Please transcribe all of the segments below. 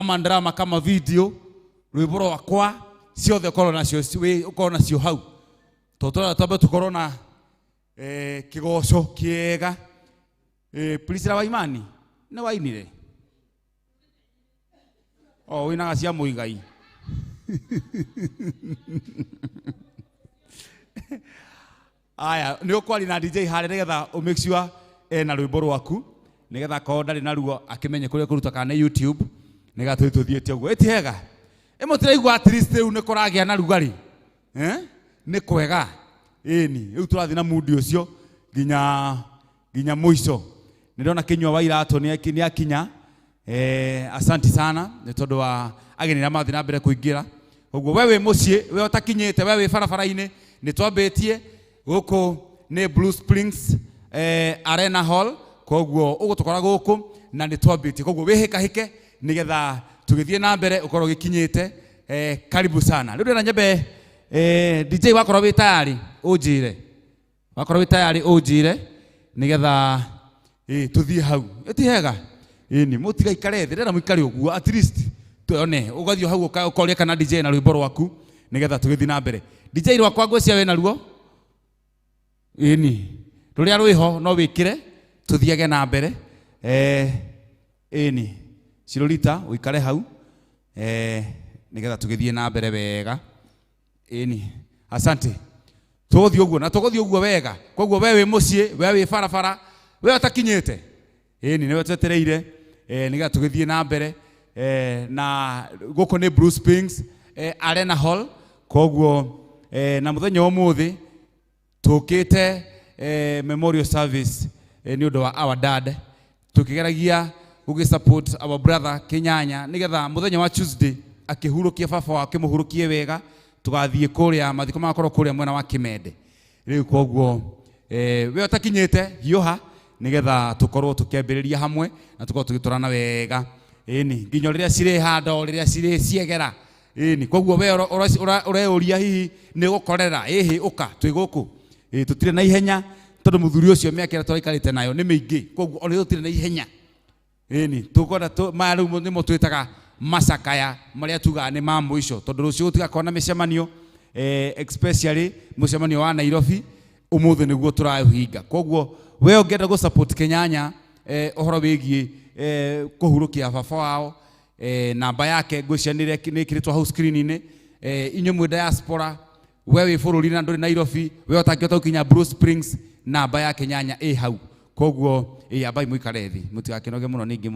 kama drama kama video rwimbo rwakwa ciothe ukorwo nacio ukorwo nacio hau totora tabe tukorwo na kigoco kiega Priscilla wa imani ne wainire wina cia muigai aya ni ukwari na DJ hare nigetha make sure na rwimbo rwaku nigetha ko ndari na ruo akimenye kuria kuruta kana YouTube nigathu tuthiete uguo etihega imutiraigua at least riu ni kuragia na rugari ni kwega ni riu turathi na mood ucio ginya muico ndirona kinywa wa irato ni akinya asante sana ni tondu wa ageni na mathi na mbere kuingira uguo wewe mucie we utakinyete wewe barabara-ini ni twambitie guku ni Blue Springs Arena Hall koguo ugutukora guku na ni twambitie koguo wihikahike nigetha tugithie na mbere ukorwo gikinyite karibu sana riu na nyembe DJ wakorwo wi tayari unjire nigetha tuthie hau etihega ni mutiga ikare thire na muikare uguo at least tuone ugathio hau ukoria kana DJ na rwimbo rwaku nigetha tugithie na mbere DJ rwakwa ngwecia we na ruo ni ruria rwiho no wikire tuthiage na mbere ni Shirolita uikare hau nigetha tugithie na mbere wega ni asante tugothio uguo na tugothio uguo wega koguo wewe mucie wewe barabara wewe utakinyete ni niwe twetereire nigetha tugithie na mbere na guko ni Blue Springs Arena Hall koguo na muthenya umuthi tukite memorial service ni undu wa our dad tukigeragia ugi support our brother Kinyanya nigetha muthenya wa Tuesday akihurukia baba wake muhurukie wega tugathie kuria mathiko makorwo kuria mwena wa Kimende riu koguo we utakinyete hiuha nigetha tukorwo tukiambiriria hamwe na tukorwo tugiturana wega ni nginyo riria cire hando riria cire ciegera ni koguo we ureuria hihi ni gukorera uka twi guku tutire na ihenya tondu muthuri ucio miakira twaikarite nayo ni mingi koguo oni tutire na ihenya ni tukora maru ni mutwitaga masakaya maria tuga ni ma muico tondu rucio gutiga kona micemanio especially mucemanio wa Nairobi umuthi niguo turahinga koguo we ungenda go support Kinyanya ohoro wigie kuhurukia baba wao namba yake ngwicianire ni kiritwa house screen-ini inyo mwe diaspora wewe bururi na nduri Nairobi we utakiota ukinya Blue Springs namba ya Kinyanya hau koguo abai muikare thi mutigakinoge muno ningi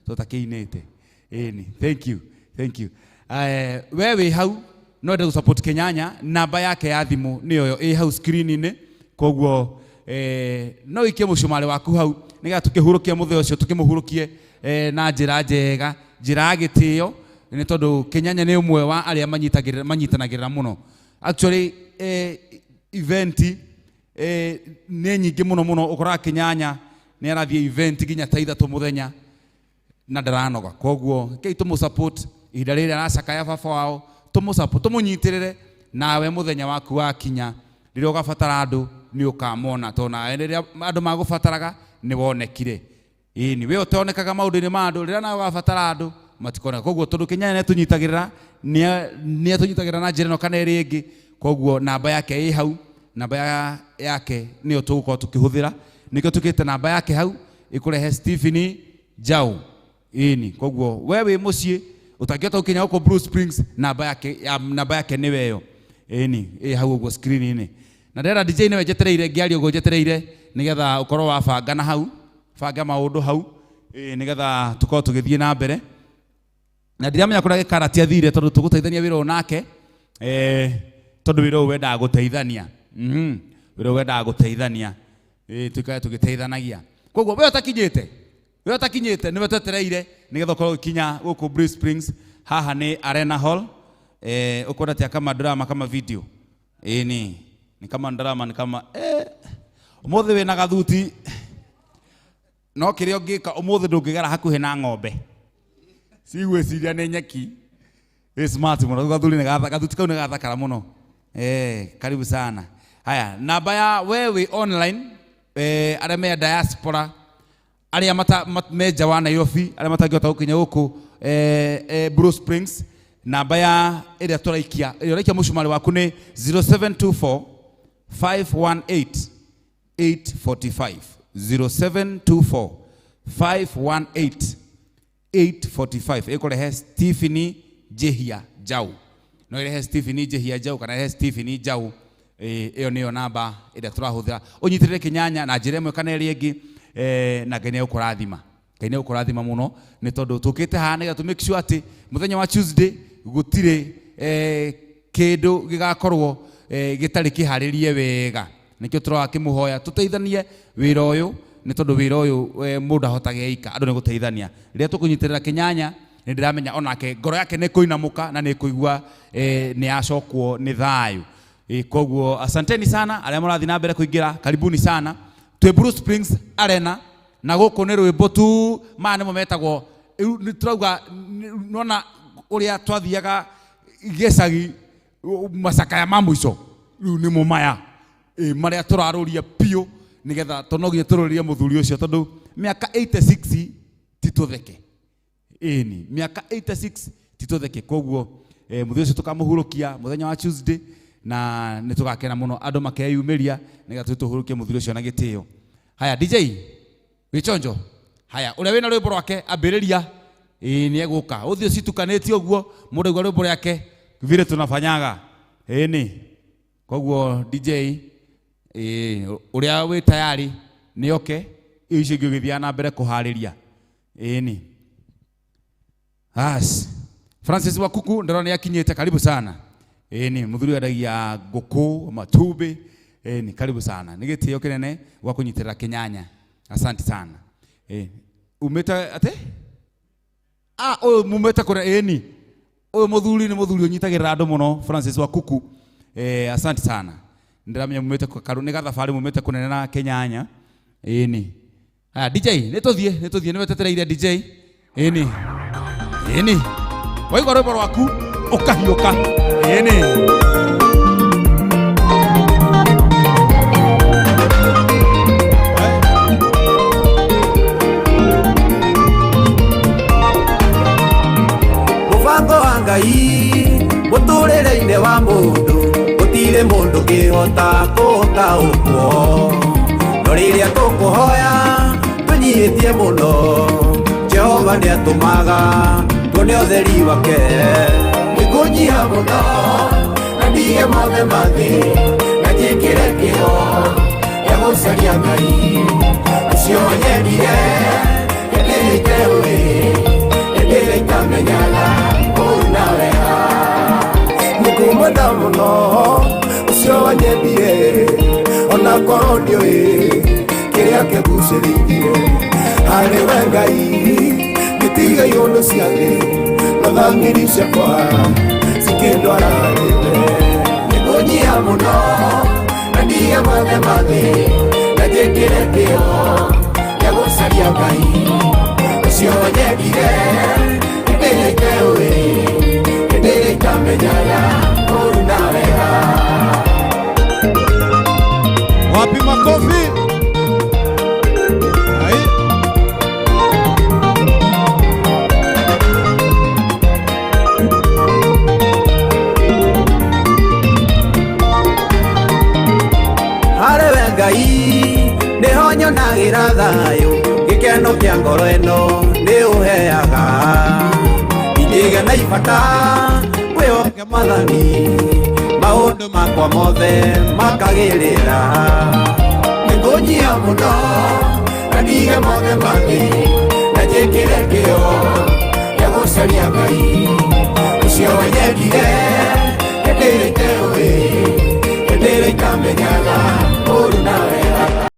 tutakiinite ni thank you wewe hau no ndu support Kinyanya namba yake ya thimu niyo hau screen-ini koguo no ikie mucumari waku hau niga tukihurukia muthe ucio tukimuhurukie na njira njega njira gitio ni tondu Kinyanya ni umwe wa aria manyitanagirira muno actually event ni nyingi muno ukora Kinyanya ni arathie event ginya ta ithatu muthenya na ndaranoga koguo kei tumu support ihinda riri aracaka ya baba wao tumu support tumunyitirire nawe muthenya waku wakinya riria ugabatara andu ni ukamona tona riria andu magubataraga ni wonekire ni we utonekaga maundu-ini ma andu riria nawe ugabatara andu matikona koguo tondu Kinyanya ne tunyitagirira ni tunyitagirira na njira no kana iri ingi koguo namba yake hau namba yake niyo tugukorwo tukihuthira nikio tukite namba yake hau ikurehe Stephen Jau ni koguo wewe mucie utakiota ukinya uko Blue Springs namba yake ni weyo ni hau ugo screen-ini na ndera DJ newe jetereire ngiari ugo jetereire nigetha ukorwo wa banga na hau banga maundu hau nigetha tukorwo tugithie na mbere na ndiramenya kuria gikarati athire tondu tuguteithania wira onake tondu wira wenda guteithania wira wenda guteithania tukae tugiteithanagia koguo we utakinyete niwe twetereire nigetha ukorwo kinya guku Blue Springs haha ni Arena Hall ukwenda tia kama drama kama video ni kama drama ni kama umuthi we na gathuti no kirio ngika umuthi ndungigera hakuhe na ng'ombe sigwe ciria ni nyeki smart muno gathuri ni gathuti kau ni gathakara muno karibu sana haya namba ya wewe online areme diaspora aria meja wa Nairobi aria matangihota gukinya guku Blue Springs, namba ya iria turaikia mucumari waku ni 0724 518 845 0724 518 845 ikurehe Stephen Jehia Jau, no irehe Stephen Jehia Jau kana irehe Stephen Jau. Iyo niyo namba iria turahuthira unyitirire kinyanya na njira imwe kana iri ingi na Ngai ni ukurathima muno ni tondu tukite hana to make sure ati muthenya wa Tuesday gutire kindu gigakorwo gitari kiharirie wega, nikio turawa kimuhoya tuteithanie wira uyu ni tondu wira uyu mundu ahotage ika andu ni guteithania. Riria tukunyitirira kinyanya ni ndiramenya onake ngoro yake ni kuinamuka na ni kuigua ni acokwo ni thayu. Koguo asanteni sana aria murathi na mbere kuingira, karibuni sana twe Blue Springs Arena na guku ni rwimbo tu mane mometagwo ni turauga nona uria twathiaga gicagi masaka ya mamuico ni mumaya maria turaruria pio nigetha tonogie tururia muthuri ucio tondu miaka 86 titutheke ni miaka 86 titutheke. Koguo muthuri ucio tukamuhurukia muthenya wa Tuesday na nitugakena muno andu makeyumiria nigetha tuhurukie muthuri ucio na gitio. Haya DJ Wichonjo, haya uria wina rwimbo rwake ambiriria ni eguka uthio situkaneti uguo mundu igwa rwimbo rwake vile tunafanyaga ni. Koguo DJ uria wi tayari ni oke ici ngigithia na mbere kuhariria ni. Francis Wakuku ndirona yakinyite, karibu sana ni muthuri adagia nguku matumbi ni karibu sana, ni gitio kinene gwa kunyitirira kinyanya. Asante sana umeta ate oyo mumeta kure ni oyo muthuri ni muthuri unyitagirira andu muno Francis Wakuku. Asante sana, ndiramenya mumeta karu ni gathafari mumeta kunene na kinyanya ni. Haya DJ nituthie ni wetetereire DJ ni waigwa rwimbo rwaku ukahiuka ni. Mubango wa Ngai muturire-ine wa mundu gutire mundu ngihota gutaũkwo, no riria tukuhoya tunyihitie muno Jehova ni atumaga tuone utheri wake. Nikunyiha muno na ndige mothe mathi na njikire kio ya gucaria Ngai ucio nyendire ndirite wi ndirite menyaga una wega. Nikumwenda muno ucio wanyendire ona korwo ndiũĩ kĩrĩa kĩgucĩrĩirie harĩ we Ngai gĩtigai ũndũ cia thĩ na thamiri ciakwa cikĩndwara thĩ. Nĩkũnyiha mũno na ndige mothe mathĩ na njĩkĩre kĩo gĩa gũcaria Ngai ũcio nyendire nĩndĩrĩte ũĩ nĩndĩrĩte menyaga ũru na wega. Wapi makofi? Ngai niho nyonagira thayu gikeno kia ngoro ino ni uheaga ingiga na ibata kwihoke Mwathani maundu makwa mothe makagirira. Nikunyiha muno na ndige mothe mathi na njikire kio gia gucaria Ngai ucio nyendire nĩndĩrĩte ũĩ nĩndĩrĩte menyaga ũru na wega.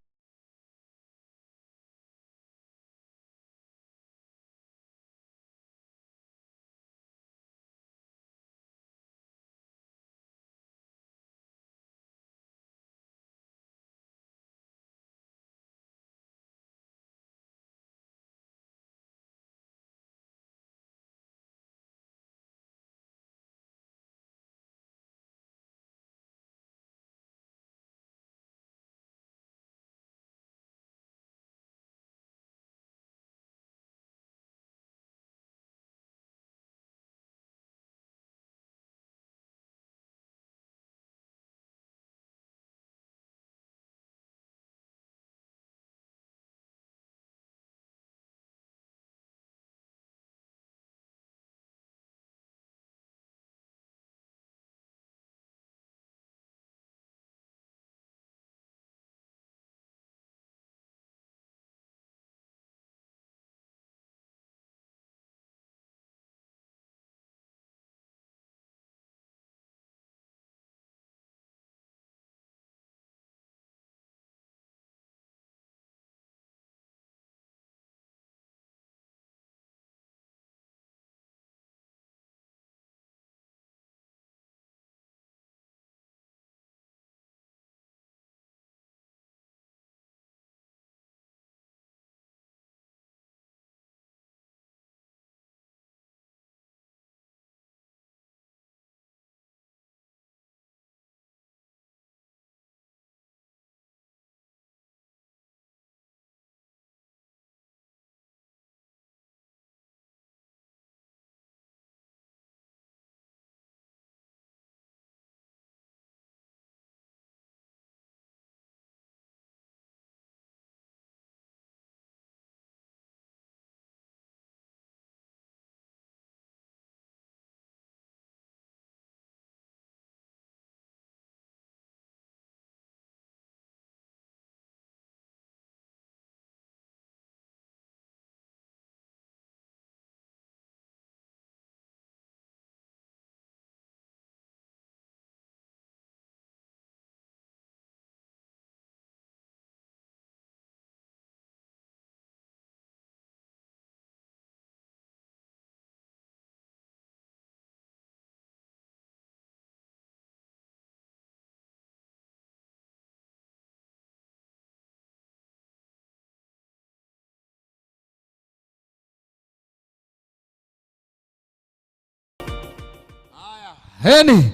Heni.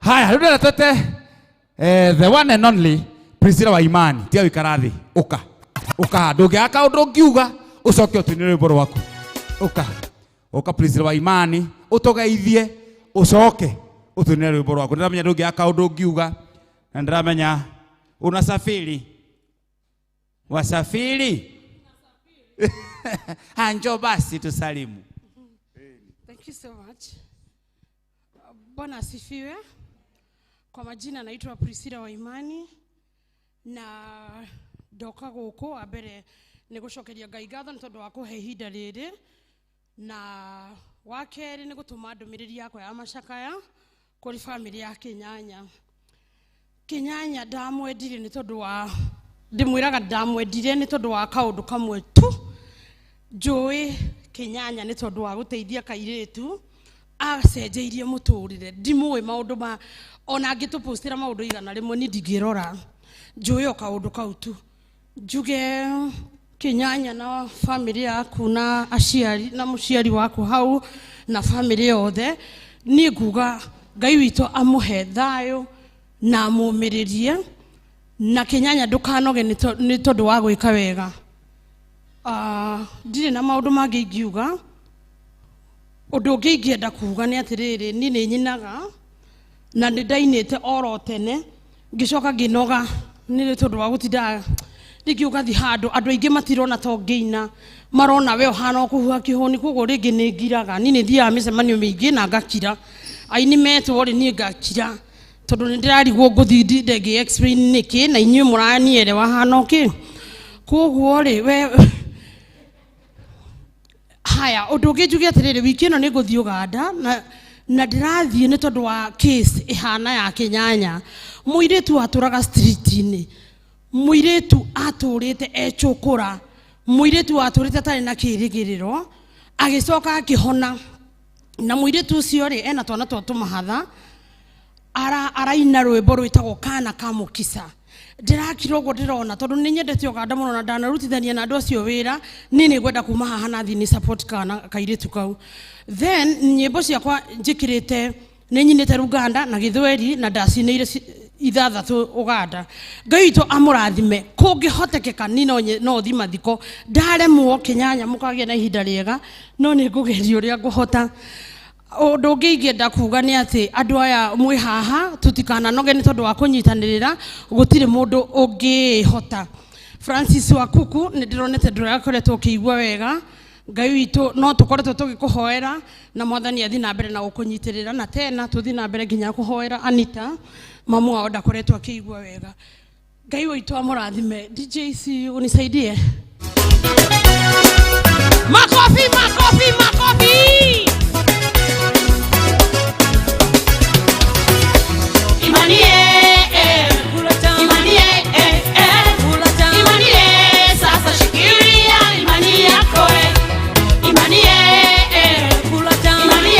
Haya, rudi na tete. The one and only Priscilla wa Imani. Tia wikarathi. Uka. Uka. Ndũngĩaka ũndũ ũngiuga. Ucoke ũtũinĩre rwĩmbo rwaku. Uka. Uka Priscilla wa Imani. Ũtũgeithie. Ucoke ũtũinĩre rwĩmbo rwaku. Ndĩramenya ndũngĩaka ũndũ ũngiuga. Na ndĩramenya unasafiri. Wasafiri. Anjo basi tusalimu. Thank you so much. Bwana asifiwe. Kwa majina naitwa Priscilla wa Imani na ndoka guku abere ni gucokeria Ngai ngatho ntondu wa kuhe ihinda riri na wakeri ni gutuma ndumiriri yakwa ya macakaya kuri family ya Kinyanya. Kinyanya ndamwendire ni tondu wa ndimwiraga ndamwendire ni tondu wa kaundu kamwe tu. Njui Kinyanya ni tondu wa guteithia kairitu acenjeirie muturire ndimwe maundu ma ona ngitupostira maundu igana rimwe ni ndingirora njui o kaundu kau tu. Njuge Kinyanya na family yaku na aciari na muciari waku hau na family yothe ni nguga Ngai witũ amuhe thayo na mumiririe na Kinyanya ndukanoge ni tondu wa gwika wega. Ndire na maundu mangi ingiuga. Undu ungi ingienda kuga ni atiriri ni nyinaga na ndainite oro tene ngicoka nginoga ni tondu wa gutinda ndigiuga thi handu andu aingi matirona to ngiina marona we ohana kuhuha kihoni kugo ringi ni ngiraga ni thia micemanio mingi na ngakira aini metwo ri ni ngakira tondu ni ndirarigwo nguthi ndege explain niki na inyuĩ mũraniere wahana okay kuguo ri we haya undu ungi njuge atiriri wiki ino ni nguthi Uganda na ndirathie ni tondu wa case ihana ya Kinyanya. Muiritu aturaga street-ini, muiritu aturite echukura, muiritu aturite atari na kirigiriro agicoka akihona na muiritu ucio ri ena twana twa mahatha araina rwimbo rwitagwo kana kamukisa. Ndirakira uguo ndirona tondu ni nyendete Uganda muno na ndanarutithania na andu acio wira ni ngwenda kuma haha na thi ni support kana kairitu kau. Then nyimbo ciakwa njikirite ni nyinite Uganda na Githweri na ndacineire ithathatu Uganda. Ngai witũ amurathime kungihotekeka ni no thi mathiko ndaremwo Kinyanya mukagia na ihinda riega no ni ngugeria uria nguhota. Undu ungi ingienda kuga ni ati andu aya mwi haha tutikananoge ni tondu wa kunyitanirira gutire mundu ungihota. Francis Wakuku ni ndironete ndurakoretwo kiigua wega. Ngai witũ no tukoretwo tugikuhoera na mwathani athi na mbere na gukunyitirira na tena tuthi na mbere nginya kuhoera Anita mamu wao ndakoretwo akiigua wega. Ngai witũ amurathime. DJC unisaidie. Makofi makofi makofi. Imani Imani Imani sasa shikilia imani yako Imani Imani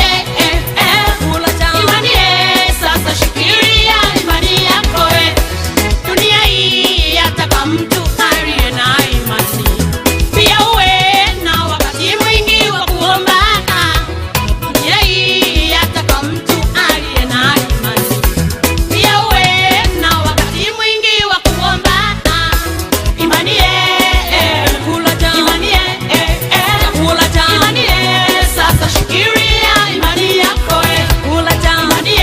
Imani sasa shikilia imani yako dunia hii yataka mtu aliye na imani pia uwe na wakati mwingi wa kuomba. Dunia hii yataka mtu aliye na imani pia uwe na wakati mwingi wa kuomba. Imani Imani Imani sasa shikilia imani yako Imani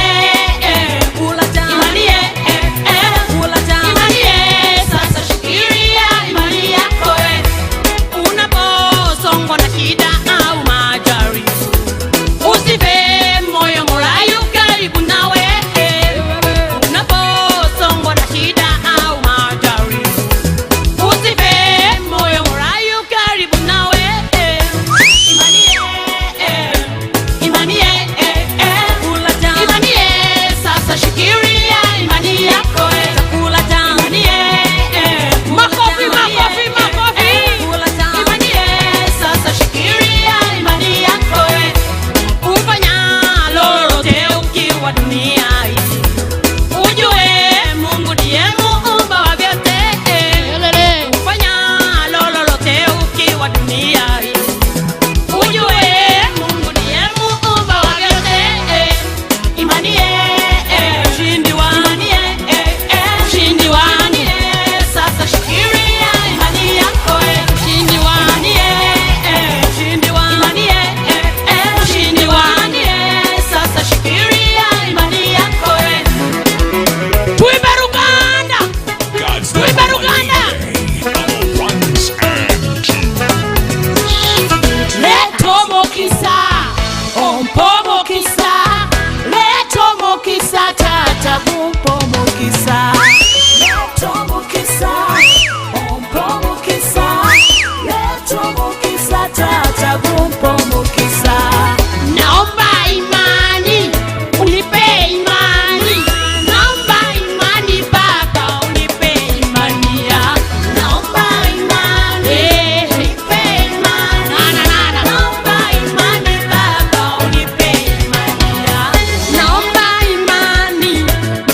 Imani Imani sasa shikilia imani yako unaposongwa na shida au majaribu usife moyo morayo karibu nawe unaposongwa na shida au majaribu usife moyo morayo karibu nawe Imani Imani sasa shikilia imani yako Imani makofi makofi makofi Imani sasa shikilia imani yako ufanya lolote ukiwa dunia hii ujue Mungu ndiye muumba wa vyote ufanya lolote ukiwa dunia hii ujue Mungu ndiye muumba wa vyote Imani mukisa leto mukisa tata bumpo mukisa leto mukisa bumpo mukisa leto mukisa tata bumpo mukisa. Naomba imani unipe imani, naomba imani Baba unipe imani ya, naomba imani unipe imani, naomba imani Baba unipe imani ya, naomba imani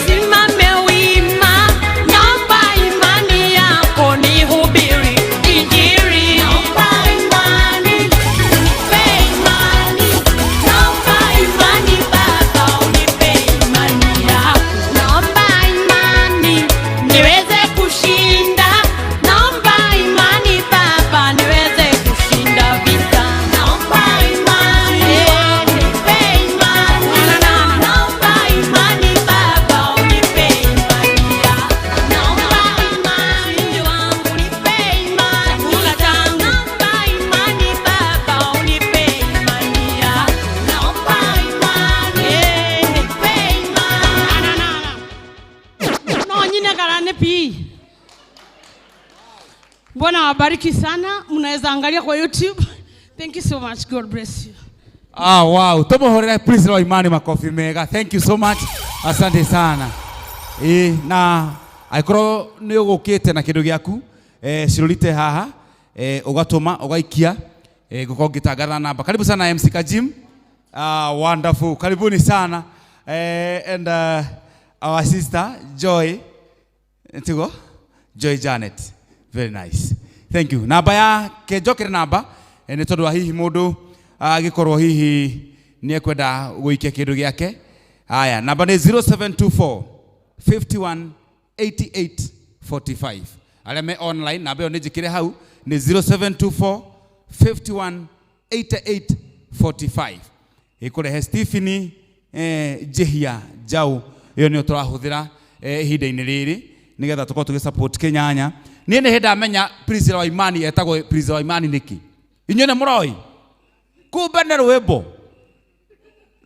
simame wima, naomba imani yako nihubiri injili, naomba imani unipe imani, naomba imani Baba unipe imani yako, naomba imani niweze kushinda, naomba imani Baba niweze kushinda vita, naomba imani unipe imani, naomba imani Baba unipe imani yako, naomba imani wangu unipe imani, naomba imani Baba unipe imani yako, naomba imani unipe imani. No nyine karane pi. Bwana wabariki sana. Mnaweza angalia kwa YouTube. Thank you so much. God bless you. Wow. Tumuhorera please wa imani makofi mega. Thank you so much. Asante sana. Na aikoro ni ugukite na kindu giaku cirurite haha ugatuma ugaikia gukorwo ngitangatha namba. Karibu sana MC Kajim. Wonderful. Karibuni sana. And our sister Joy Joy Janet. Very nice. Thank you. Namba ya kejokere namba ni tondu wa hihi mundu agikorwo hihi ni ekwenda guikia kindu giake. Haya, namba ni 0724 51 88 45. Aleme online namba yo njikire hau ni 0724 51 88 45. Ikurehe Stephanie Jehia Jau iyo ni turahuthira ihinda-ini riri nigetha tukorwo tugisupport Kenyanya. Ni henda menya Priscilla wa imani etagwo Priscilla wa imani niki inyone muroi kumbe ne rwimbo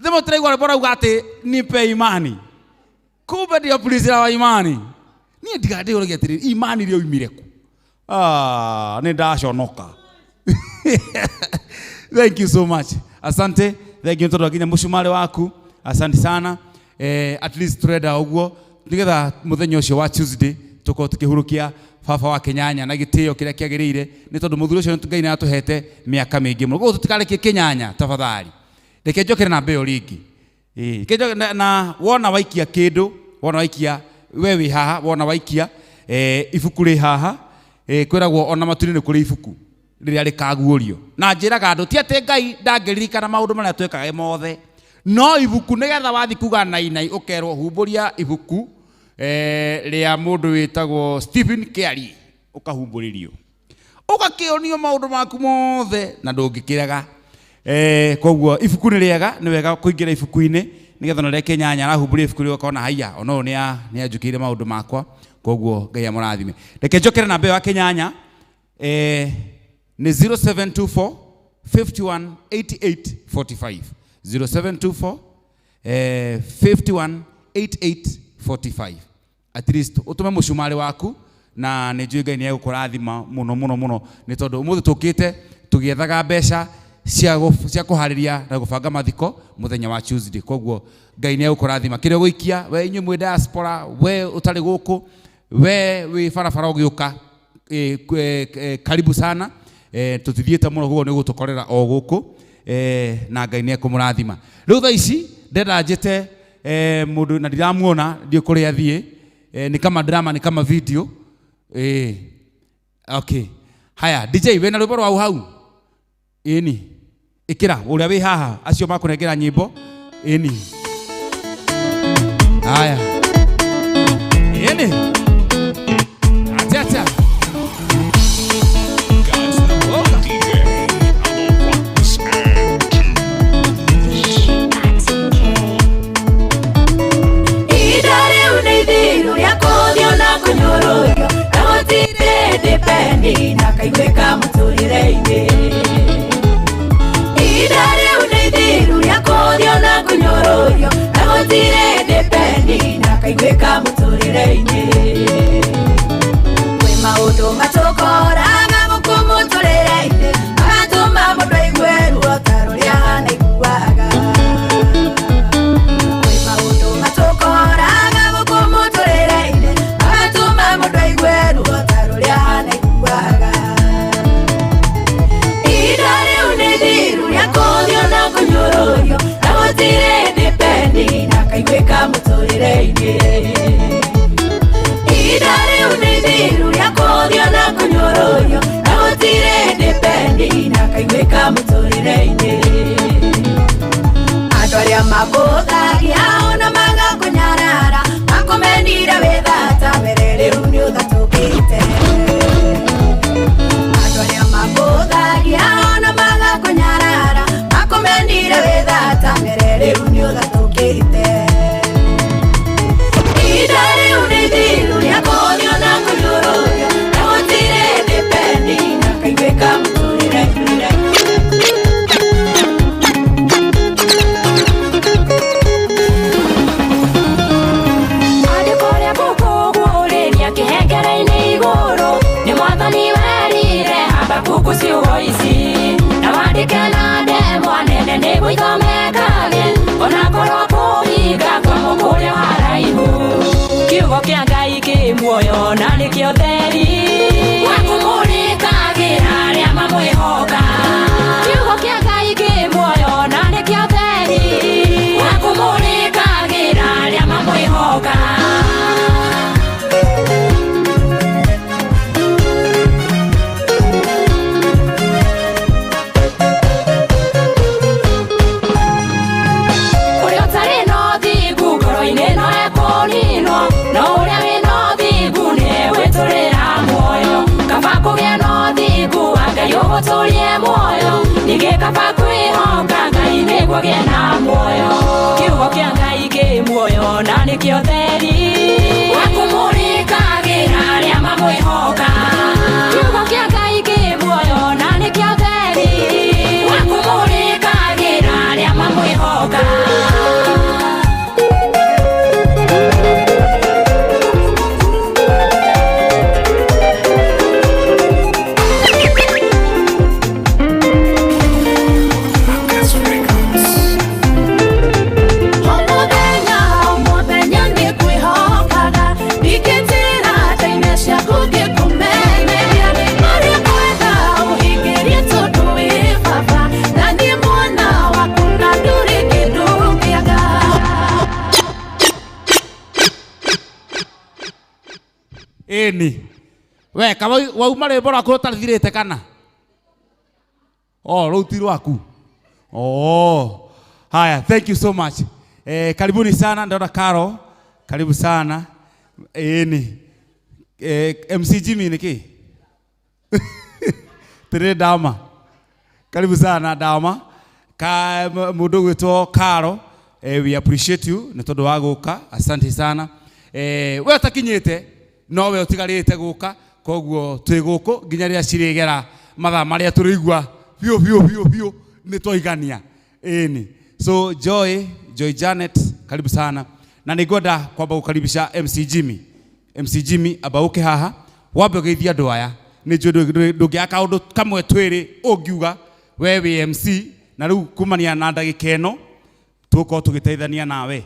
thimo turaigwa rwimbo rauga ati nipe imani kumbe ndio Priscilla wa imani ni ndigade uragia atiri imani rio imire ku ni ndaconoka. Thank you so much. Asante. Thank you tondu akinya mushumari waku. Asante sana. At least turenda uguo nigetha muthenya ucio wa Tuesday tuko tukihurukia baba wa Kenyanya na gitio kiria kiagirire ni tondu muthuri ucio Ngai na atuhete miaka mingi muno guo tutikarekie Kenyanya tafadhali reke njokere na mbeo ringi kejo na wona waikia kindu wona waikia wewe haha wona waikia ibuku ri haha kwiragwo ona maturi ni kuri ibuku riria rikaguurio na njiraga andu ti ati Ngai ndangiririkana maundu maria twekaga mothe no ibuku nigetha wathi kuga nainai ukerwo humburia ibuku ria mundu witagwo Stephen Kiari ukahumburirio ugakionio maundu maku mothe na ndungikiraga koguo ibuku ni riega ni wega kuingira ibuku-ini nigetha no reke Nyanya arahumburia ibuku rio kona haya ono ni ajukire maundu makwa koguo Ngai amurathime reke njokere na mbeo ya Kenyanya ni 0724 51 88 45 0724 51 88 45. At least utume mushumari waku na nijui Ngai ni egukurathima muno muno muno ni tondu umuthi tukite tugiethaga mbeca cia kuhariria na gubanga mathiko muthenya wa Tuesday koguo Ngai ni egukurathima kire guikia we inyu mwe diaspora we utari guku we wi farafara ugiuka karibu sana tutithiete muno guo ni gutukorera o guku na Ngai ni ekumurathima riu tha ici ndenda njite mundu na ndiramuona ndio kuri athie ni kama drama ni kama video okay haya DJ we na rwimbo rwau hau ini ikira uria wi haha acio makunengera nyimbo ini haya ini acha na kaigweka muturire-ini ida riu ni thiru ria kuthio na magothagia ona magakunyarara makomendire wethata merere unyo thatukite andũ arĩa magothagia ona magakunyarara makomendire wethata merere unyo thatukite idare unithiru ya konyo na kunyoroyo na gotire dipendi na kaigweka mturire kusiwoisi na wadikana demwa nene nebo itomekage ona koroko higa kwa mukule haraihu kiugo kia Ngai ki muoyo na nikio theri wakumurikagira aria mamwihoka kiugo kia Ngai ki muoyo na nikio theri wakumurikagira aria mamwihoka Tulie moyo nigekapa kwihoka Ngai niguo gena moyo kiugo kia Ngai ki muoyo na nikio theri wakumurikagira aria mamwihoka kiugo kia Ngai ki muoyo na nikio theri wakumurikagira aria mamwihoka Eni we kama wauma rwimbo rwaku rutathirite kana ruti rwaku haya thank you so much karibuni sana ndona Karo karibu sana eni MC Jimmy niki tere dama karibu sana dama ka mundu gwitwo Karo we appreciate you ni tondu wa guka asante sana we utakinyite no we utigarite guka koguo twi guku nginya ria cirigera matha maria turigwa biu ni twaigania eni so Joy Janet karibu sana na nigoda kwamba ukaribisha MC Jimmy abauke haha wambe geithia andu aya ni ndungiaka undu kamwe twiri ungiuga we MC na riu kumania na ndagika eno tuko tugiteithania nawe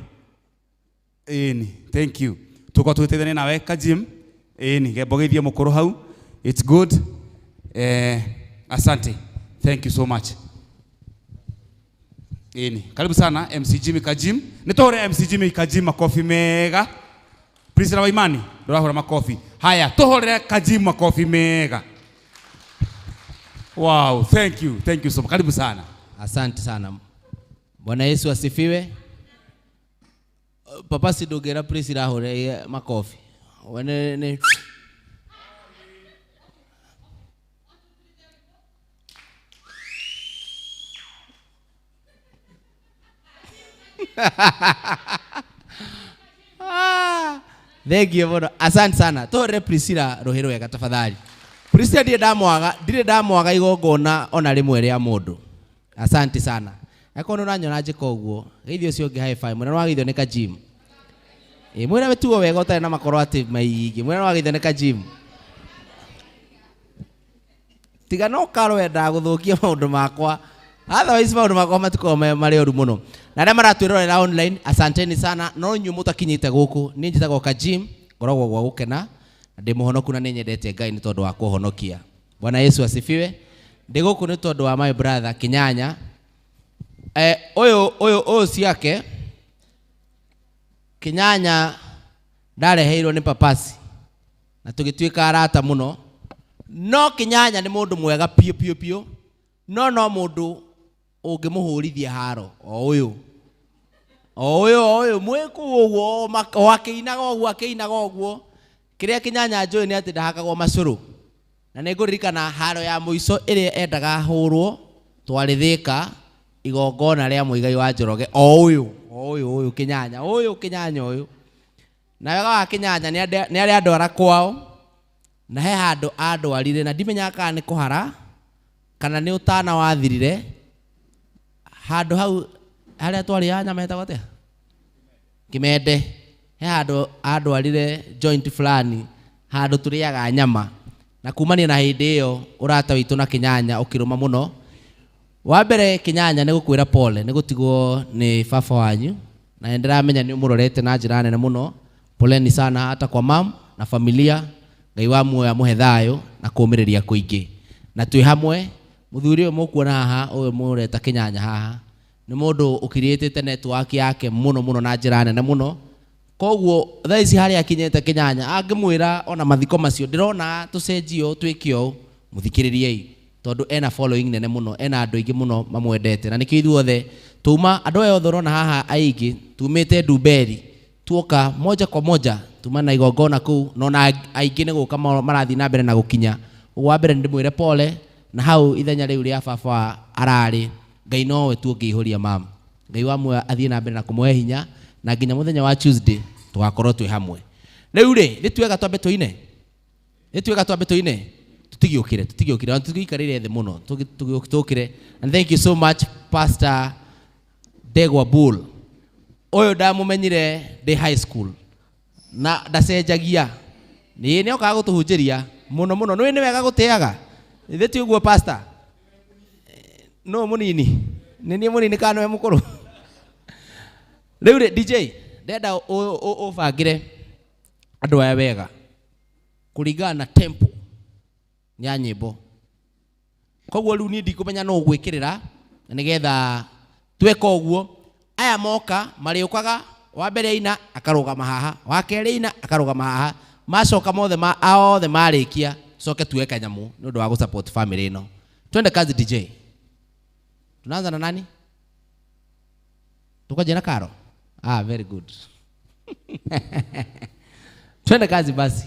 eni thank you tuko tugiteithania nawe Kajim eni gembo geithia mukuru hau it's good asante thank you so much eni karibu sana MC Jimmy Kajim nitore MC Jimmy Kajim makofi mega please na imani ndorahora makofi haya tuhorere Kajim makofi mega wow thank you so much karibu sana asante sana Bwana Yesu asifiwe papa sidogera please rahore makofi wene thank you bwana asante sana tore Priscilla rohero ya tafadhali Priscilla ndire ndamwaga igongona ona rimwe ria mundu asante sana akono ranyona njiko uguo geithio cio ngi high five mwana wageithio ni Kajim mwena wetuo wega utari na makoro ati maigi mwena wageithio ni Kajim tiga no Karo wenda guthukia maundu makwa otherwise maundu makwa matiko mari oru muno na aria maratwirorera online asanteni sana no nyu mutakinyite guku ni njitagwo Kajim ngoragwo gwa gukena ndi muhonoku na ninyendete Ngai ni tondu wa kuhonokia Bwana Yesu asifiwe ndi guku ni tondu wa my brother Kinyanya oyo ciake Kinyanya ndareheirwo ni papasi na tugituika arata muno no Kinyanya ni mundu mwega pio no mundu ungimuhurithia haro o uyu oyo mweku uguo wakeinaga uguo kiria kinyanya njui ni ati ndahakagwo macuru na niguririkana haro ya muico iria endaga hurwo twarithika igongona ria muigai wa Njoroge oyo kinyanya oyo na wega wa kinyanya ni aria andwara kwao na he handu andwarire na ndimenya kana ni kuhara kana ni utana wathirire handu hau haria twari anya meta gote Kimende he handu andwarire joint fulani handu turiaga nyama na kumania na hindi iyo urata witu na kinyanya ukiruma muno wa mbere kinyanya ni gukwira pole ni gutigwo ni baba wanyu na ndiramenya ni umurorete na njira nene muno poleni sana hata kwa mam na familia Ngai wa muoya muhe thayo na kumiriria kuingi na twi hamwe muthuri uyu mukuona haha uyu mureta kinyanya haha ni mundu ukirietete network yake muno na njira nene muno koguo thaici haria akinyete kinyanya angimwira ona mathiko macio ndirona tucenjio twikio muthikiririei tondu ena following nene muno ena andu aingi muno mamwendete na nikio ithuothe tuma andu aya othe urona haha aingi tumite Nduberi tuoka moja kwa moja tuma na igongona kuu nona aingi ni guka marathi na mbere na gukinya wa mbere ndimwire pole na hau ithenya riu ria baba arari Ngai nowe tuongiihuria mama Ngai wa muoya athie na mbere na kumwe hinya na nginya muthenya wa Tuesday tugakorwo twi hamwe riu ri nitwega twambe tuine tutigiukire tugiikarire the muno tugiukire and thank you so much Pastor Degwa Bull oyo ndamumenyire de high school na ndacenjagia ni okaga gutuhunjiria muno ni wega guteaga ithe ti uguo pastor no munini ni munini kana we mukuru riu DJ ndenda ubangire andu aya wega kuringana na tempo ya nyimbo koguo riu ni ndikumenya no gwikirira nigetha tweka uguo aya moka mariukaga wa mbere ina akarugama haha wa keri ina akarugama haha macoka mothe othe marikia coke tuweka nyamu ni undu wa gu support family ino twende kazi DJ tunaanza na nani tukaje na Karo very good twende kazi basi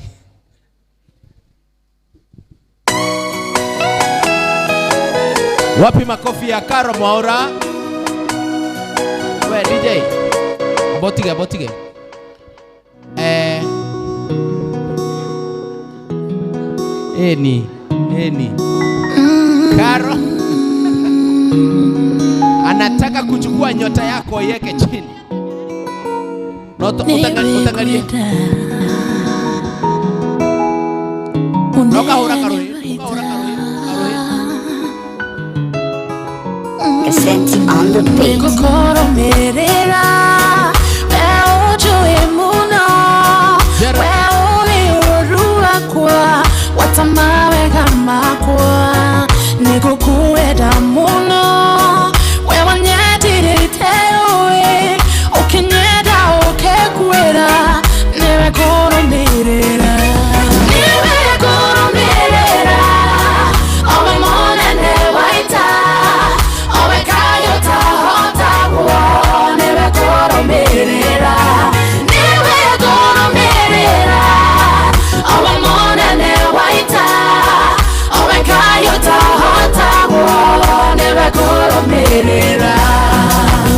wapi makofi ya Karo Mwaura we DJ botige eni Karo anataka kuchukua nyota yako yeke chini utangalie ukahura Karo Senti on the beat. Kokoro merera, ojo emuno, uli urua kwa, watamawe kama kwa, nikukueda muno, wanyetiri tewe, ukinyeda ukekueda, niwe koro merera.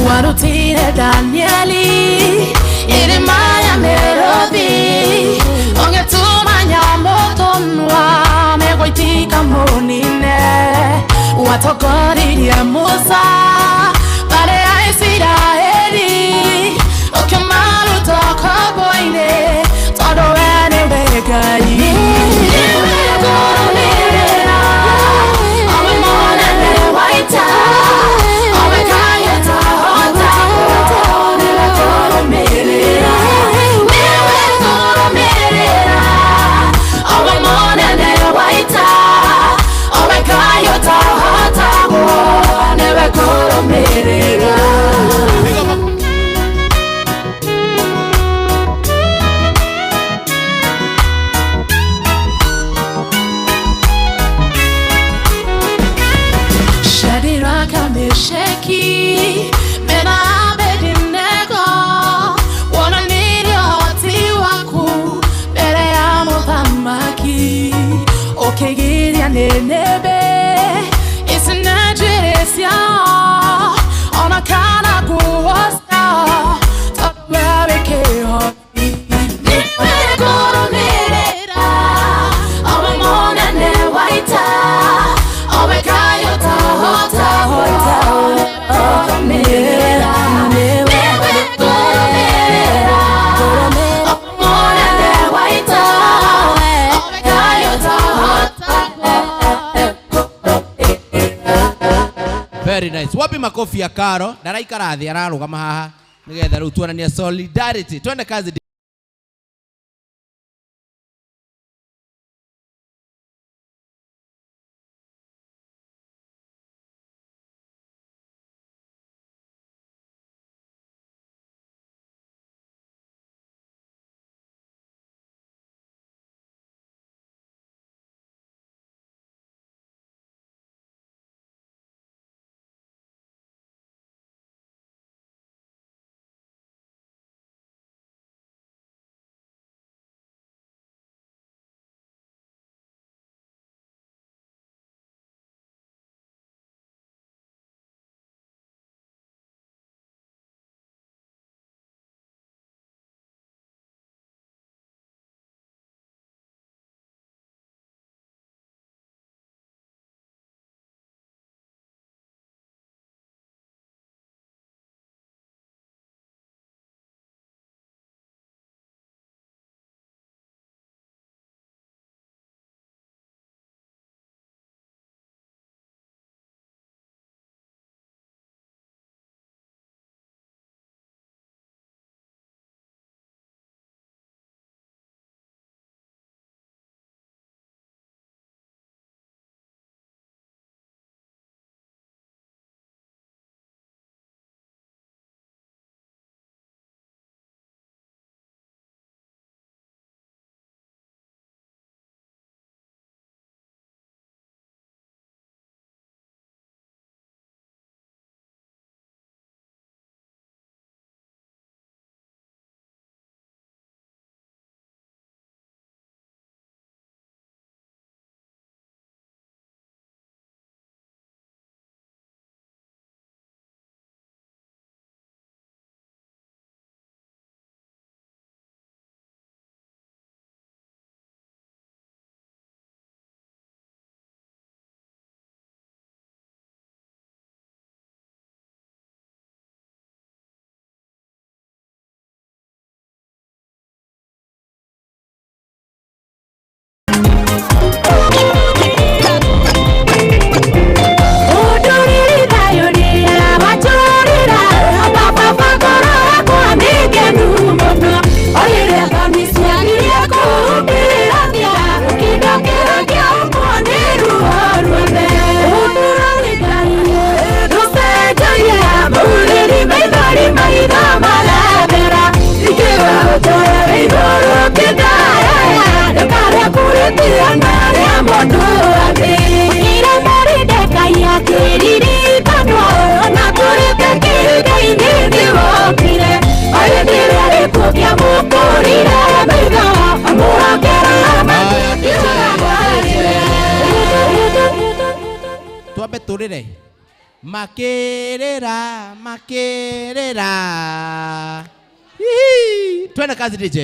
Warutire Danieli Irimaya Melody Ongetuma nyamotonwa Megoitika monine Watokoriria Musa Bale ya Israeli Okemaru toko boine Todo ene begai Niwe goro mirera Owe monene waita Owe kayeta Merera nice. Wapi makofi ya Karo? Ndaraikara thĩ ararũgama haha nigetha rĩu tuonanie solidarity. Twende kazi. Tuambe turire makerera makerera. Twende kazi DJ.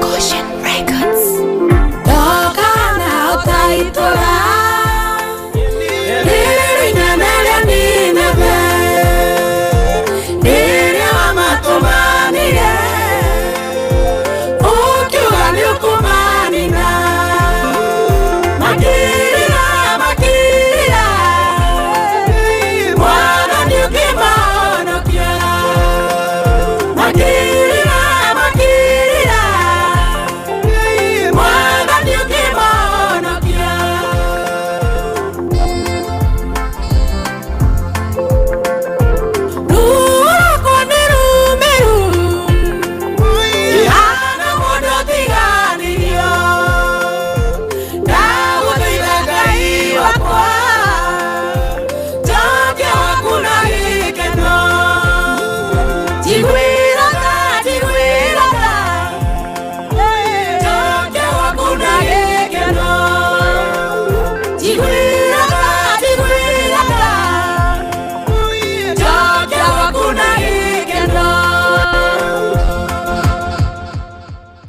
Caution Records. Dokana utaitora.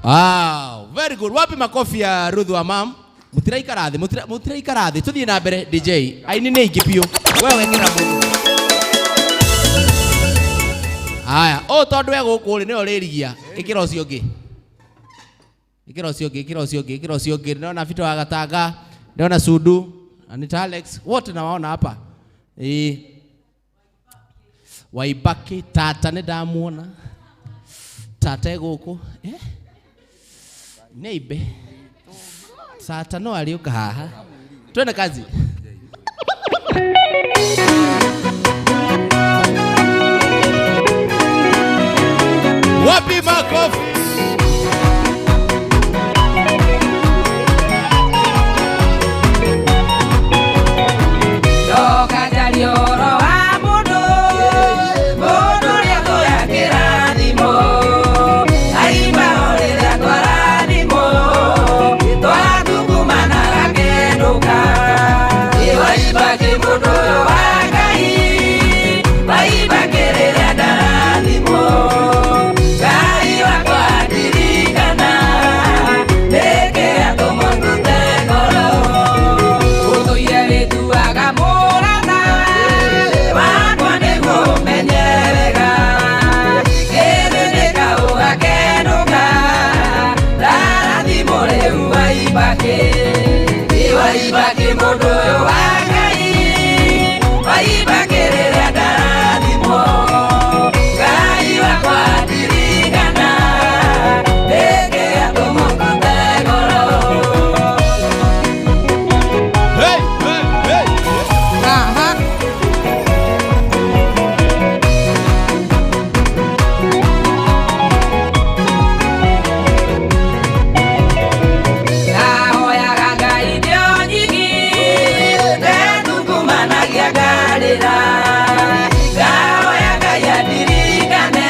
Wow, very good. Wapi makofi ya Ruth wa mam? Mutiraikara thĩ tuthie na mbere DJ. Aini nĩ ingĩ biũ. Wewe wekera mũndũ. Aya, o tondu we guku ri no ririgia. Ikira ucio ngi. Ikira ucio ngi. Naona Vito wa Gatanga, naona Sudu, Anita Alex, wote nawaona hapa. Waibaki tata ni ndamuona. Tata guku. Neibe. Tata no aliuka haha. Twende kazi. Wapi makofi? Toka jalioro wa mudu, mudu liako ya kiradimo. Aiba ole ya kiradimo, toa tukumana rakeduka. Iwaiba kimudu wa kai, waiba kerele daradimo. Gai wako adirikana, leke ya tomondu tekoro. Uto yere tu agamorana, wakwa nego menyerega. Kerele ka uga kenuka, daradimo le uwaibake. Iwaibake mudu wa kai, waiba kerele daradimo. Gai wako adirikana, leke ya tomondu tekoro. Hey, hey, hey. Aha. Nahoyaga Ngai ndio nyingi, ndetukumanagia ngarĩra. Ngahoya Ngai andirikane,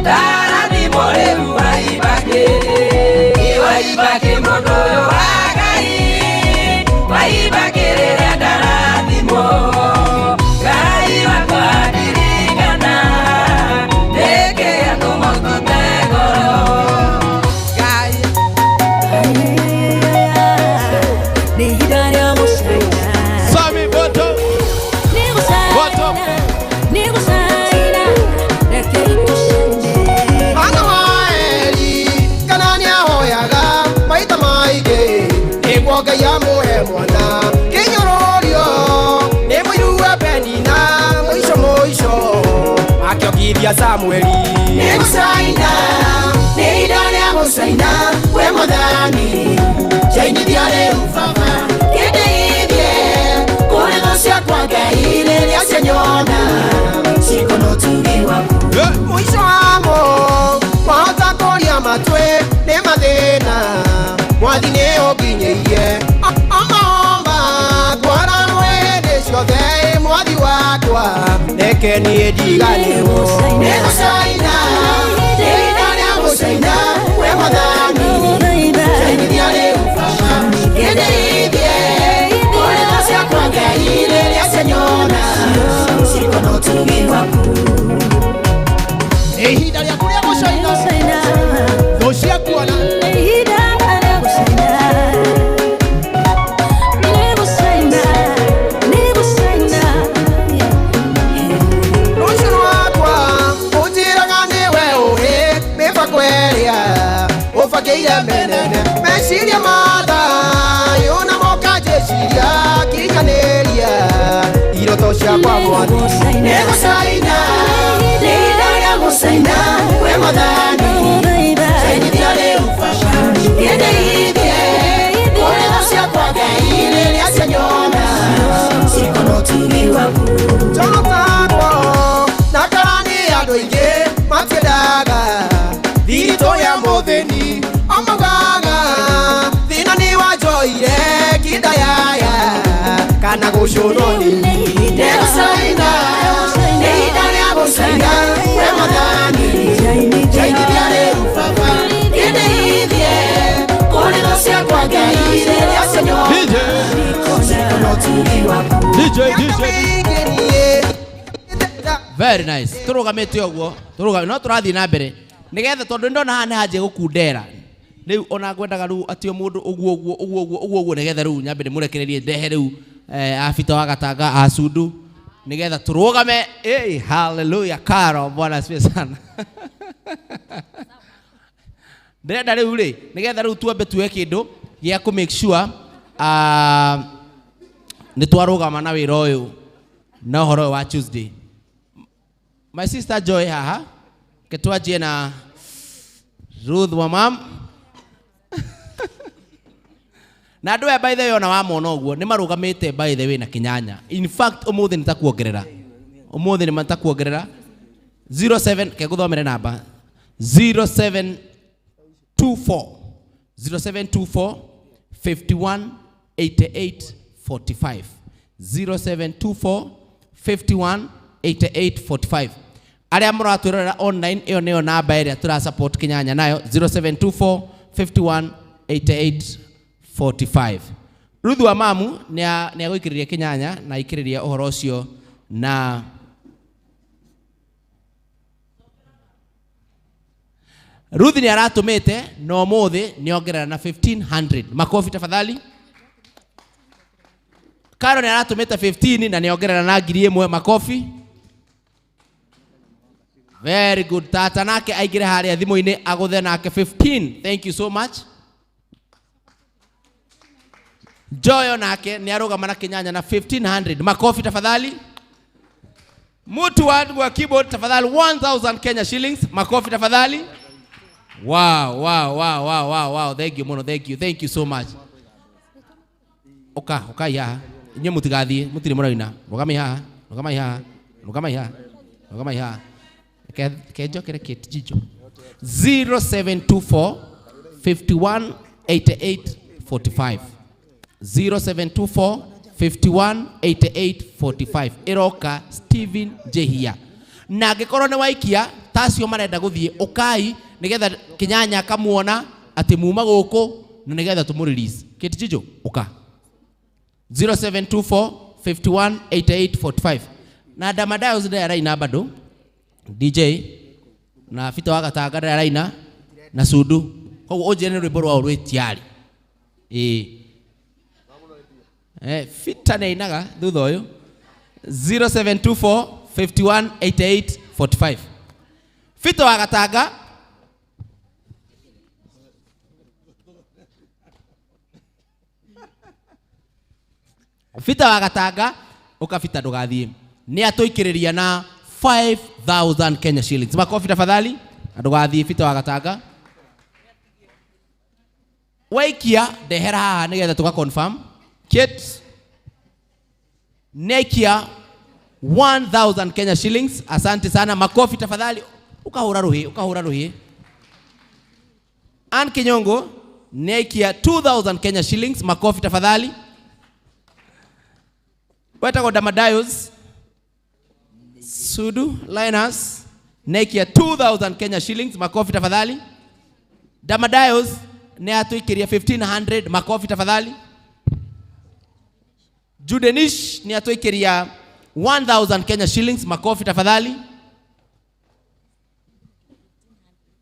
ndarathimo rĩu waibake. Waibake mũndũ ũyũ wa Ngai, waibake rĩrĩa ndarathimo. Ngai wakwa andirikana, nĩkĩ atũmũtute ngoro. Ngai Sami Boto. Ana maeri kana ni ahoyaga maita maige niguo Ngai amuhe mwana kinyororio ni muirua Penina muico akiongithia Samueli nigucaina ni idane ya mucaina we muthani chainithia riu baba kindeithie kũrĩtho ciakwa Ngai rĩrĩa cianyona cikonotugi waku mũico wamo wahota kũria matwe nĩ mathĩna mwathi nĩ ũnginyĩirie omomba kwaranwo hĩndĩ ciothe mwathi wakwa reke niĩ ndiganĩrwo nĩ gũcaina nĩ ihinda rĩa gũcaina we mwathani cainithia rĩu baba kĩndeithie kũrĩtho ciakwa Ngai rĩrĩa cianyona cikonotugi waku ihinda rĩa kũrĩa gũcaina thũ ciakuona rũciũ rwakwa ũnjĩraga nĩwe ũrĩ mĩbango ĩrĩa ũbangĩire mĩnene meciria ma thayũ namo kanjĩciria kinyanĩria iroto ciakwa mwathi nĩ gũcaina nĩ ihinda rĩa gũcaina we mwathani cainithia rĩu baba kĩndeithie kũrĩtho ciakwa Ngai rĩrĩa cianyona cikonotugi waku Jonathan na karani andũ aingĩ matiendaga thiritũ ya mũthĩni omogaga thĩna nĩ wanjoire kĩndayaya kana gũcũnwo nĩ ndegũcaina nĩ ihinda rĩa gũcaina we mwathani cainithia rĩu baba kĩndeithie kũrĩtho ciakwa Ngai rĩrĩa cianyona cikonotugi waku DJ. Very nice. Turugamite ogwo. No turathi na mbere. Nigetha tondu ndona haha ni hanje gukundera. Riu ona ngwendaga riu atio mundu ogwo nigetha riu nyambe murekererie ndehe riu Vito wa Gatanga Asudu nigetha turugame. Hey, hallelujah. Karo, Bwana asifiwe sana. Ndĩrenda rĩu rĩ nigetha rĩu tuambe tuwe kĩndũ gĩa ku make sure nĩ twarũgama na wĩra ũyũ na ũhoro wa Tuesday. My sister Joy haha ketwanjie na Ruth wa mam na andũ by the way ona wa mona ũguo nĩ marũgamĩte by the way na Kinyanya. In fact ũmũthĩ nĩtakuongerera 07 ke gũthomere namba 0724 51 88 45 0724 51 88 45. Aria mũratwĩrorera online ĩyo nĩyo namba ĩrĩa tũra support Kinyanya nayo 0724 51 88 45. Ruth wa mamu nĩ agũikĩrĩria Kinyanya na ikĩrĩria ũhoro ũcio na Ruth ni aratumite no mũthĩ nĩongerera na 1500. Makofi tafadhali. Karo ni aratumite 15 na nĩongerera na 1000. Makofi. Very good. Tata nake aigire harĩa thimũ-inĩ agũthe nake 15. Thank you so much. Joyo nake ni arũgama na Kinyanya na 1500. Makofi tafadhali. Mtu wa keyboard tafadhali 1000 Kenya shillings. Makofi tafadhali. Wow. Thank you mono. Thank you so much. Oka ya. Nye mutigathie mutire muraina. Rugama iha. Kejo kere ketijo. 0724 51 88 45. 0724 51 88 45. Iroka Steven Jehia. Na ngĩkorwo nĩ waikia tacio marenda gũthiĩ ũkai nigetha Kinyanya kamuona ati muma gũkũ na nigetha tumu release. Ketijo uka 0724 51 88 45. Na Damadayo zida raina bado DJ na Fita Wagatanga raina na Sudu. Koguo ojene rwĩmbo rwa rwĩ tiari. Fita neinaga thutha ũyũ 0724 51 88 45. Fita Wagatanga Fita Wagatanga ukafita ndũgathiĩ nĩ atũikĩrĩria na 5000 Kenya shillings. Makofi tafadhali. Ndũgathiĩ Fita Wagatanga. Waikia ndehera haha nigetha tuka confirm. Kit Nekia 1000 Kenya shillings. Asante sana. Makofi tafadhali. Ukahura ruhi. Ann Kinyongo Nekia 2000 Kenya shillings. Makofi tafadhali. Wetako Damadayos Sudu Linus Nekia 2000 Kenya shillings. Makofi tafadhali. Damadayos ne atuikiria 1500. Makofi tafadhali. Judenish ne atuikiria 1000 Kenya shillings. Makofi tafadhali.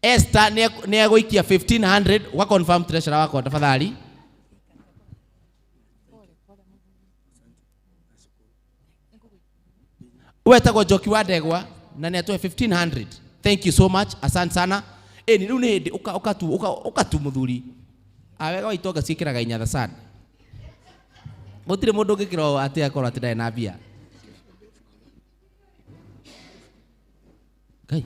Esther ne agoikia 1500. Wa confirm treasurer wako tafadhali. Wetako Joki wa Degwa na neatoe 1500. Thank you so much. Asante sana. Ni rĩu nĩ hĩndĩ ũka tu mũthuri. Awega waitoga ciĩkĩraga inyatha sana. Gũtirĩ mũndũ ũngĩkĩra atĩ akorwo atĩ ndarĩ na mbia. Kai.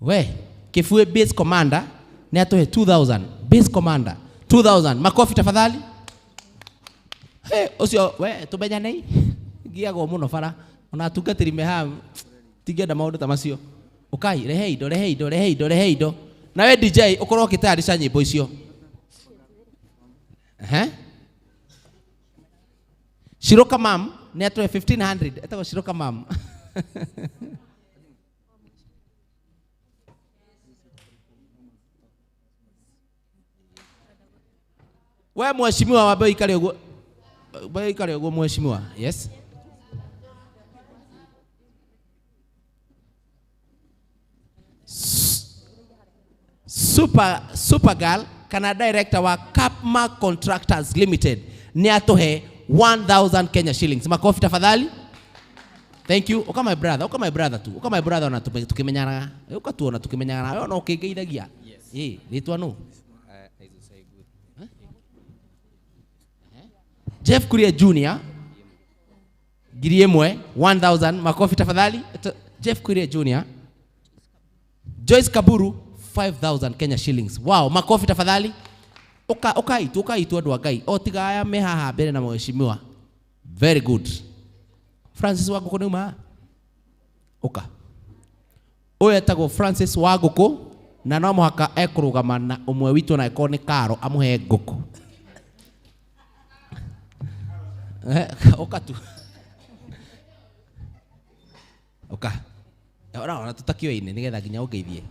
We, Kifue base commander nĩ atoe 2000. Base commander 2000. Makofi tafadhali. Ũcio we tũmenyanei. Giago mũno bara. Ona tungatĩri meha tingenda maũndũ ta macio. Ukai rehe indo. Na we DJ ukorwo ũkĩtayarisha nyĩmbo icio. Shiroka mam nĩ atoe 1500. Etagwo Shiroka mam. We mheshimiwa wa bei kale ũguo mheshimiwa. Yes. Super girl kana director wa Capma Contractors Limited ni atohe 1000 Kenya shillings. Makofi tafadhali. Thank you. Uka my brother tu. Uka my brother ona tukimenyana. Uka tu ona tukimenyana. Wewe ona ukigeithagia. Yes. Ritwa no. Jeff Kuria Junior. Giriemwe 1000 makofi tafadhali. Jeff Kuria Junior. Joyce Kaburu 5000 Kenya shillings. Wow, makofi tafadhali. Uka itu andu Ngai. O tiga aya me haha mbere na mheshimiwa. Very good. Francis Waguku numa. Uka. Oya tago Francis Waguku na no muhaka ekurugama na umwe witu na ekone Karo amuhe nguku. Uka tu. Uka. Ona tutakio ine nigetha nginya ungeithie.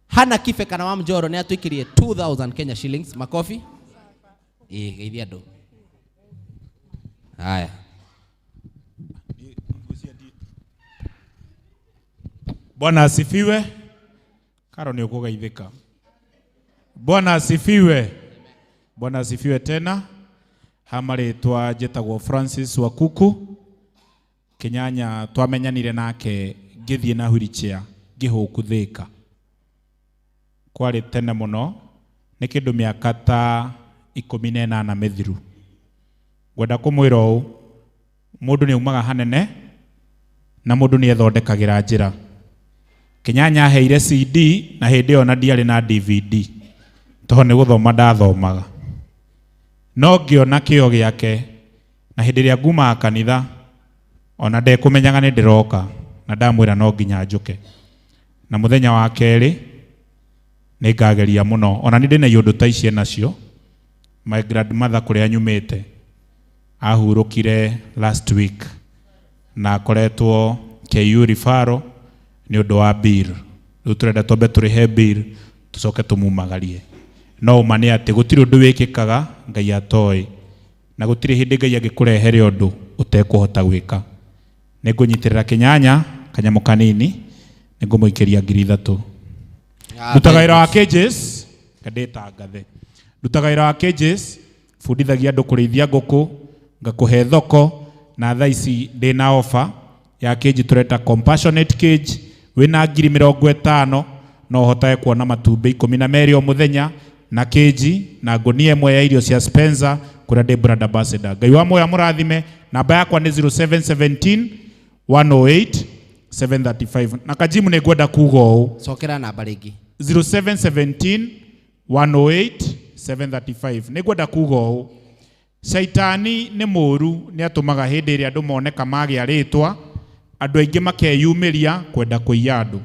Hana Kife kana wa Mjoro ni atuikirie 2000 Kenya shillings makofi. Geithia ndo. Haya. Bwana asifiwe. Karo ni ukugeithika. Bwana asifiwe. Bwana asifiwe tena. Hamaritwa jetagwo Francis Wakuku. Kinyanya twamenyanire nake ngithie na wheelchair ngihuku Thika. Kwari tene muno ni kindu miaka ta 18 mithiru. Gwenda kumwira u mundu ni umaga hanene na mundu ni ethondekagira njira. Kinyanya heire CD na hindi yo na diari na DVD. Toho ni guthoma ndathomaga. No ngiona kio giake na hindi ria nguma kanitha ona ndekumenyaga ni ndiroka na ndamwira no nginya njuke. Na muthenya wa keri ni ngageria muno ona ni ndina yundu ta ici nacio. My grandmother kuria nyumite ahurukire last week na akoretwo KU referral ni undu wa bill. Riu turenda twambe turihe bill tucoke tumumagarie. No umane ati gutiri undu wikikaga Ngai atoi na gutiri hindi Ngai agikurehere undu utekuhota gwika. Ningunyitirira Kinyanya kanyamu kanini ningumuikiria 3,000. Dutagaira wa Cages kadeta ngathe. Dutagaira wa Cages fundithagia andu kurithia nguku ngakuhe thoko na thaa ici ndina offer ya cage tureta compassionate cage wina 50,000 no hotae kuona matumbi 12 o muthenya na cage na ngonia imwe ya irio cia Spencer kuria ndi brand ambassador. Ngai wa moya murathime. Namba yakwa ni 0717 108 735 na kajimu ni ngwenda kuga u cokera namba ringi 0717 108 735 ni ngwenda kuga u Shaitani ni muru ni atumaga hindi ria andu moneka magia ritwa andu aingi makeyumiria kwenda kuiya andu.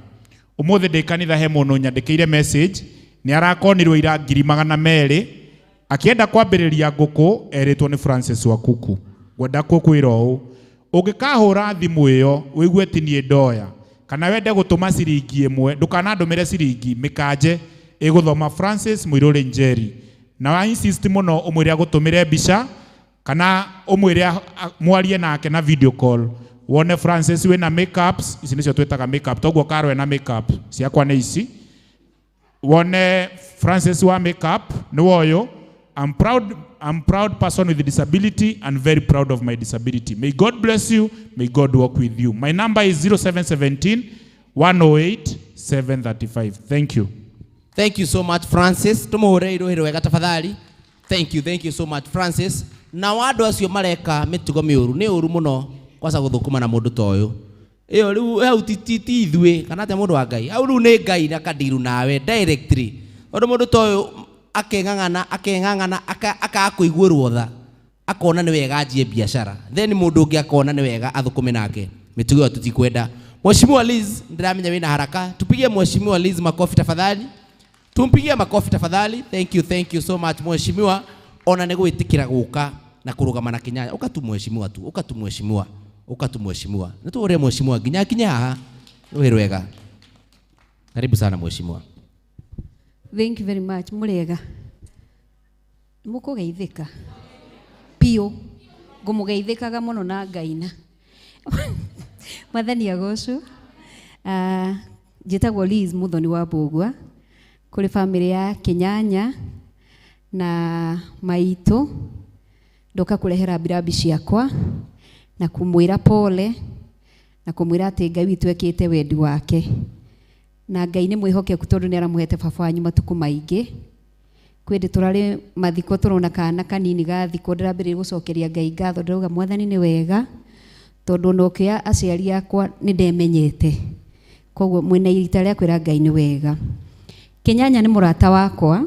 Umuthi ndi kanitha he mundu nyandikire message ni arakonirwo ira 200,000 akienda kwambiriria nguku eritwo ni Francis Wakuku. Ngwenda kukwira u ungikahura thimu iyo wigue ti nie ndoya kana wende gutuma ciringi imwe ndukanandumire ciringi mikanje iguthoma Francis Muiruri Njeri na wa insist muno umwire gutumire mbica kana umwire mwarie nake na video call wone Francis we na makeups ici nicio twetaga makeup toguo Karo na makeup ciakwa ni ici wone Francis wa makeup ni woyo. I'm proud person with a disability and very proud of my disability. May God bless you. May God walk with you. My number is 0717 108 735. Thank you. Thank you so much Francis. Tumuhure iruhiro wega tafadhali. Thank you so much Francis. Na wadu acio mareka mitugo miuru ni uru muno kwasa guthukuma na mundu toyo. Iyo riu au titi ithwe kana te mundu wa Ngai. Au riu ni Ngai na kadiru nawe directly. Ondo mundu toyo akengangana akakuiguirwo tha akona ni wega ajie biashara then mundu ungi akona ni wega athukume nake mitugo yo tutikwenda. Mheshimiwa Liz ndiramenya wina haraka tupigie Mheshimiwa Liz makofi tafadhali. Tumpigie makofi tafadhali. Thank you so much Mheshimiwa. Ona ni gwitikira guka na kurugama na Kinyanya ukatu Mheshimiwa tu ukatu Mheshimiwa nituore Mheshimiwa ginya haha ni wega. Karibu sana Mheshimiwa. Thank you very much. Murega. Mukugeithika. Pio. Ngumugeithikaga muno na Ngaina. Mathani agocu. Njitagwo Liz Muthoni wa Mbugua. kuri family ya Kinyanya na Maito, ndoka kurehera birabi ciakwa na kumwira pole na kumwira ati Ngai witu ekite wendi wake, na Ngai ni mwihokeku tondu ni aramuhete baba wanyu matuku maingi. Kwende turari mathiko turona kana kanini gathiko ndirambiririe gucokeria Ngai ngatho, ndirauga Mwathani ni wega tondu nokia aciari akwa ni ndemenyete, koguo mwina irita ria kwira Ngai ni wega. Kinyanya ni murata wakwa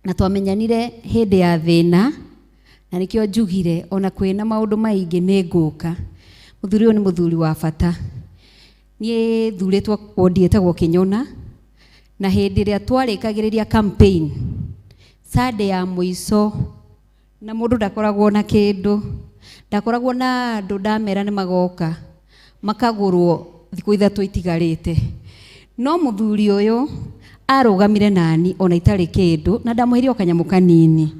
na twamenyanire hindi ya thina, na nikio njugire ona kwina maundu maingi ni nguka. Muthuri uyu ni muthuri wa bata. Nie thuritwo wodi etagwo Kinyona, na hindi ria twarikagiriria campaign Sunday ya muico, na mundu ndakoragwo na kindu, ndakoragwo na andu ndamera ni magoka makagurwo thiku ithatu itigarite, no muthuri uyu arugamire nani ona itari kindu, na ndamuhiria kanyamu kanini.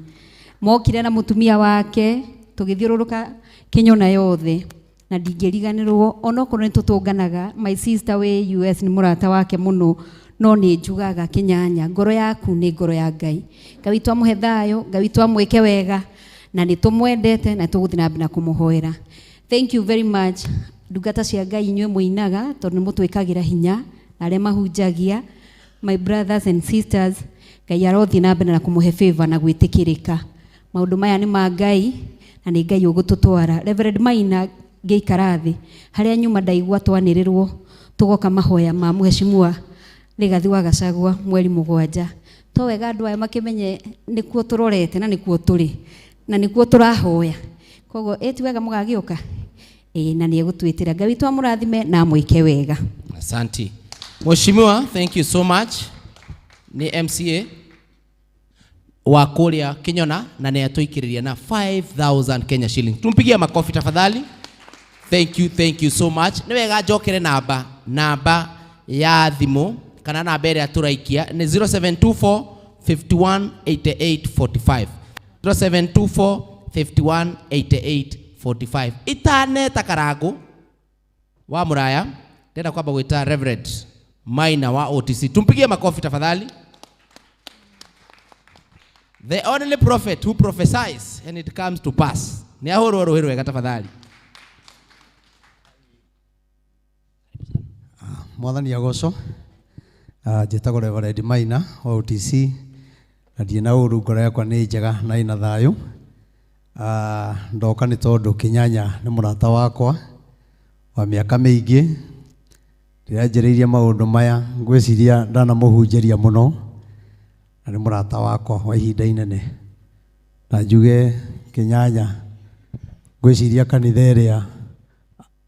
Mokire na mutumia wake tugithiururuka Kinyona yothe, na ndingiriganirwo ona korwo nitutunganaga. My sister we US ni murata wake muno, no ni njugaga Kinyanya, ngoro yaku ni ngoro ya Ngai. Ngai witu amuhe thayo, Ngai witu amwike wega, na nitumwendete na tuguthina mbina kumuhoera. Thank you very much. Ndungata cia Ngai inywe muinaga tondu nimutwikagira hinya na aria mahunjagia. My brothers and sisters, Ngai arothina mbina na kumuhe favor na gwitikirika. Maundu maya ni ma Ngai na ni Ngai ugututwara. Reverend Maina ngeikara thi haria nyuma ndaigua twanirirwo tugoka mahoya ma muheshimiwa Rigathi wa Gachagua mweri 7. To wega andu aya makimenye nikuo turorete na nikuo turi na nikuo turahoya, koguo eti wega mugagiuka na ni egutwitira. Ngai witu amurathime na mwike wega. Asante Mheshimiwa, thank you so much. Ni MCA wa kuria Kinyona na ni atuikiriria na 5,000 Kenya shillings. Tumpigie makofi tafadhali. Thank you so much. Ni wega njokere namba ya thimu kana namba ĩrĩa turaikia ni 0724 51 88 45. 0724 51 88 45. Itaneta Karangu wa Muraya ndenda kwamba gwita Reverend Maina wa OTC. Tumpigie makofi tafadhali. The only prophet who prophesies and it comes to pass. Ni ahoro rohero wega tafadhali. Mwathani agoco njĩtagwo Reverend Maina wa OTC, na ndiĩ na ũru, ngoro yakwa nĩ njega na ina thayũ. Ndoka nĩ tondũ Kinyanya nĩ mũrata wakwa wa mĩaka mĩingĩ. Rĩrĩa njĩrĩirie maũndũ maya ngwĩciria ndanamũhunjĩria mũno, na nĩ mũrata wakwa wa ihinda inene. Na njuge Kinyanya ngwĩciria kanitha ĩrĩa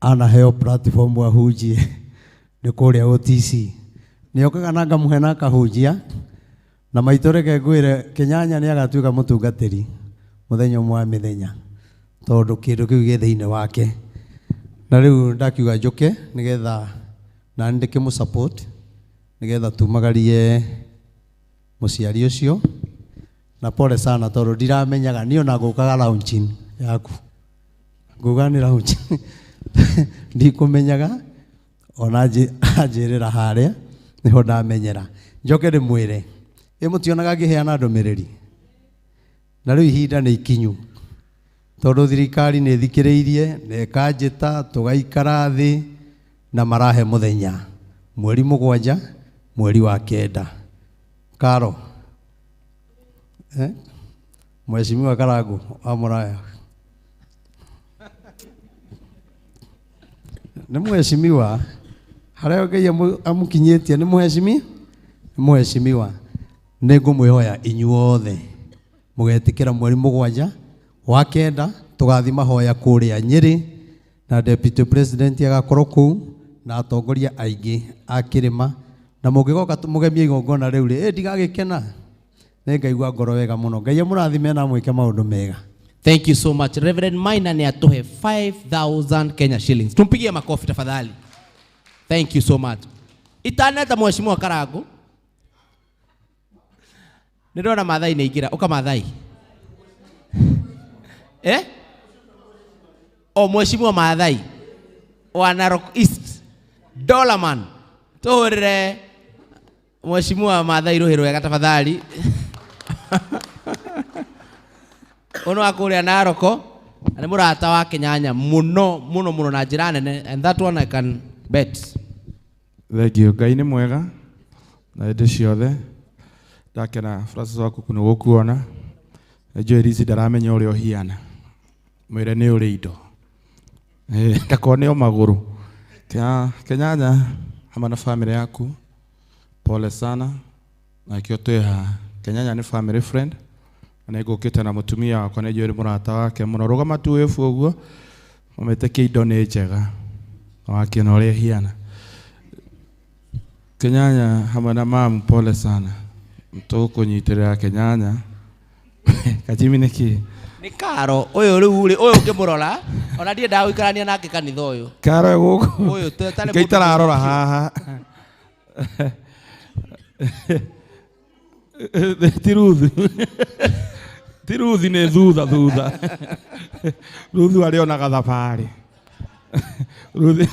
anaheo platform ahunjie ni kuria OTC. Niokaga na ngamuhe na kahunjia, na maitoreke ngwire Kinyanya ni agatuika mutungatiri muthenya mwa mithenya tondu kindu kiu gi thiine wake. Na riu ndakiuga njuke nigetha na ndike mu support nigetha tumagarie muciari ucio, na pole sana tondu ndiramenyaga ni ona ngukaga launching yaku nguga ni launching ndikumenyaga ona anjirira haria niho ndamenyera. Njoke ndimwire mutionaga ngiheana ndumiriri, na riu ihinda ni ikinyu tondu thirikari ni thikiriirie na ikanjita tugaikara thi na marahe muthenya mweri 7 mweri wa 9. Karo Mheshimiwa Karangu wa Muraya ni mheshimiwa haria Ngai amukinyitie ni mheshimiwa. Ni ngumwihoya inyuothe mugetikira mweri 7 wa 9 tugathi mahoya kuria Nyeri, na deputy president agakorwo kuu na atongoria aingi akirima, na mungigoka mugemie igongona riu ri ndigagikena ni ngaigua ngoro wega muno. Ngai amurathime na mwike maundu mega. Thank you so much. Reverend Maina ni atuhe 5,000 Kenya shillings. Tumpigie makofi tafadhali. Thank you so much. Itaneta Mheshimiwa Karangu. Ndirona Maathai ni igira. Uka Maathai. Mheshimiwa Maathai wa Narok East. Dolaman. Tuhurire Mheshimiwa Maathai Ruhiro wega tafadhali. Ono akuria Naroko ani murata wa Kenyanya muno na njira nene, and that one I can bet. Thegio Ngai nĩ mwega na hĩndĩ ciothe. Ndakena Francis waku kuno gũkuona. Joel ici ndaramenya ũrĩa ũhiana. Mwĩre nĩ ũrĩ indo. Ndakone o magũrũ. Kenyanya hamwe na family yaku. Pole sana. Na kĩo twĩha Kenyanya nĩ family friend. Na ngũkĩte na mũtumia wakwa nĩ Joel mũrata wake mũno. Rũgama tu wefu ũguo. Ũmetĩkia indo nĩ njega. Wakĩona ũrĩa hiana. Kenyanya hamwe na mamu pole sana. Tũkũnyitĩrĩra Kenyanya. Kajimi nĩkĩ? Nĩ Karo ũyũ rĩu ũyũ ngĩmũrora ona ndiĩ ndagũikarania nake kanitha ũyũ. Karo gũkũ. Ũyũ tũtarĩ mũndũ. Kĩitararora haha. Tiruthu. Tiruthu nĩ thutha. Ruthu arĩ onaga thabarĩ. Ruthu.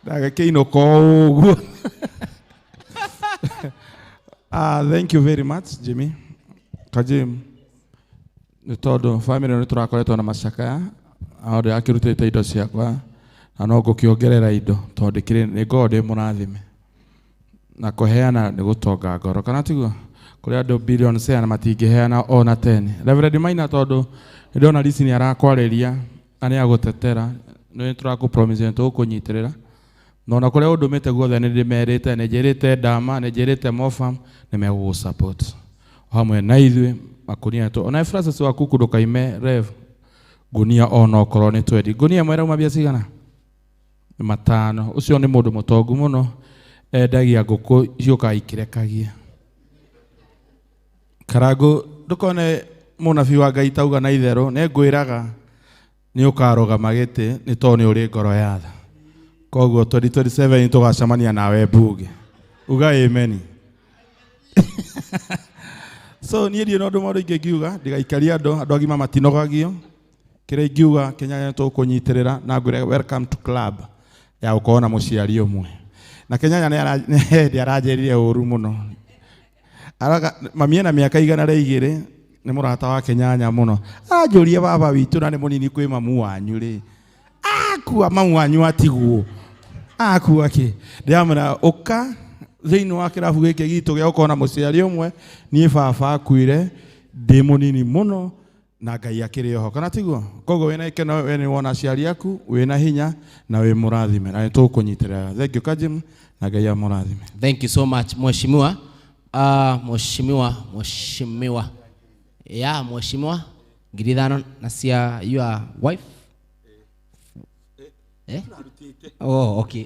Ndagĩkĩinũka ũguo. Thank you very much, Jimmy. Kajim. Nĩ tondũ family nĩ tũrakoretwo na macakaya. Aũndũ akĩrutĩte indo ciakwa. Na no ngũkĩongerera indo tondũ nĩ God mũrathime. Na kũheana nĩ gũtonga ngoro. Kana tiguo? Kũrĩ andũ billion na matingĩheana ona 10. Reverend Maina tondũ nĩ ndona Lisi nĩ arakwarĩria na nĩ agũtetera. Nĩ tũrakũpromise nĩ tũkũnyitĩrĩra. No na kũrĩa ũndũmĩte guothe nĩ ndĩmerĩte, nĩ njĩrĩte Dama, nĩ njĩrĩte Mofam, nĩ megũgũ support. Hamwe na ithuĩ makunia tu. Ona Francis waku ndũkaime Rev gunia ona okorwo nĩ 20. Gunia mwera uma bia cigana? 5. Ũcio nĩ mũndũ mũtongu mũno. Endagia ngũkũ icioka ikirekagia. Karangu ndũkone mũnabii wa Ngai tauga na itherũ, nĩ ngwĩraga nĩ ũkarũgama gĩtĩ nĩ tondũ nĩ ũrĩ ngoro ya tha. Koguo 2027 tũgacemania nawe mbunge. Uga amen. So niĩ ndirĩ na ũndũ mũndũ ingĩkiuga, ndigaikaria andũ agima matinogagio. Kĩrĩa ingiuga Kenyanya tũkũnyitĩrĩra na ngwĩre welcome to club ya gũkorwo na mũciari ũmwe. Na Kenyanya nĩ aranjĩrire ũru mũno. Mami ena mĩaka 200 nĩ mũrata wa Kenyanya mũno. Anjũrie baba witũ na nĩ mũnini kwĩ mamu wanyu rĩ. Akua mamu wanyu atigwo. Akua kĩ. Ndĩramwĩra ũka thĩinĩ wa kĩrabu gĩkĩ gitũ gĩa gũkorwo na mũciari ũmwe, niĩ baba akuire ndĩ mũnini mũno na Ngai akĩrĩ oho. Kana tiguo? Koguo wĩna ikeno we nĩ wona aciari aku, wĩna hinya na wĩ mũrathime. Na nĩ tũkũnyitĩrĩra. Thank you Kajim na Ngai amũrathime. Thank you so much Mheshimiwa. Mheshimiwa. Yeah, Mheshimiwa. Ngiri 5 na cia your wife. Oh, okay.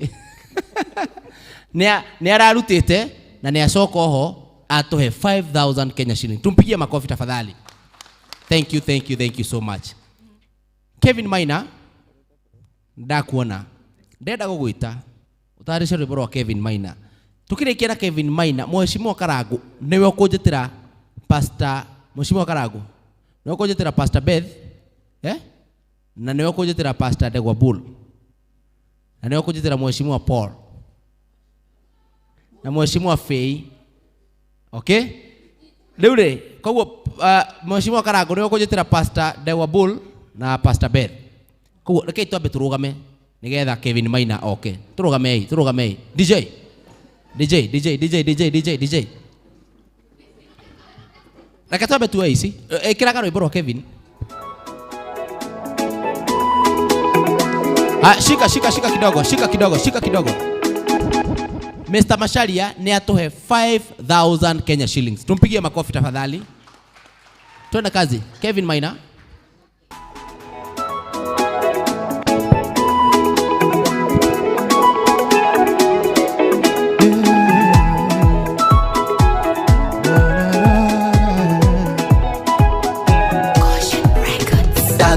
Nĩ ararutĩte na nĩ acoka oho atuhe 5,000 Kenya shilling. Tumpigie makofi tafadhali. Thank you so much. Kevin Maina, ndakuona. Ndenda gũgwĩta. Ũtaarĩcia rwĩmbo rwa Kevin Maina. Tukĩrĩkia na Kevin Maina, Mheshimiwa Karangu nĩwe ũkũnjĩtĩra Pastor Mheshimiwa Karangu. Nĩwe ũkũnjĩtĩra Pastor Beth, na nĩwe ũkũnjĩtĩra Pastor Degwa Bull. Na nĩwe ũkũnjĩtĩra Mheshimiwa Paul. Na Mheshimiwa Faye. Okay? Rĩu rĩ, koguo Mheshimiwa Karangu nĩwe ũkũnjĩtĩra Pastor Degwa Bull na Pastor Beth. Koguo rekei twambe tũrũgame nĩgetha Kevin Maina oke. Tũrũgamei. DJ. Reke twambe tuwe ici. Ĩkĩraga rwĩmbo rwa Kevin. Shika kidogo. Mr. Masharia ni atohe 5,000 Kenya shillings. Tumpigie makofi tafadhali. Twende kazi. Kevin Maina.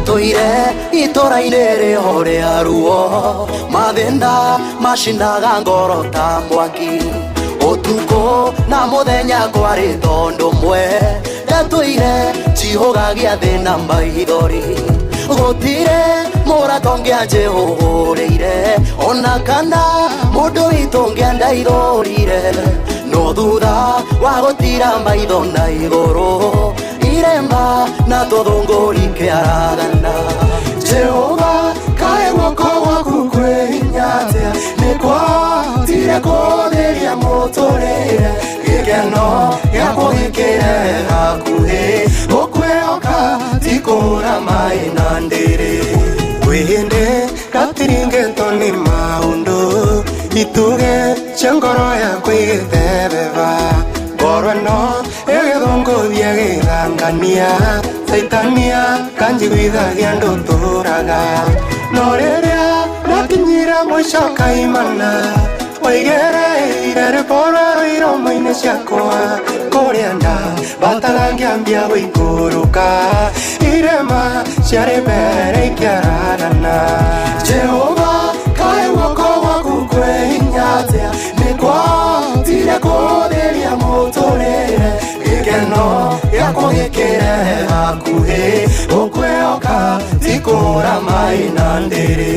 Toire itora-inĩ rĩho rĩa ruo, mathĩna macinaga ngoro ta mwaki, ũtukũ na mũthenya kwarĩ tondũ mwe, ndatũire cihũgagia thĩna maithori, gũtirĩ mũrata ũngĩanjĩhũrĩire, ona kana mũndũ witũ ũngĩandaithũrire, no wagotira maitho na igoro iremba na tothongori kiaragana Jehova kae guoko gwaku kwihinyatia nikwatire kutheria muturire gikeno giakwo gikire hakuhi ukwehoka tikura mai na ndiri wihinde gatiringetwo ni maundu ituge cia ngoro yakwa igithebeba ngoro ĩno ĩgĩthũngũthia gĩthangania saitania kanjiguithagia ndũtũraga no rĩrĩa nakinyire mũico kaimana waigereire rĩboro iromo-inĩ ciakwa kũrĩa nda bataga ngĩambia gũikũrũka irema ciarĩ mbere ikĩaragana Jehova kaĩ guoko gwaku kwĩhinyatia nĩkwatire kũtheria mũtũrĩre gĩkeno gĩakwo gĩkĩre hakuhĩ ũkwĩhoka tikũra mai na ndĩrĩ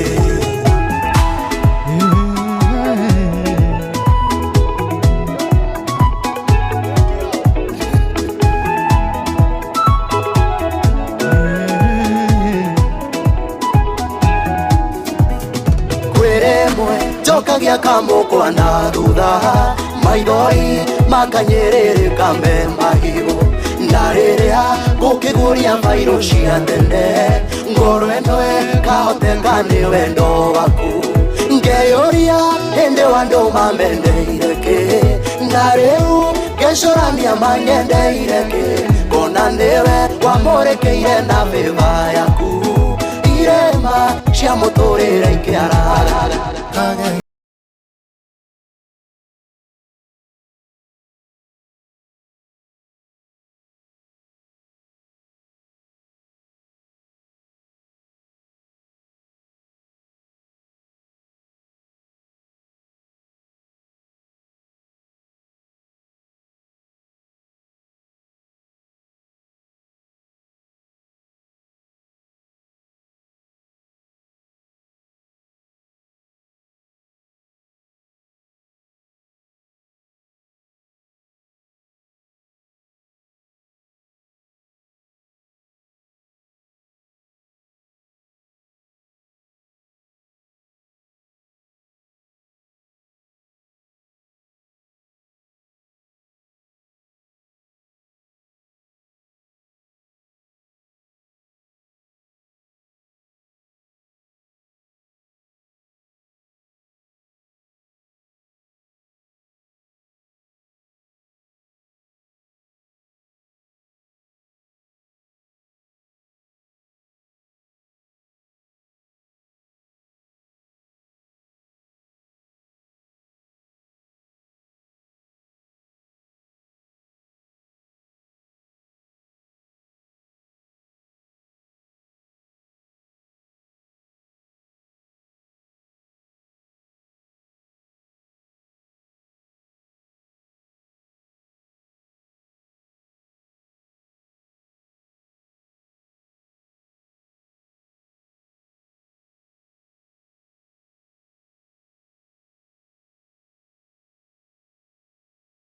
Jokagia kamukwa na thutha maithori makanyĩrĩrĩka me mahiũ na rĩrĩa ngũkĩguria mbairũ cia tene ngoro ĩno ĩkahoteka nĩ wendo waku ngeyũria hĩndĩ wa andũ mamendeire kĩ na rĩu ngĩcũrania manyendeire kĩ ngona nĩwe wamũrĩkĩire na bĩba yaku irema cia mũtũrĩre ikĩaragana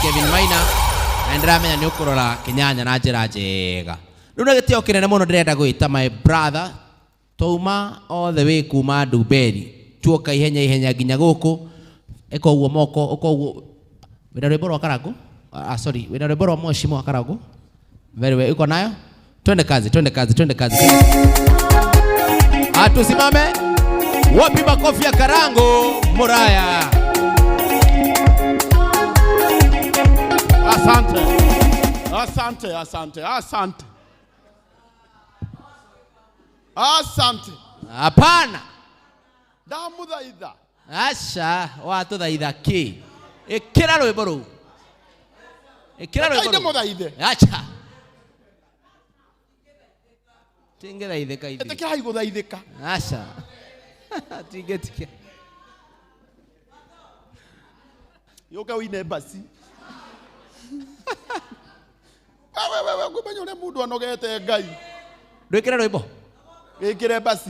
Kevin Maina na ndiramenya ni ukurora kinyanya na njira njega riu na gitio kinene muno ndirenda gwita my brother Touma all the way kuma Duberi chuoka ihenya nginya guku eko uo moko uko wina rwimbo rwa Karagu sorry wina rwimbo rwa Moshimo wa Karagu very well uko nayo twende kazi tusimame wapi makofi ya Karango Muraya. Asante. Hapana. Ndamuthaitha. Acha watu thaitha ki. Ikira rwimbo ru. Acha. Tingethaithika ithi. Etekira iguthaithika. Acha. Tingetike. Yoka wine basi. Wewe kumenya ule mundu anogete Ngai. Ndwikire rwimbo. Wikire basi.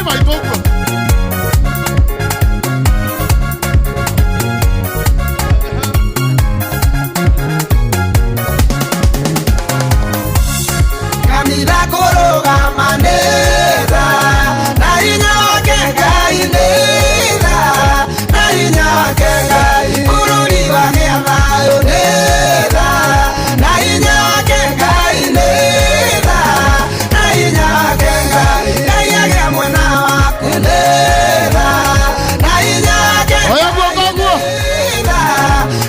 maitå å guo kanitha kũrũgamanĩra na hinya wake Ngai nĩtha na hinya wake Ngai bũrũri wagĩa thayũ nĩtha na hinya wake Ngai nĩtha na hinya wake Ngai Ngai agĩa mwena waku nĩtha na hinya wake nĩtha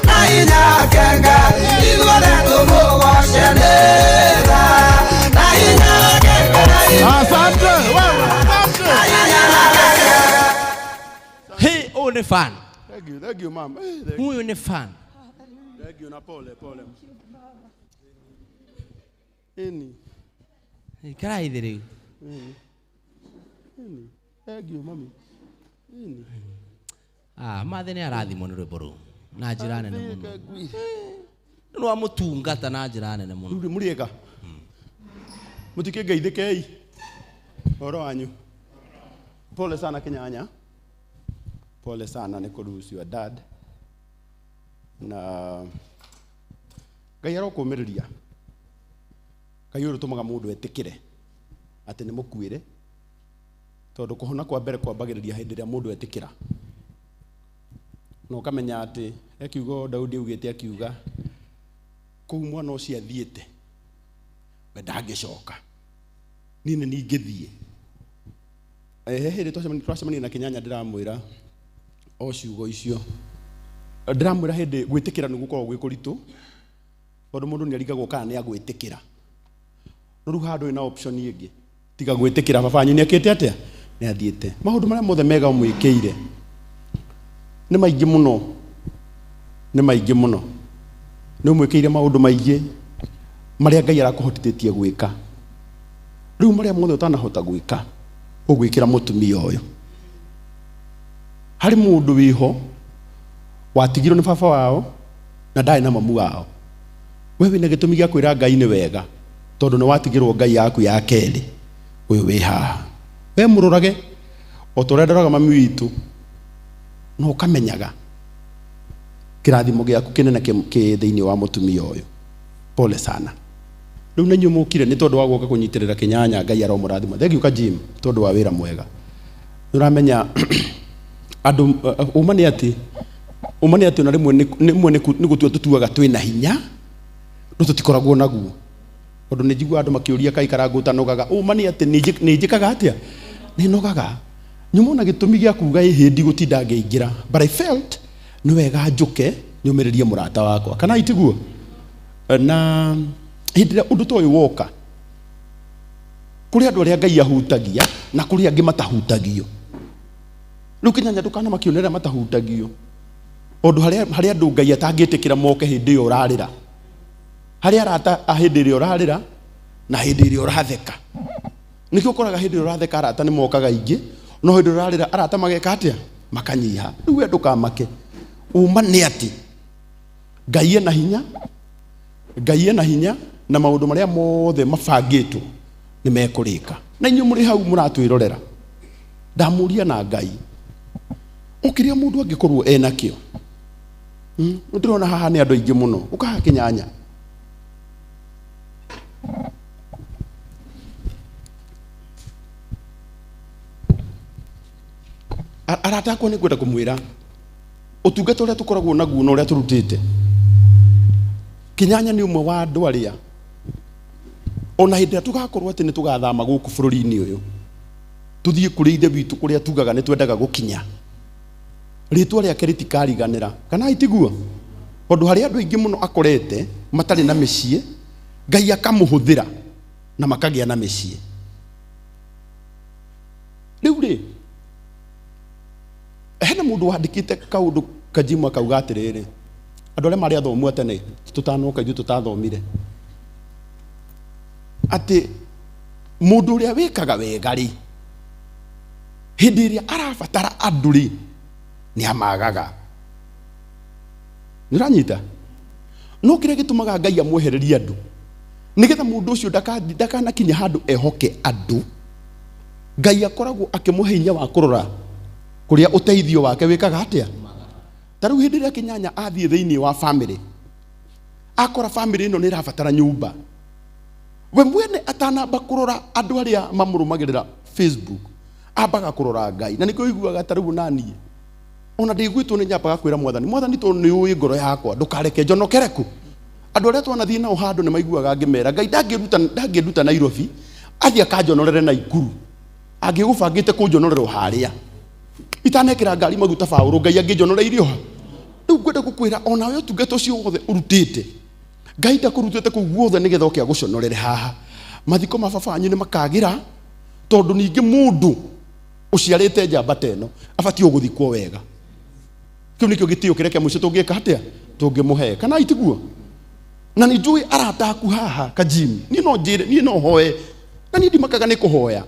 na hinya wake Ngai ithuothe tũmũgoce nĩtha na hinya wake Ngai asante wewe Hey, oh ni fan. thank you mama Huyu ni fan. thank you na pole ini Karaithe rĩu. thank you mami ini Mathe nĩ arathimwo nĩ rwĩmbo rũu na njĩra nene mũno. Nĩ wa mũtungata na njĩra nene mũno. mũrĩega mũtikĩngeithĩkei ũhoro wanyu pole sana Kinyanya pole sana nĩ kũ-lose your dad na Ngai arokũmĩrĩria Ngai ũrũtũmaga mũndũ etĩkĩre atĩ nĩ mũkuĩre tondũ kũhona kwa mbere kwambagĩrĩria hĩndĩ ĩrĩa mũndũ etĩkĩra na ũkamenya atĩ kiugo Daudi augĩte akiuga kũu mwana ũcio athiĩte we ndangĩcoka niĩ nĩ ingĩthiĩ hĩndĩ twacemania na Kinyanya ndĩramwĩra o ciugo icio ndĩramwĩra hĩndĩ gwĩtĩkĩra nĩ gũkorwo gwĩ kũritũ tondũ mũndũ nĩ arigagwo kana nĩ agwĩtĩkĩra no rĩu handũ ĩna option ĩngĩ tiga gwĩtĩkĩra baba wanyu nĩ akĩte atĩa nĩ athiĩte maũndũ marĩa mothe mega mwĩkĩire nĩ maingĩ mũno nĩ mwĩkĩire maũndũ maingĩ marĩa Ngai arakũhotithĩtie gwĩka rĩu marĩa mothe ũtanahota gwĩka ũgwĩkĩra mũtumia ũyũ harĩ mũndũ wĩho watigirwo nĩ baba wao na ndarĩ na mamu wao we wĩna gĩtũmi gĩa kwĩra Ngai nĩ wega tondũ nĩ watigirwo Ngai yaku ya kerĩ ũyũ wĩ haha we mũrorage o ta ũrĩa ndoraga mami witũ no ũkamenyaga kĩrathimo gĩaku kĩnene kĩ thĩinĩ wa mũtumia ũyũ pole sana rĩu na inyuĩ mũkire nĩ tondũ wa gũka kũnyitĩrĩra Kinyanya Ngai aromũrathima thank you Kajim tondũ wa wĩra mwega nĩũramenya andũ uma nĩ atĩ na rĩmwe nĩ gũtua tũtuaga twĩna hinya no tũtikoragwo naguo tondũ nĩ njigua andũ makĩũria Kai karangũta nogaga uma nĩ atĩ nĩ njĩkaga atĩa nĩ nogaga nyumona gĩtũmi gĩa kuga hĩndĩ gũtinda ngĩingĩra but I felt nĩ wega njũke nyũmĩrĩrie mũrata wakwa kana itiguo na hĩndĩ ĩrĩa ũndũ ta ũyũ woka kũrĩ andũ arĩa Ngai ahutagia na kũrĩ angĩ matahutagio rĩu Kinyanya ndũkana makĩonerera matahutagio ũndũ harĩa andũ Ngai atangĩtĩkĩra moke hĩndĩ ĩyo ũrarĩra harĩa arata hĩndĩ ĩrĩa ũrarĩra na hĩndĩ ĩrĩa ũratheka nĩkĩo ũkoraga hĩndĩ ĩrĩa ũratheka arata nĩ mokaga ingĩ no hĩndĩ ĩrĩa ũrarĩra arata mageka atĩa makanyiha rĩu we ndũkamake uma nĩ atĩ Ngai ena hinya na maũndũ marĩa mothe mabangĩtwo nĩ mekũrĩka na inyuĩ mũrĩ hau mũratwĩrorera ndamũria na Ngai ũkĩrĩa mũndũ angĩkorwo enakĩo ndĩrona haha nĩ andũ aingĩ mũno ũkaha Kinyanya arata akwa nĩ ngwenda kũmwĩra ũtungata ũrĩa tũkoragwo naguo na ũrĩa tũrutĩte Kinyanya nĩ ũmwe wa andũ arĩa ona hĩndĩ ĩrĩa tũgakorwo atĩ nĩ tũgathama gũkũ bũrũri-inĩ ũyũ tũthiĩ kũrĩ ithe witũ kũrĩa tugaga nĩ twendaga gũkinya rĩtwa rĩake rĩtikariganĩra kana itiguo tondũ harĩ andũ aingĩ mũno akorete matarĩ na mĩciĩ Ngai akamũhũthĩra na makagĩa na mĩciĩ rĩu rĩ hena mũndũ wandĩkĩte kaũndũ Kajima akauga atĩrĩrĩ andũ arĩa marĩ athomu tene tũtanoka ithuĩ tũtathomire atĩ mũndũ ũrĩa wĩkaga wega rĩ hĩndĩ ĩrĩa arabatara andũ rĩ nĩ amagaga nĩũranyita no kĩrĩa gĩtũmaga Ngai amwehererie andũ nĩgetha mũndũ ũcio ndakanakinya handũ ehoke andũ Ngai akoragwo akimuhe hinya wa kurora kuria uteithio wake wikaga atia. Taru hindi ria Kinyanya athie thiini wa family, akora family ino ni rabatara nyumba, we mwene atanamba kurora andu aria mamurumagirira Facebook, ambaga kurora Ngai. Na niko iguaga taru nani ona ndigwitwo ni nyambaga kwira Mwathani to ni uyi ngoro yakwa ndukareke njonokereku. Andu aria twanathie nao handu ni maiguaga ngimera Ngai ndangiruta Nairobi athia kanjonorere na Ikuru, angigubangite kunjonorero haria itanekira ngari maguta Paulo Ngai anginjonoreirio ha. Riu ngwenda gukwira ona we tungeta ucio wothe urutite Ngai ndakurutite ku guothe nigetha oke aguconorere haha. Mathiko ma baba wanyu ni makagira tondu ningi mundu uciarite njamba teno abati uguthikwo wega. Kiu nikio gitio kireke muico tungika atia tungimuhe kana itiguo. Na ni njui arata aku haha Kajim ni no hoe na ni ndimakaga ni kuhoya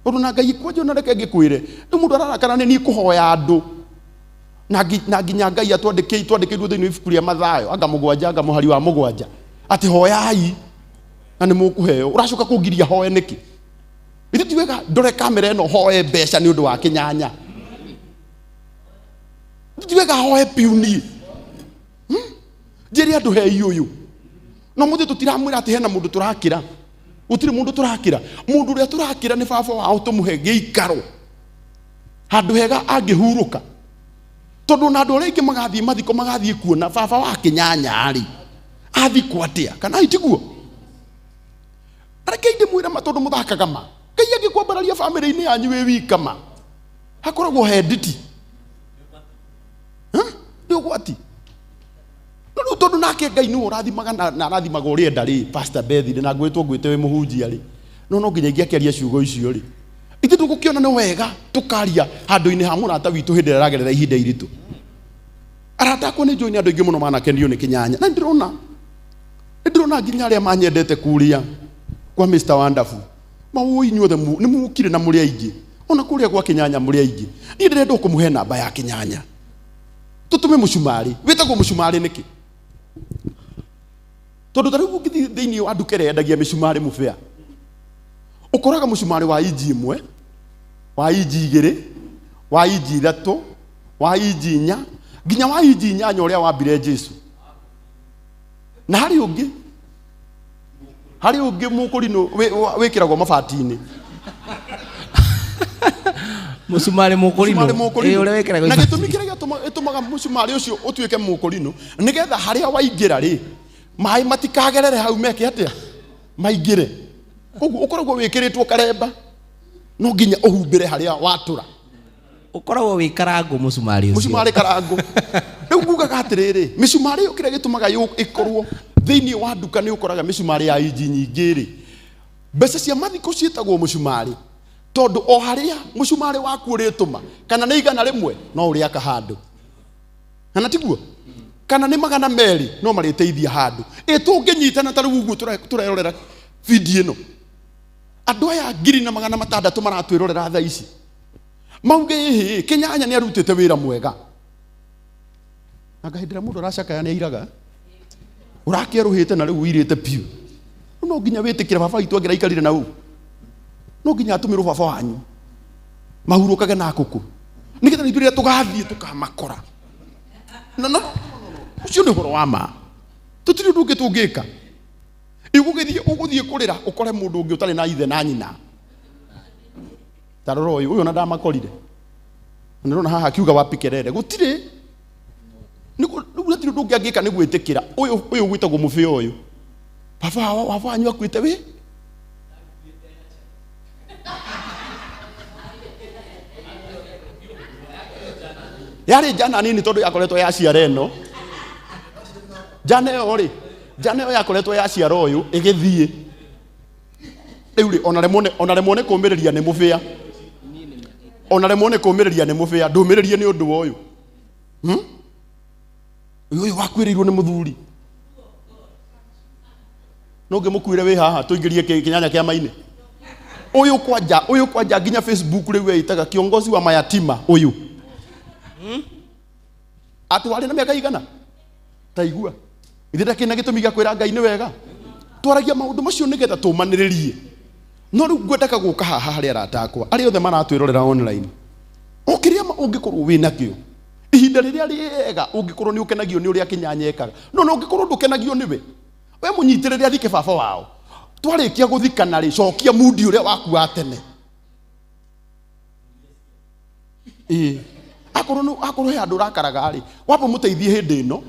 tondu na Ngai kwanja na reke ngikwire ni mundu ararakana ni kuhoya andu na nginya Ngai twandikirwo thiini wa ibuku ria Mathayo anga muhari wa mugwanja ati hoyai na ni mukuheo. Uracoka kungiria hoe niki? Ithe ti wega ndore kamera ino hoe mbeca ni undu wa Kinyanya? Ti wega hoe piuni njiri andu hei uyu no muthe tutiramwira ati hena mundu turakira. Utiri mundu turakira. Mundu uria turakira ni baba wao tumuhe giikaro handu hega angihuruka. Tondu na andu aria ingi magathie mathiko magathie kuona baba wa Kinyanya ari athikwo atia kana itiguo. Areke ndimwira matondu muthakaga ma Ngai angikwambararia family-ini yanyu wi wikama hakoragwo henditi ni ugwati. No tondu nake Ngai ni urathimaga na arathimaga uria ndari Pastor Bethile na ngwite wi muhunjia ri no nginya ngiakiaria ciugo icio ri ithe tugukiona ni wega tukaria handu-ini ha murata witu hindi aragerera ihinda iritu. Arata akwa ni njui ni andu aingi muno manakenio ni Kinyanya na ndirona nginya aria manyendete kuria kwa Mr. Wonderful mau inyuothe ni mukire na muri aingi ona kuria kwa Kinyanya muri aingi. Ni ndirenda kumuhe namba ya Kinyanya tutume mucumari witagwo mucumari niki tondu tariu ungithi thiini wa nduka ĩrĩa yendagia mĩcumari mũbĩa ukoraga mũcumari wa inji 1 wa inji 2 wa inji 3 wa inji 4 nginya wa inji 8 ũrĩa wambire Jesu. Na hari ũngĩ mũkũrinũ wĩkĩragwo mabati-inĩ musumari mukurino uria wekeraga na gitumi kiria gitumaga musumari ucio utuike mukurino nigetha haria waingira ri mai matikagerere hau meke atia maingire uguo ukoragwo wikiritwo karemba no nginya uhumbire haria watura ukoragwo wikarango musumari karango riu ngugaga atiriri misumari yo kiria gitumaga ikorwo thiini wa nduka ni ukoraga misumari ya inji nyingi ri mbeca cia mathiko cietagwo musumari tondu o haria mucumari waku urituma kana ni igana rimwe no uria kahandu kana tiguo kana ni magana meri no mariteithia handu tunginyitana ta riu uguo turerorera video ino andu aya 600 maratwirorera thaa ici mauge Kinyanya ni arutite wira mwega ngahindira mundu aracakaya ni airaga urakieruhite na riu wirite piu no nginya witikire baba itu angiraikarire nau no nginya atumirwo baba wanyu mahurukage na kuku nigetha nithuria tugathie tukamakora no ucio ni horo wa ma tutiri nduke tungika uguthie kurira ukore mundu ungi utari na ithe na nyina taroro uyu na ndamakorire ndirona haha kiuga wapikerere gutire nigutire ndungi angika ni gwitikira uyu gwitagwo mufio uyu baba wanyu akwite wi yari jana nini tondu yakoretwo yaciara eno jana yo yakoretwo yaciara uyu igithie riu ri onaremwo ni kumiriria ni mubia onaremwo ni kumiriria ni mubia ndumiririe ni undu wa uyu uyu wakwirirwo ni muthuri no ngimukwire wi haha tuingirie Kinyanya kia maine uyu kwanja nginya Facebook riu eitaga kiongozi wa mayatima uyu ati wari na miaka igana taigua ithe ndakina gitumi gia kwira Ngai ni wega twaragia maundu macio nigetha tumaniririe no riu ngwendaka guka haha hari aratakwa ari othe maratwirorera online okiria ungikorwo wina kio ihinda riria riega ungikorwo ni ukenagio ni uria kinyanyekaga no ungikorwo ndukenagio niwe we munyitirire athike baba wao twarikia guthikana ri cokia mudi uria waku wa tene akorwo he andu rakaraga ri wambo muteithie hindi ino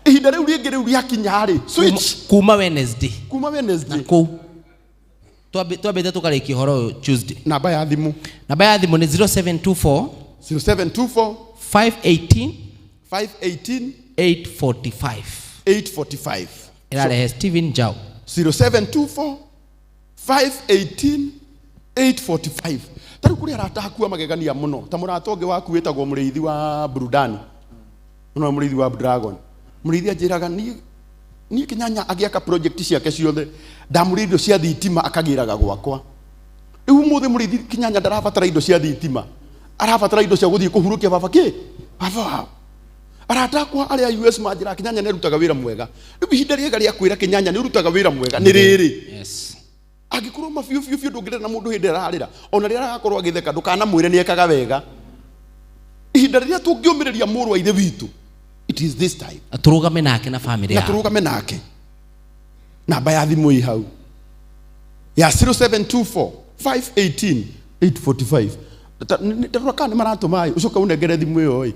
ihinda riu ringi riu riakinya ri switch kuma Wednesday na ku twambite tukarikia horo Tuesday. Namba ya thimu ni 0724 518 845 irarehe Steven Njau 0724 518 845 tari kuri aratakua magegania muno ta muratonge waku wetagwo muriithi wa burudani no muriithi wa dragon muriithi ajiraga ni kinyanya agiaka project ciake ciothe ndamuriithi cia thitima akagiraga gwakwa riu muthi muriithi kinyanya ndarabatara indo cia thitima arabatara indo cia guthii kuhurukia baba baba aratakwa aria US majira kinyanya ne rutaga wira mwega riu ihinda riega ria kwira kinyanya ne rutaga wira mwega ni riri yes agikorwo mabiu ndungirira na mundu hindi ararira ona ria agakorwo agitheka ndukana mwire ni ekaga wega ihinda riria tungiumiriria muru wa ithe witu it is this time aturugame nake na family yake turugame nake namba ya thimu i hau ya 0724 518 845 taruka ni maratumai ucoka unengere thimu iyo oi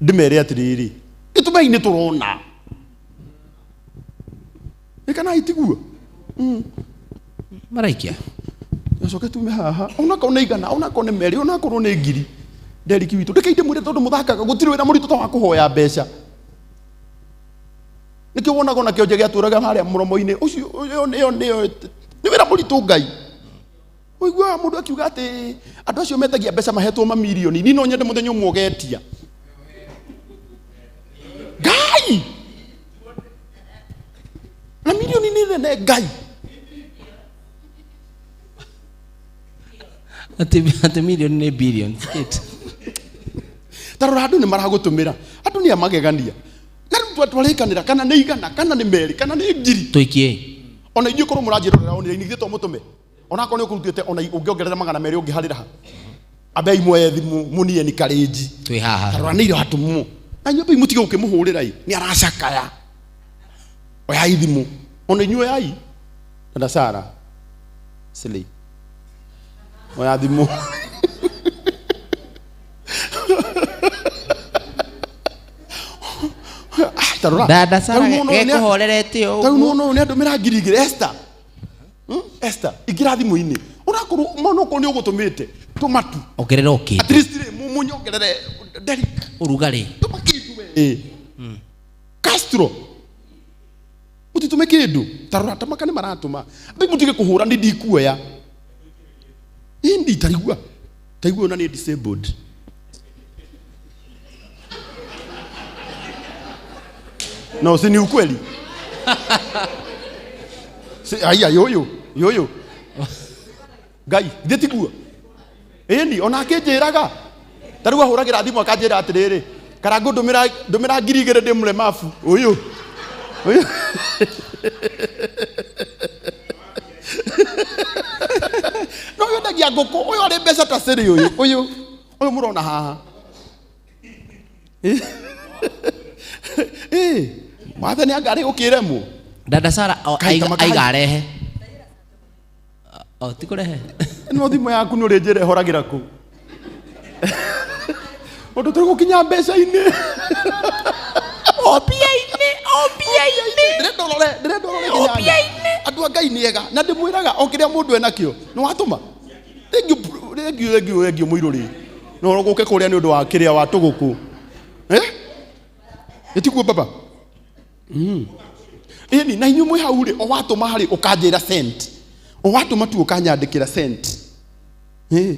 ndimere atiriri itumai ni turona ikana itiguo maraikia ucoke tume haha ona kauna igana ona kone meri ona korwo ni ngiri nderiki witu ndikeinde mwire tondu muthakaga gutiri wira muritu ta wa kuhoya mbeca nikio wonaga na kionje giaturaga haria muromo-ini ucio ni wira muritu ngai uigua mundu akiuga ati andu acio metagia mbeca mahetwo mamilioni ni no nyende muthenya umwogetia ngai na milioni ni ne ngai ati million ni billion tarora andu ni maragutumira andu ni amagegania na riu twarikanira kana ni igana kana ni meri kana ni ngiri tuikie ona ithuĩ korwo mũranjĩrorera online ithuĩ to mũtũme ona korwo nĩ ũkũrutĩte ona ũngĩongerera magana merĩ ũngĩharĩra ha ambe imwe thimũ mũnieni karĩnji twĩ haha tarora nĩ irio atũmwo na inyuĩ mũtige ũkĩmũhũrĩra nĩ aracakaya oyai thimũ ona inyuĩ yai dada Sara Silly oya thimũ dada Sara gekuhorerete ũguo tau no nĩ andũmĩra ngiri igĩrĩ Esther ingĩra thimũ-inĩ onakorwo mwana ũkorwo nĩ ũgũtũmĩte tũmatu ongerera ũkĩndũ at least mũnyongerere Derek ũrugarĩ tũma kĩndũ Castro mũtitume kĩndũ tarora tamaka nĩ maratũma mbe mũtige kũhũra nĩ ndikuoya indi tarigua taigua ona nĩ disabled no si ni ukweli si aya yoyo gai ndetigua indi ona akĩnjĩraga tarigua hũragĩra thimũ akanjĩra atĩrĩrĩ karangu ndũmĩra ngiri igĩrĩ ndĩ mũremabu ũyũ no yendagia ngũkũ ũyũ arĩ mbeca ta cĩrĩ ũyũ mũrona haha mwathani angarĩ gũkĩremwo dada Sara aiga arehe tikũrehe no thimũ yaku nĩ ũrĩ njĩra ĩhoragĩra kũ ũndũ tũrĩ gũkinya mbeca-inĩ ndĩrendorore andũ a Ngai nĩ ega na ndĩmwĩraga o kĩrĩa mũndũ enakĩo nĩ watũma rengio mũirũrĩ no gũke kũrĩa nĩ ũndũ wa kĩrĩa wa tũgũkũ ĩtiguo baba ĩni na inyuĩ mwĩ hau rĩ o watũma harĩ ũkanjĩra sent o watũma tu ũkanyandĩkĩra sent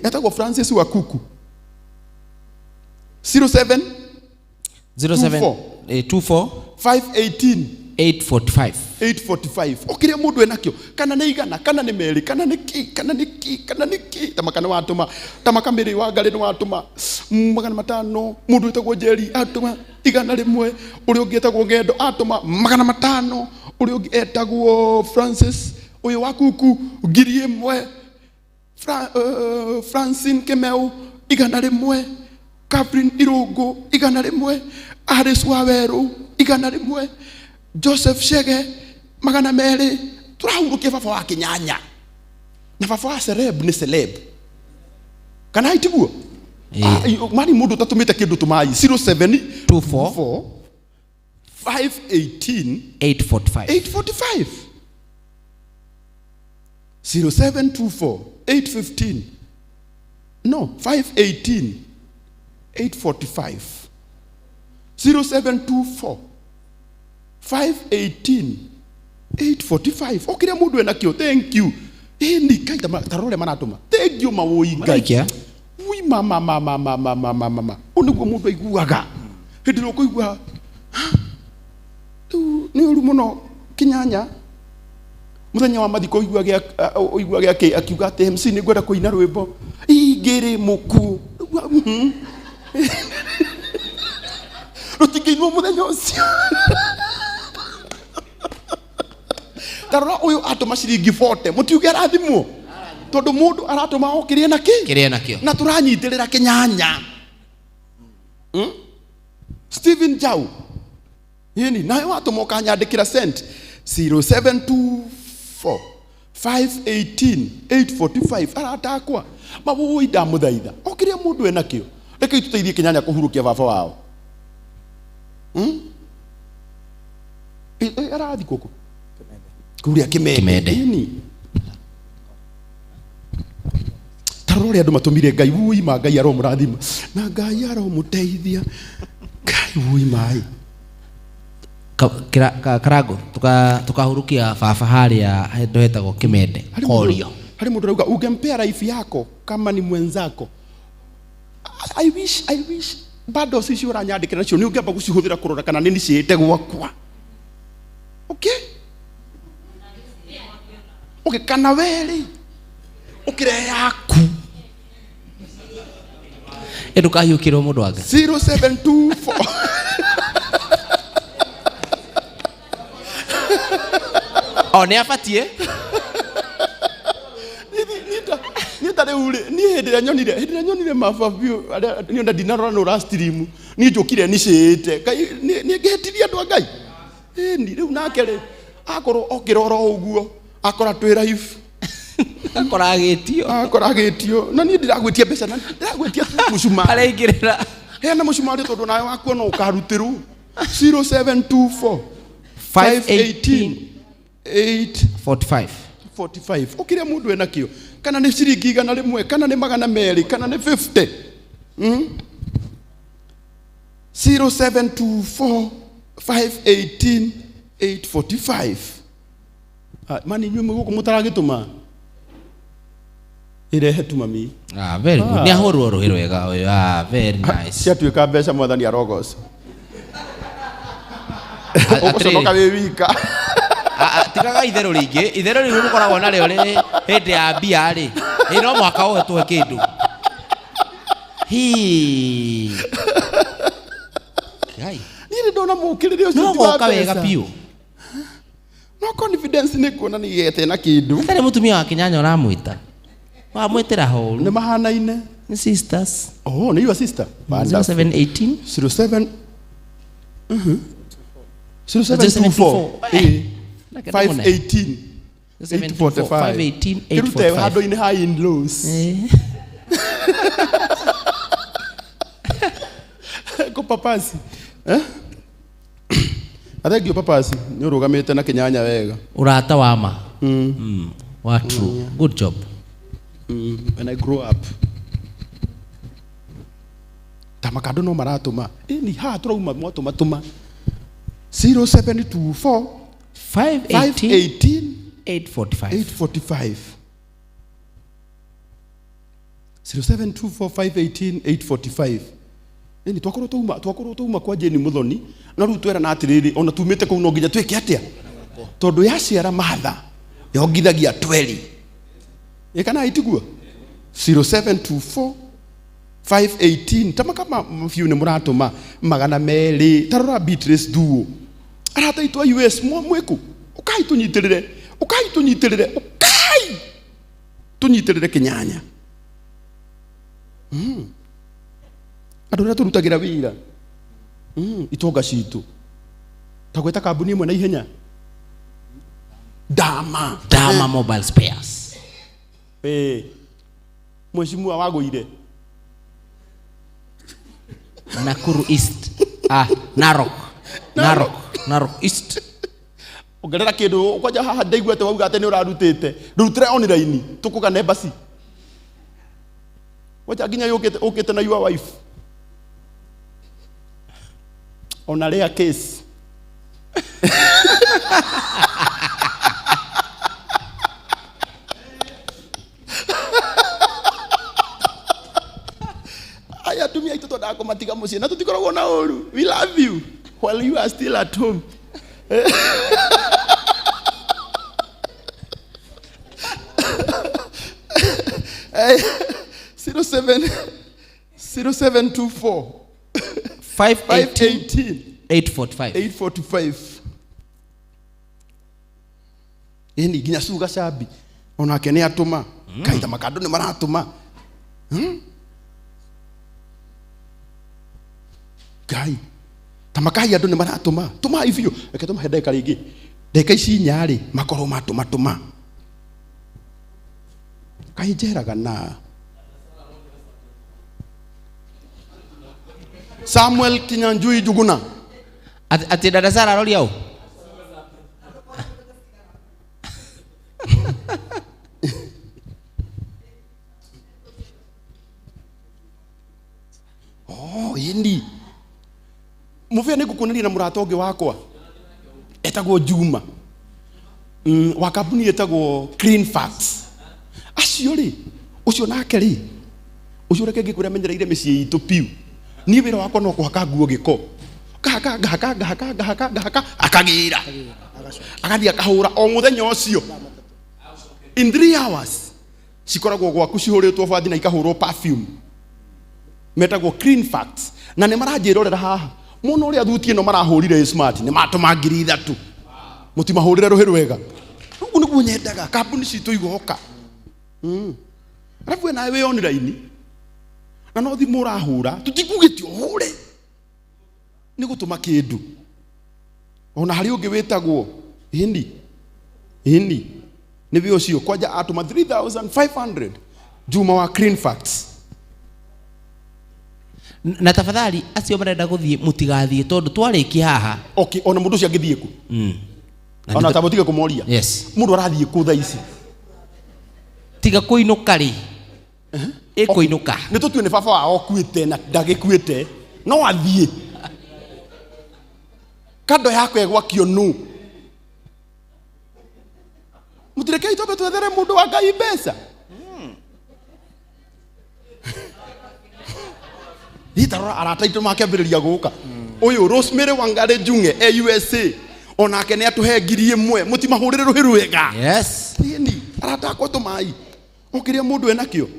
etagwo Francis wa Kuku 07 24 518 845 okiria mundu enakio kana ni igana kana ni meri kana ni ki tamakana watuma tamakamiri wa ngari ni watuma magana matano mundu etagwo Njeri atuma igana rimwe uri ungi etagwo Ngendo atuma magana matano uri ungi etagwo Francis uyu wa Kuku ngiri imwe Francine Kemeu igana rimwe, Catherine Irungu igana rimwe, Aris Waweru igana rimwe, Joseph Shege magana meri. Turahurukia baba wa Kinyanya na baba wa celeb ni celeb kana itiguo mari mundu tatumite kindu tumai 0724 518 845 0724 815 no 518 845 0724 518 845 okire mundu ena kio thank you ni kaita tarole manatuma thank you mawoi ngai ui mama oniguo mundu aiguaga hindiro kuigua ni uru muno Kinyanya muthenya wa mathiko oigua gya akiuga ati MC ni ngwenda kuina rwimbo igiri muku rutingiinwo muthenya ucio tarora uyu atuma ciringi 40 mutiuge arathimwo tondu mundu aratuma okirie na nakio na turanyitirira Kinyanya Stephen Jau yeni nayo watuma ukanyandikira sent 0724 518 845 aratakwa mawoi ndamuthaitha okirie mundu enakio reke tuteithie Kinyanya kuhurukia baba wao arathi koko kuria Kimende ini tarore andu matumire ngai ui ma ngai aro murathima na ngai aro muteithia ngai ui mai Karago tukahurukia baba haria ndo hetagwo Kimende Korio hari mundu rauga ungempea life yako kama ni mwenzako I wish bado sisi uranyandikira nacio ni ungeamba gucihuthira kurora kana nini ciite gwakwa okay kana weri ukire yaku edukahiyukira mundu wake 0724 ni afatie nita reure ni hindira nyonire mafavio ni onda dinarora no last stream ni njokire ni ciite kai ni ngehetiria andu ngai ni riu nake ri akorwo okirora uguo akora twi live akoragitio na ni ndiragwitia mbeca na ndiragwitia mucuma araingirira hena mucumari tondu nayo waku no ukarutirwo 0724 518 845 ukire mundu enakio kana ni ciringi igana rimwe kana ni magana meri kana ni 50 0724 518 845 mani nyume guku mutaragituma irehe tu mami very good ni ahorwo ruhiro wega uyu very nice ciatuika mbeca mwathani arogos uguconoka wi wika tigaga itherå rĩingĩ itherå rĩu rĩkoragwo narĩo rĩ hĩndĩ ya mbia rĩ no mwaka ũhetwe kĩndũ niĩ ndona mũkĩrĩre ũcio no goka wega biũ no confidence nĩ kuona nĩ gete na kĩndũ atarĩ mũtumia wa Kinyanya ũramwĩta wamwĩtĩra horu nĩ mahanaine ni sisters nĩ your sister 0718 07 0724 518 845 kirute hado-inĩ ha in-laws ko papasi athengio papasi nĩ ũrũgamĩte na Kinyanya wega urata wa ma what true good job when I grow up tamakando no maratuma ni ha turauma mwatuma 0724 518 845 0724 518 twakorwo tuma kwa Jeni Muthoni na rĩu twera na atiriri ona tumite kũu no nginya twĩke atia tondu yaciara matha yongithagia 12 ikana itiguo 0724 518 tamakama mafiu ni muratuma magana meri tarora Beatrice Duo arataitwa US mweku ukai tunyitirire tunyitirire kinyanya andu ria turutagira wira itonga citu ta gweta kambuni imwe na ihenya Dama Mobile Spares. Mheshimiwa wagũire Nakuru East. Narok East. ongerera kindu ukwaja haha ndaigua ate wauga ate ni urarutite rutire online tukugane basi wacha ginya yukite na your wife on a rare case aya tumia ito toda ko matiga mucie na tutikoragwo na uru. We love you while you are still at home. 0724 518 845 ini ginya suga shabi ona kene atuma kaita makado ni maratuma gai tamakai andu ni maratuma tuma ivio eketuma hedeka ringi ndeka ici nyari makoro matuma kai jeraga na Samuel Kinyanjui Juguna ati dada Sara roli au yindi muvia ni kukuneria na murata ungi wakwa etagwo Juma wa kambuni etagwo Clean Facts acio ri ucio nake ri ucio reke ngikuria menyereire micii itu piu ni wira wakwa no kuhaka nguo giko gahaka akagira agathia akahura o muthenya ucio in 3 hours cikoragwo gwaku cihuritwo bathi na ikahurwo perfume metagwo Clean Facts na ne maranjirorera haha muno uri athutie no marahurire smart ne matuma ngiri 3 mutima hurire ruhi rwega ugu ni kunyendaga kambuni citu igoka arafu na we online na no thi murahura tutikugitio hure ni gutuma kindu ona hari ungi witagwo hindi ni bio cio kwaja atuma 3500 Juma wa Clean Facts na tafadhali acio marenda guthie mutigathie tondu twarikia haha okay ona mundu cio angithie ku ona tabotige kumoria yes mundu arathie ku tha ici tiga kuinuka ri ikuinuka ni tutue ni baba wao kuite na ndagikuite no athie kando yako egwa kionu mutireke itobe twethere mundu wa Ngai mbeca Hitarora arataito makambiriria guka uyu Rosemary Wangare Njung'e USA onake ni atuhe ngiri imwe mutima hurire ruhi rwega yes ni aratako tumai ukiria mundu enakio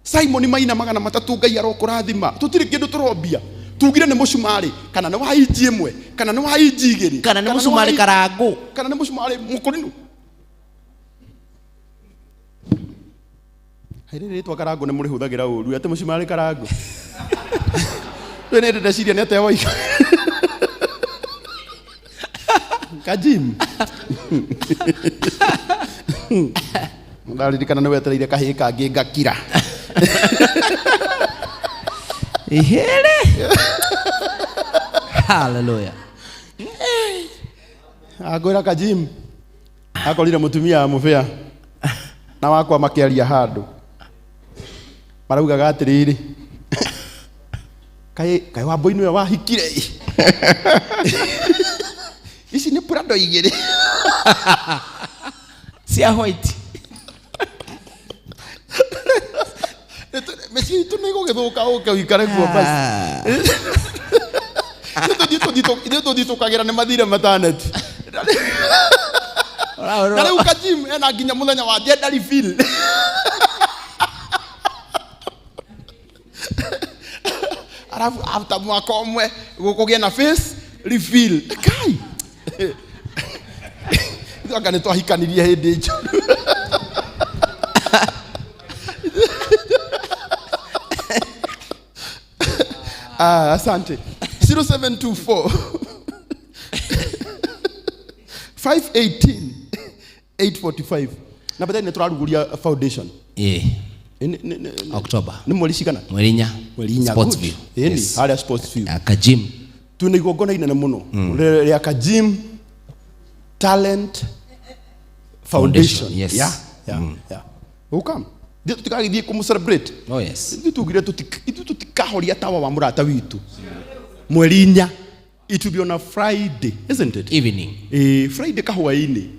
Simon Maina magana matatu Ngai arokurathima tutiri kindu turobia tugire ni mucumari kana ni wa inji imwe kana ni wa inji igiri kana ni mucumari karangu kana ni mucumari mukurinu hairire twa karangu ni muri huthagira uru ate mucumari karangu Wene ndenda ciria ni ate waika Kajim ndaririkana ni wetereire kahi kangi ngakira ihere hallelujah agwira Kajim akorire mutumia mufia na wakwa makiaria handu maraugaga atiriri kai wa boinu ya wahikire ici ni Prado igiri cia white meci tu nego githuka uke wikare kuo basi nito dito kagira ne mathire maternity na rĩu Kajim ena nginya muthenya wa gender reveal arafu after mwaka umwe gukugia na face reveal kai anga ni twahikanirie hindi njo Asante. 0724 518 845. Na baadaye ni turaruguria foundation. October. Ni mweri cigana? Mweri 4. Mweri 4. Sportsville. Yes. Haria Sportsville. Akajim. Tuna igongona inene muno. Ria Akajim Talent Foundation. Yes. Yeah. Ukam. Ndio tukagithie kumu celebrate. Oh yes. Ndio tugire tutikahoria tawa wa murata witu. Mweri 4. It will be on a Friday, isn't it? Evening. Friday kahwaini.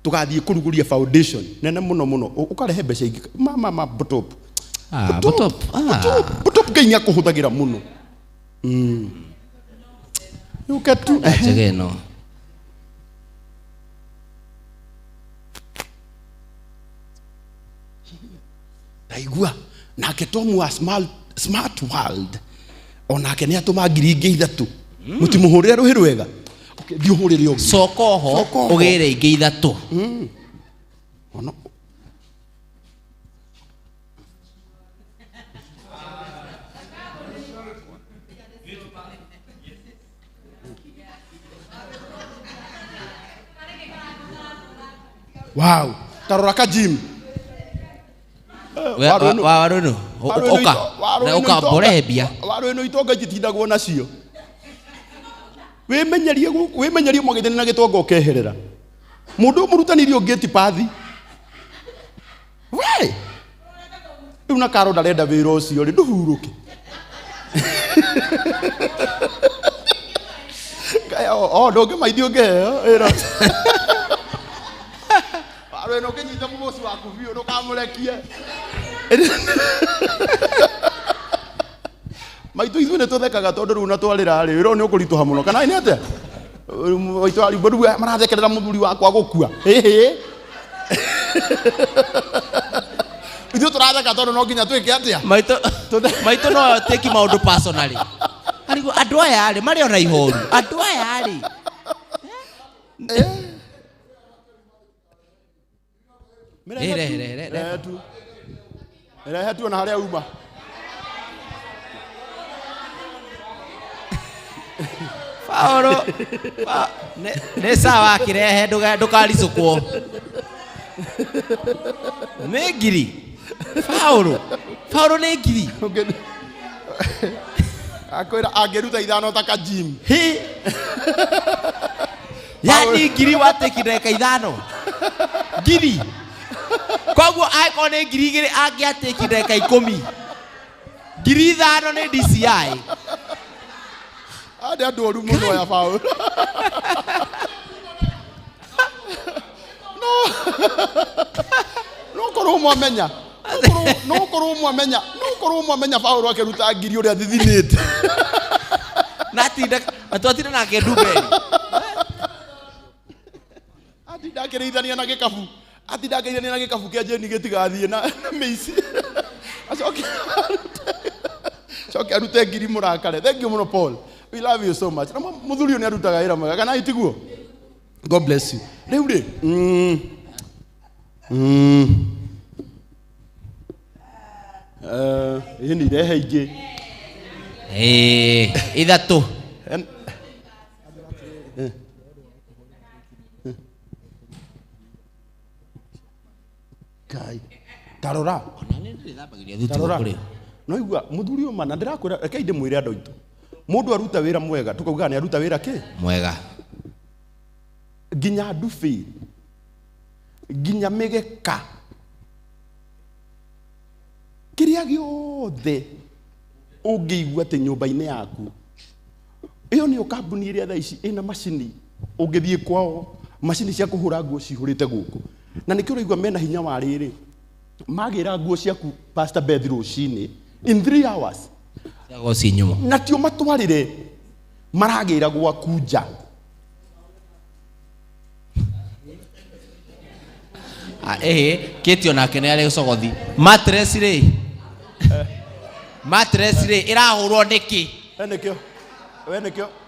Tugathie kuruguria foundation. Nene muno. Ukarehe mbeca ingi. Mama botop. Botop. Botop gainya kuhuthagira muno. Ukatu. Ajegeno. Daigua nake Tomu wa smart world onake ni atuma ngiri ingi 3 mutimuhurire ruhi rwega ndio hurire ogi sokoho ugire ingi 3 ono wow tarora Akajim waruno oka borehebia waru ino itonga itindagwo nacio wimenyerie mwagithene na gitonga ukeherera mundu murutanirie ungeti pathi we una karo ndarenda wira ucio ri nduhuruke kaya ndonge maithi ungeheo ira waru ino kinyita mugoci waku biu ndukamurekie maitu ithu ne tuthekaga tondu riu na twarira ri wira ni ukurituha muno kana ni atia maitu ari bodu marathekerera muthuri wakwa gukua ithu turatheka tondu no nginya twike atia maitu no take maundu personally arigo andu aya ari mari ona ihoru andu aya ari Rehe tu na haria uma. Paulo ne sawa kirehe ndukaricukwo nĩ ngiri Paulo nĩ ngiri akwira angeruta ithano ta Akajim yani ngiri watekire ka ithano ngiri koguo aiko nĩ ngiri igĩrĩ angĩatekire ka 10 ngiri 5 nĩ DCI ade adoru muno ya Paulo no koro mwamenya Paulo akeruta ngiri uria thithinite natinda atwatinda nake nduberi atinda akereithania na gikabu atinda gikabu kia jeni gitigathie na meici acoke arute ngiri murakare. Thank you muno Paul, we love you so much. Na muthuri ni arutaga wira mwega kana itiguo. God bless you. Riu ri ini rehe ingi ithatu kai tarora no igua muthuri uma na ndirakwira reke inde mwire andu itu mundu aruta wira mwega tukauga ni aruta wira ki mwega ginya ndufi ginya migeka kiria giothe ungiigua te nyumba-ini yaku iyo ni kambuni iria tha ici ina macini ungithie kwao macini cia kuhura nguo cihurite guku na nikio raigua mena hinya wa riri magira nguo ciaku Pastor Beth rucini in 3 hours yago si nyumo na tio matwarire maragira gwaku nja kitio nake ni ari gucogothi mattress ri irahurwo niki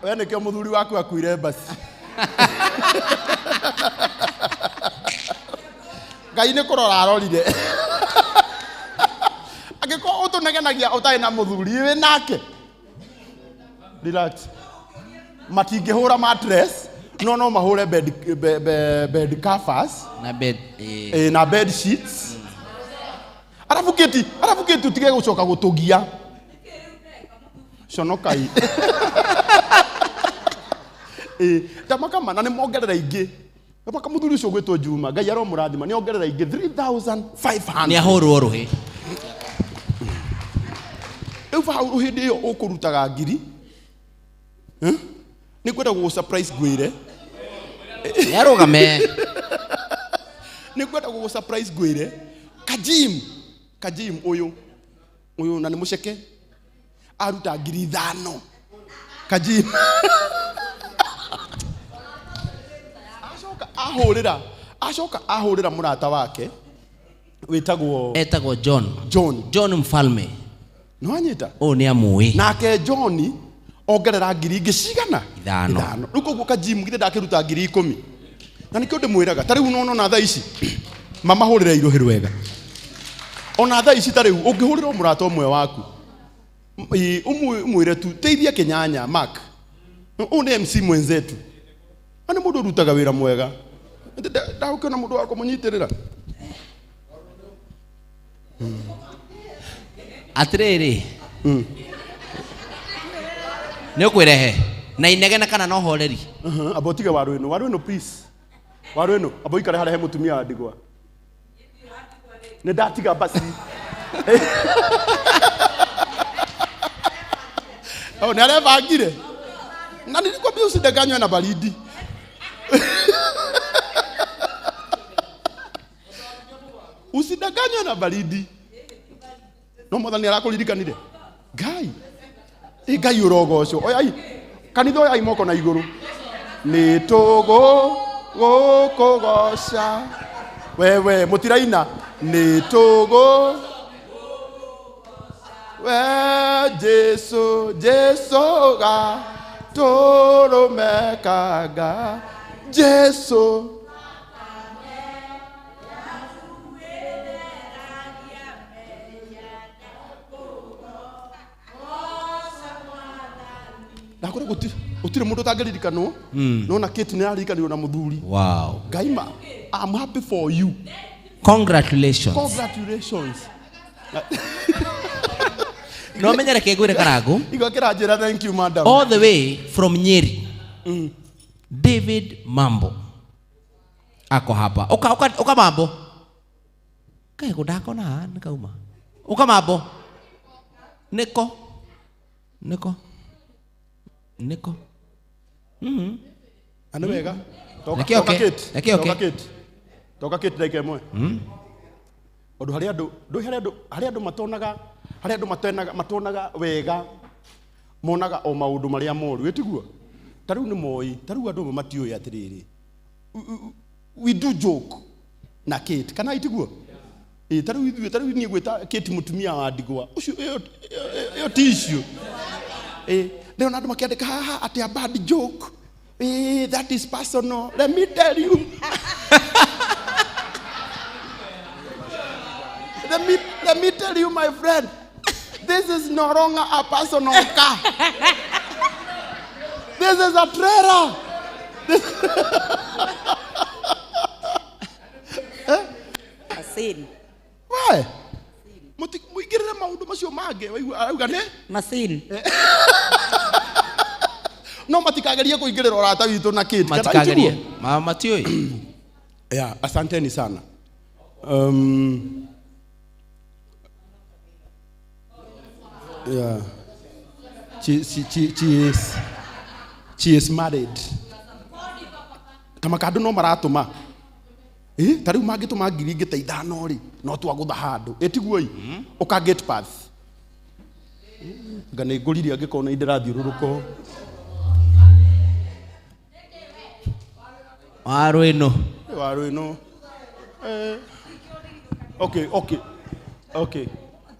wenekio muthuri waku akuire basi Ngai ni kurora arorire agiko utunegenagia utai na muthuri we nake Relax. Matingĩhũra mattress, no mahũre bed covers Na bed. na bed sheets. Arabu keti utige gũcoka gũtũgia. Conokai. Tamakama na nĩ mongerera ingĩ. Baka mũthuri ũcio gwĩtwo Juma, Ngai aromũrathima, nĩ ongerera ingĩ 3,500. Nĩ ahũrwo rũhĩ. Rĩu hau hĩndĩ ĩyo ũkũrutaga ngiri. Nĩ kwenda gũgũ surprise Ngwĩre. Nĩ arũgame. Nĩ kwenda gũgũ surprise Ngwĩre. Kajim ũyũ na nĩ mũceke. Aruta ngiri 5. Kajim. Acoka ahũrĩra mũrata wake etagwo John Mfalme. No anyita. O nĩ amũĩ. Nake John ongerera ngiri ingĩ cigana? 5. Rĩu koguo Kajim githĩ ndakĩruta ngiri 10. Na nĩkĩo ndĩmwĩraga ta rĩu no na thaa ici mamahũrĩra irohĩ wega. Ona thaa ici ta rĩu ũngĩhũrĩrwo mũrata ũmwe waku umwĩre tu teithia Kenyanya Mark. Une MC mwenzetu. Ana mũndũ rutaga wĩra mwega. Ndagũkĩona mũndũ wa kũmũnyitĩrĩra. Atĩrĩrĩ. Nĩ ũkwĩrehe na inegena kana no horeri. Abotige waru ĩno please. Waru ĩno abo ikare harĩa he mũtumia wa ndigwa. Nĩ ndatiga basi. Nĩ arebangire. Na nilikwambia usidanganywe na baridi. Usidanganywe na baridi. No mwathani arakũririkanire. Ngai ũrogocwo. Oyai. Kanitha oyai moko na igũrũ. Nĩ tũgũkũgoca. Wewe mũtiraina. Nĩ tũgũ. We Jesu ga. Tũrũmekaga. Jesu. Nakore gutire mundu tangĩririkanwo. No na Kate nĩ aririkanirwo na mũthuri. Wow. Gaima, I'm happy for you. Congratulations. No menyere kegwire karangu. Igokera njĩra thank you madam. All the way from Nyeri. David Mambo. Ako hapa. Oka Mambo. Kae kudakona nikauma. Oka Mambo. Niko. Ana wega. Toka Kate like mwe. Odu hari andu matonaga wega. Monaga o maundu maria moru. Wetiguo. Tariu ni moi, tariu andu matioya atiriri. We do joke na Kate. Kana itiguo? Tariu ni gweta Kate mutumia wa ndigwa. Ucio yo tissue. Ndio na andu makiandika haha ati a bad joke. That is personal. Let me tell you. Let me tell you, my friend. This is no longer a personal car. This is a trailer. Machine. Why? Muigirire maundu macio mange auga ne? Machine. No matikagerie kuingirira orata witu na Kate. Matikagerie. Matioi. Yeah, asanteni sana. Yeah. She is married. Kama kadu no maratuma. Tariu mangituma ngiri ngita 5 ri no twagutha handu. Etiguoi. Uka get pass. Ngane nguriri angikona indirathiururuko. Waru ino. Okay.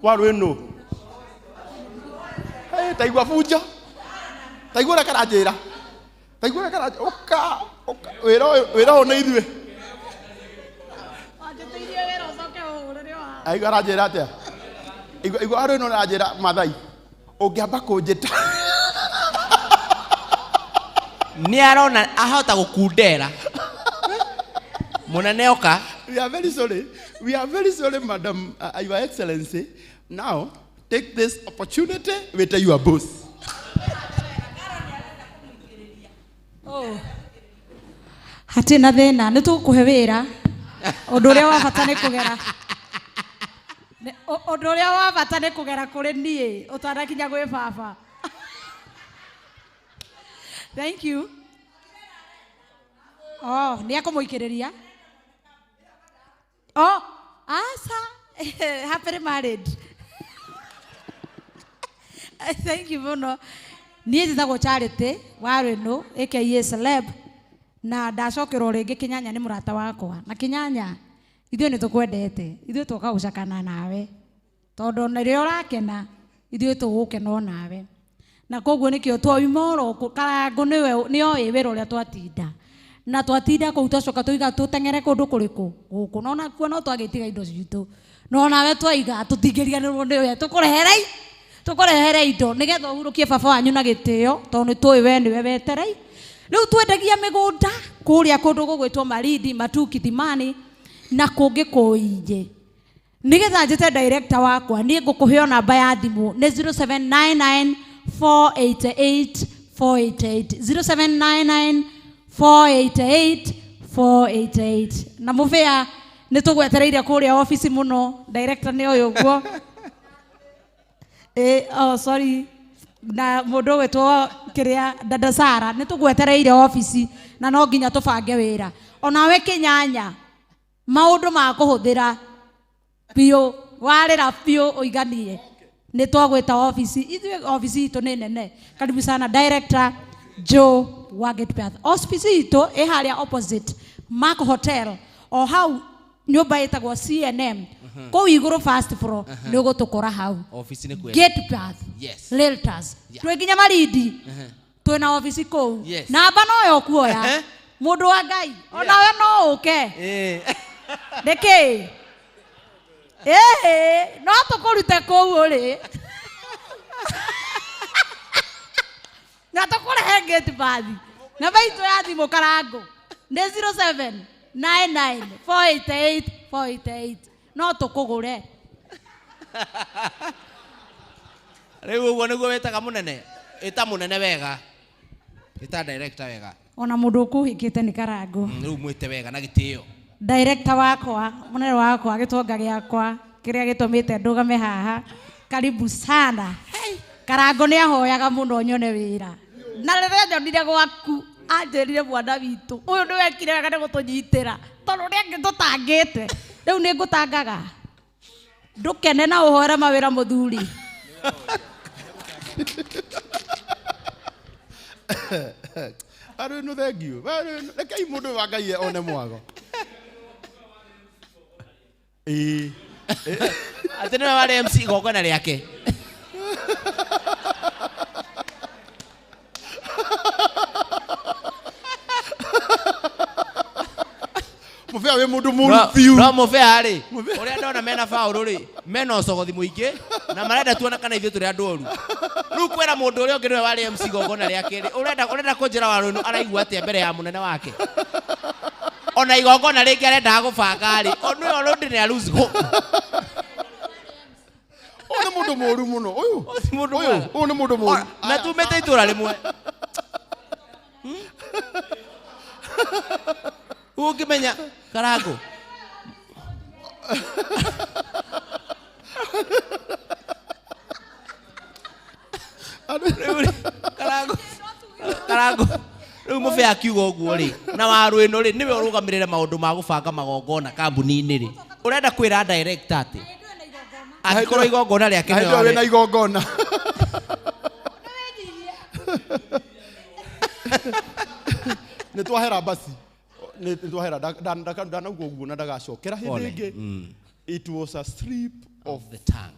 Waru ino. Taigua fuja. Taigua karajira. Oka. Wera ona ithwe. Aigua rajira atia. Igua waru ino rajira mathai. Ungiamba kunjita. Ni arona ahota gukundera. Munene oka. We are very sorry. We are very sorry, Madam, Your Excellency. Now, take this opportunity with your boss. Oh. Hatina thina nä tå kå he wä ra å ndå å rä a wa bata nä kå gera å ndå å rä a wa bata nä kå gera kå rä niä å tanakinya gwä baba. Thank you. Oh, nä akå må ikä rä ria. Oh, asa happy married. Thank you muno. Niä njithagwo Charity Warå no aka celeb na ndacokerwo rĩngĩ Kĩnyanya nĩ mũrata wakwa na Kĩnyanya ithuĩ nĩ tũkwendete ithuĩ twoka gũcakana nawe tondũ na rĩrĩa ũrakena ithuĩ tũgũkena nawe na koguo nĩkĩo twaumoro Karango nĩoĩ wĩra ũrĩa twatinda na twatinda kũu twacoka tũiga tũteng'ere kũndũ kũrĩkũ gũkũ no kuo no twagĩtiga indo citũ no nawe twaiga tũtingĩriganĩrwo nĩ ũrĩa tũkũrehere indo nĩgetha ũhurũkie baba wanyu na gĩtĩo tondũ nĩ tũĩ we nĩwe weterei. Rĩu twendagia mĩgũnda kũrĩa kũndũ gũgwĩtwo Malindi, Matuki, Thimani na kũngĩ kũingĩ. Nĩgetha njĩte director wakwa niĩ ngũkũheo namba ya thimũ nĩ 0799488488 0799488488 na mũbĩa nĩ tũgwetereire kũrĩa office mũno director nĩ ũyũ ũguo. Oh sorry na mũndũ wetwo kĩrĩa dada Sara nĩ tũgwetereire office na no nginya tũbange wĩra onawe Kĩnyanya maũndũ ma kũhũthĩra biũ warĩra biũ ũiganie nĩ twagwĩta office ithuĩ office itũ nĩ nene. Karibu sana director Joe wa Get Path. Office itũ ĩ harĩa opposite Mark Hotel o hau nyũmba ĩtagwo CNM kũu igũrũ first floor nĩ ũgũtũkora hau office nĩ kwenda Get Path. Yes. Realtors. Twĩ nginya Malindi twĩ na office kũu namba no yo kuoya mũndũ wa Ngai onawe no ũke nĩkĩ no tũkũrute kũu ũrĩ na tũkũrehe Get Path. Namba itũ ya thimũ Karango nĩ 0799488488 no tũkũgũre. Rĩu ũguo nĩguo wĩtaga mũnene ĩta mũnene wega ĩta director wega ona mũndũ ũkũhĩkĩte nĩ Karango rĩu mwĩte wega na gĩtĩo. Director wakwa mũnene wakwa gĩtonga gĩakwa kĩrĩa gĩtũmĩte ndũgame haha karibu sana. Karango nĩ ahoyaga mũno nyone wĩra na rĩrĩa nyonire gwaku anjĩrire mwana witũ ũyũ nĩ wekire wega nĩ gũtũnyitĩra tondũ nĩ angĩ tũtangĩte rĩu nĩ ngũtangaga ndũkene na ũhore mawĩra mũthuri. Arĩ no thengio rekei mũndũ wa Ngai one mwago atĩ nĩwe warĩ MC igongona rĩake. Mũbĩa wĩ mũndũ mũru biũ. No mũbĩa rĩ ũrĩa ndona mena faũrũ rĩ mena ũcogothi mũingĩ na marenda tuona kana ithuĩ tũrĩ andũ oru. Rĩu kwĩra mũndũ ũrĩa ũngĩ nĩwe warĩ MC igongona rĩake rĩ ũrenda kũnjĩra Warũ ĩno araigua atĩa mbere ya mũnene wake ona igongona rĩngĩ arendaga gũbanga rĩ nĩwe already nĩ lose hope. Ũyũ nĩ mũndũ mũru mũno ũyũ nĩ mũndũ mũru na tumĩte itũra rĩmwe ũngĩmenya Karango Karango rĩu mũbĩa akiuga ũguo rĩ na Warũ ĩno rĩ nĩwe ũrũgamĩrĩre maũndũ ma gũbanga magongona kambuni-inĩ rĩ ũrenda kwĩra director atĩ angĩkorwo igongona rĩake nĩwe na igongona nĩ twahera basi nĩ twahera ndanauga ũguo na ndagacokera hĩndĩ ĩngĩ. It was a slip of the tongue.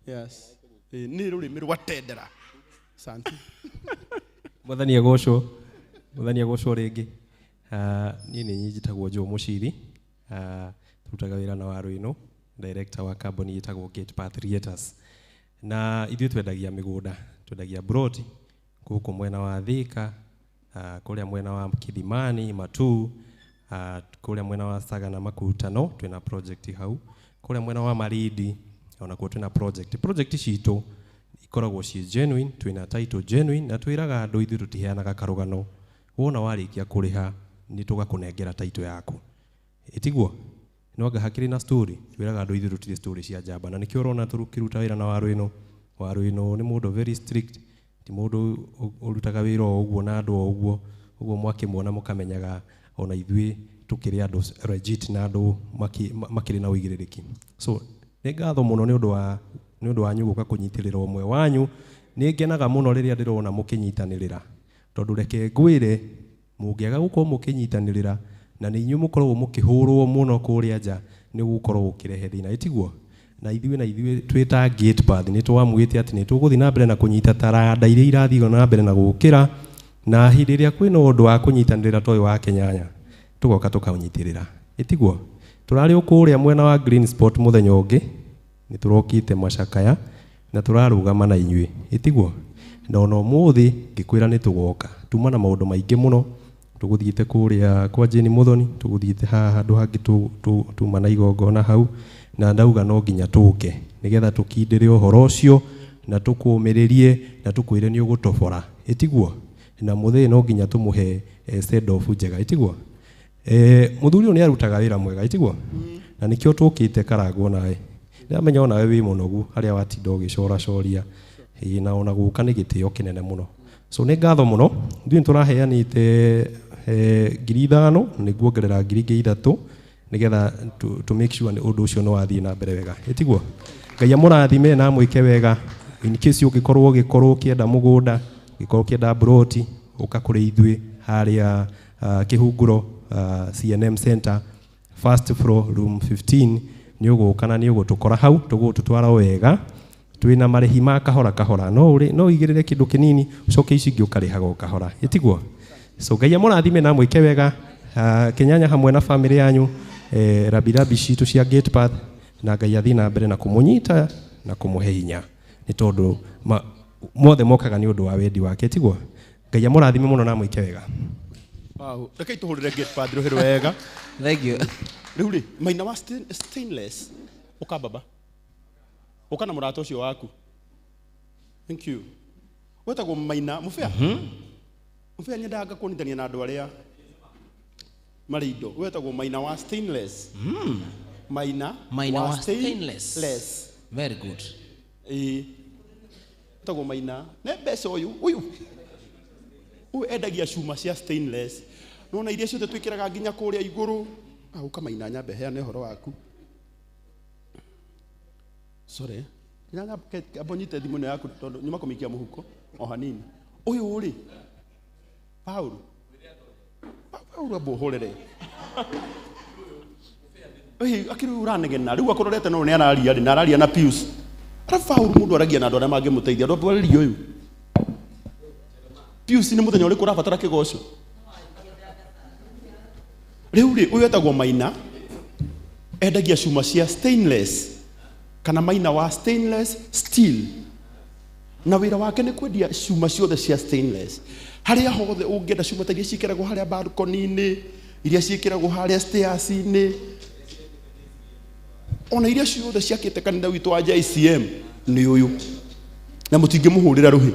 Yes. Nĩ rũrĩmĩ rwatendera. Asante. Mwathani agocwo rĩngĩ. Niĩ nĩ njĩtagwo Joe Mũciri. Tũrutaga wĩra na Warũ ĩno, director wa kambuni ĩtagwo Get Path Realtors. Na ithuĩ twendagia mĩgũnda, twendagia broti guku mwena wa Thika, kuria mwena wa Kithimani, Matu, kuria mwena wa Sagana Makutano twina project hau, kuria mwena wa Maridi ona kuo twina project citu ikoragwo ci genuine, twina title genuine na twiraga andu ithu tutiheanaga karugano, wona warikia kuriha ni tugakunengera title yaku, itiguo noga hakiri na story, twiraga andu ithu tutire story cia njamba, na nikio urona turukiruta wira na waru ino ni mundu very strict, ti mundu urutaga wira uguo na andu uguo mwakimwona mukamenyaga ona ithui tukiri andu legit na andu makiri na uigiririki. So ni ngatho muno ni undu wanyu guka kunyitirira umwe wanyu, ni ngenaga muno riria ndirona mukinyitanirira, tondu reke ngwire mungiaga gukorwo mukinyitanirira na ni inyu mukorwo mukihurwo muno kuria nja ni gukorwo gukirehe thina, itiguo na ithuĩ twita gate path ni twamwite ati ni tuguthi na mbere na kunyita taranda iria irathi na mbere na gukira, na hindi ria kwina undu wa kunyitanirira toy wa Kenyanya tugoka tukaunyitirira, itiguo turari ukuria mwena wa Green Spot muthenya ungi ni turokite Macakaya na turarugama na inyui, itiguo na ona umuthi ngikwira ni tugoka tuma na maundu maingi muno, tuguthiite kuria kwa Jane Muthoni, tuguthiite haha handu hangi tuma na igongona hau, na ndauga no nginya tuke nigetha tukindire uhoro ucio na tukumiririe na tukwire ni ugutobora, itiguo na muthee no nginya tumuhe send off njega, itiguo muthuri ni arutaga wira mwega, itiguo na nikio tukite Karagwo nawe ndamenya ona we wi munogu haria watinda ugicora coria na ona guka ni gitio kinene muno. So ni ngatho muno ndui turaheanite 5,000 niguo ngerera 3,000 nigetha to make sure undu ucio no wathie na mbere wega, itiguo Ngai amurathime na mwike wega. In case ugikorwo kienda mugunda, ugikorwo kienda broti uka kuri ithui haria Kihunguro CNM Center first floor room 15 ni ugukana ni ugutukora hau tugututwara wega twina marehi ma kahora no igirire kindu kinini ucoke ici ngi ukarihaga ukahora, itiguo. So Ngai amurathime na mwike wega Kenyanya hamwe na family yanyu, rabirabi citu cia gate path, na Ngai athi na mbere na kumunyita na kumuhe hinya ni tondu mothe mokaga ni undu wa wendi wake, itiguo. Ngai amurathime muno na mwike wega. Wow, rekei tuhurire gate path ruhiro wega. Thank you. Riu ri maina wa stainless uka baba uka na murato ucio waku. Thank you. Wetagwo maina mufea mufea nyendaga kunitania na andu aria mari indo. Wetagwo maina wa stainless. Maina wa stainless. Very good. Wetagwo maina ne mbeca uyu endagia cuma cia stainless, nona iria ciothe twikiraga nginya kuria iguru. Uka maina nyambe heane horo waku. Sorry nyanga abonyite thimu ne yaku tondu nyuma kumikia muhuko o hanini. Uyu uri Paul abohorere akiru uranegena riu akororete no ne araria na araria na Pius. Ara Paul mundu aragia na andu aria mangimuteithia ndo bwari uyu Pius ni muthenya uri kurabatara kigoco. Riu ri uyu etagwo maina endagia cuma cia stainless kana maina wa stainless steel, na wira wake ni kwendia cuma ciothe cia stainless haria hothe ungienda cuma ta iria ciikiragwo haria balcony-ini, iria ciikiragwo haria stairs-ini, ona iria ciothe ciakite kanitha witu wa JCM ni uyu, na mutingimuhurira ruhi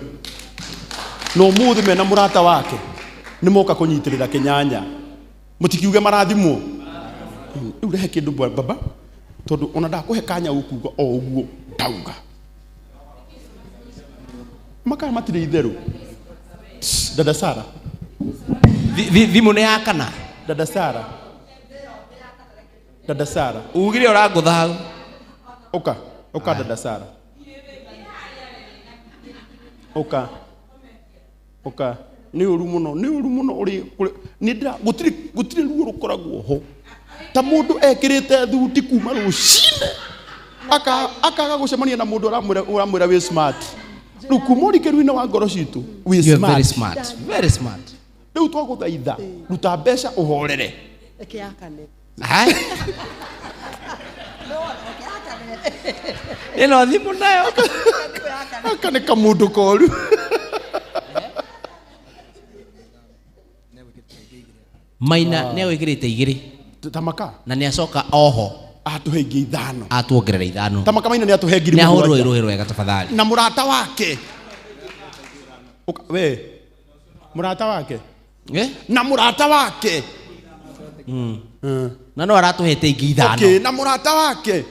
no muthi mena murata wake ni moka kunyitirira Kenyanya, mutikiuge marathimwo. Riu rehe kindu baba tondu ona ndakuhe kanya ukuga o uguo tauga makaya matire itheru. Dada Sara thimu ni yakana. Dada Sara ugire urangutha hau uka Dada Sara uka ni uru muno uri ni ndira gutire ruo rukoragwo ho ta mundu ekirite thuti kuma rucine akaga gucemania na mundu uramwira we smart. Rukumuri kiruina wa ngoro citu we smart. Very smart. Riu twaguthaitha ruta mbeca uhorere Ekiakane. Ino thimu nayo akane kamundu koru Maina neo igirite igiri. Tamaka. Na ni acoka oho. Atuhe ingi 5. Atuongerera 5. Tamaka Maina ni atuhe ngiri 7. Ni ahorwo iruhiro wega tafadhali. Na murata wake. We. Murata wake. Na murata wake. Na no aratuhete ingi 5. Okay, na murata wake.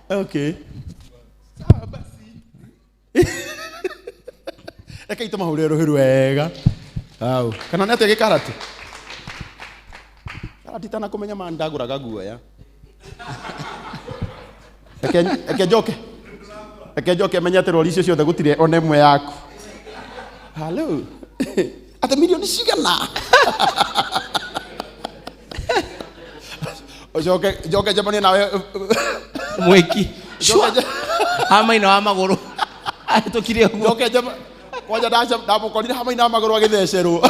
Okay. Sawa basi. Eka ito mahure rohiru wega. Au. Kana nete ge karate. Karate tana kumenya mandagura gaguoya. Eke joke. Eke joke menya te roli cio gutire one mwe yaku. Hello. Ata milioni cigana. Joke jamani nawe mweki. Hamaina wa maguru. Tukire huko. Joke jamani. Kwaja dacha ndamukorire hamaina wa maguru agitheceru.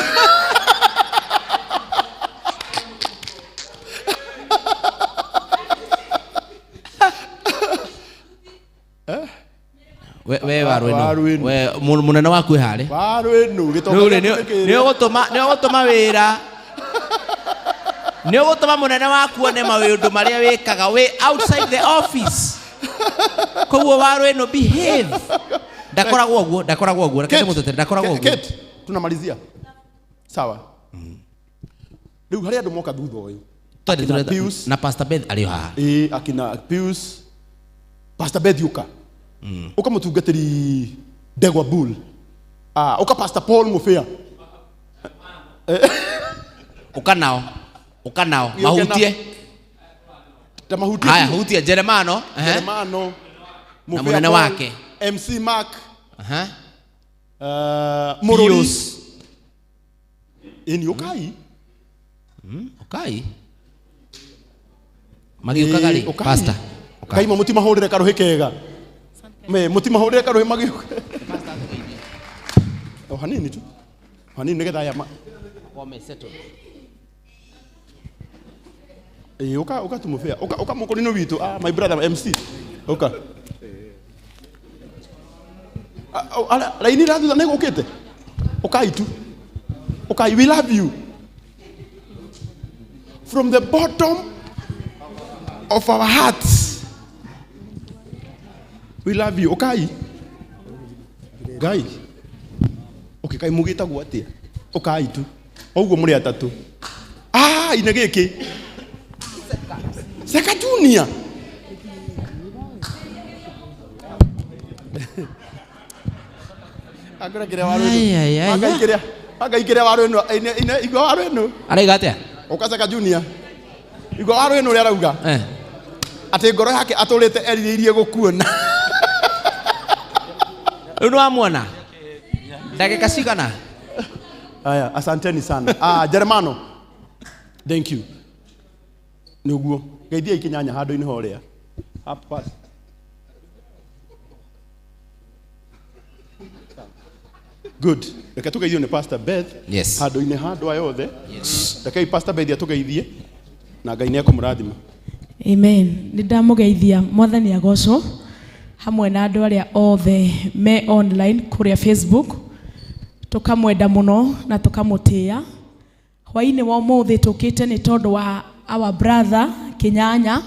We waru. We munene waku hare. Waru enu gitonga. Ni ogutuma wira. Ni ogutuma munene waku one maundu maria wikaga we outside the office. Koguo waru eno behave. Ndakoragwo guo. Rekete mutete ndakoragwo guo. Tunamalizia. Sawa. Riu hari andu moka thutha uyu. Pius na Pastor Beth ali haha. Akina Pius. Pastor Beth yuka. Uka mutungatiri Degwa Bull. Uka Pastor Paul Mufia. Uka nao. Mahutie. Mahutie. Haya, hutie Jeremano. Jeremano. Na munene wake. MC Mark. Morris. Ini ukai. Ukai. Magi ukagari. Pastor. Ukai mutima horire karuhi kega. Me mutima horire karuhi magi. Oh hanini tu. Hanini negetha ya ma. Wame settle. Uka tumufia. Uka mukorino witu. My brother MC. Uka. Laini radu na nego ukete. Ukai tu. Ukai, we love you. From the bottom of our hearts. We love you. Ukai. Gai. Okay, kai mugita gwatia. Ukai tu. Oguo muri atatu. Inegeke. Seka Junior. Agora queria waru. Magai queria waru no. Igwa waru no. Araiga atia? Ukaseka Junior. Igwa waru no ria rauga. Ate ngoro yake atulite eriririe gukuona. Uno amwona. Dakika cigana. Aya, asanteni sana. Jeremano. Thank you. Nuguo. Geithia ikinyanya handu-ini horia. Hapa. Good. Reke tugeithio ni Pastor Beth. Yes. Handu-ini handu ayothe. Yes. Reke Pastor Beth atugeithie na Ngai niakumurathima. Amen. Nindamugeithia mwathani agocwo hamwe na andu aria othe me online kuria Facebook. Tukamwenda muno na tukamutia. Hwaini wa umuthi tukite ni tondu wa our brother Kinyanya.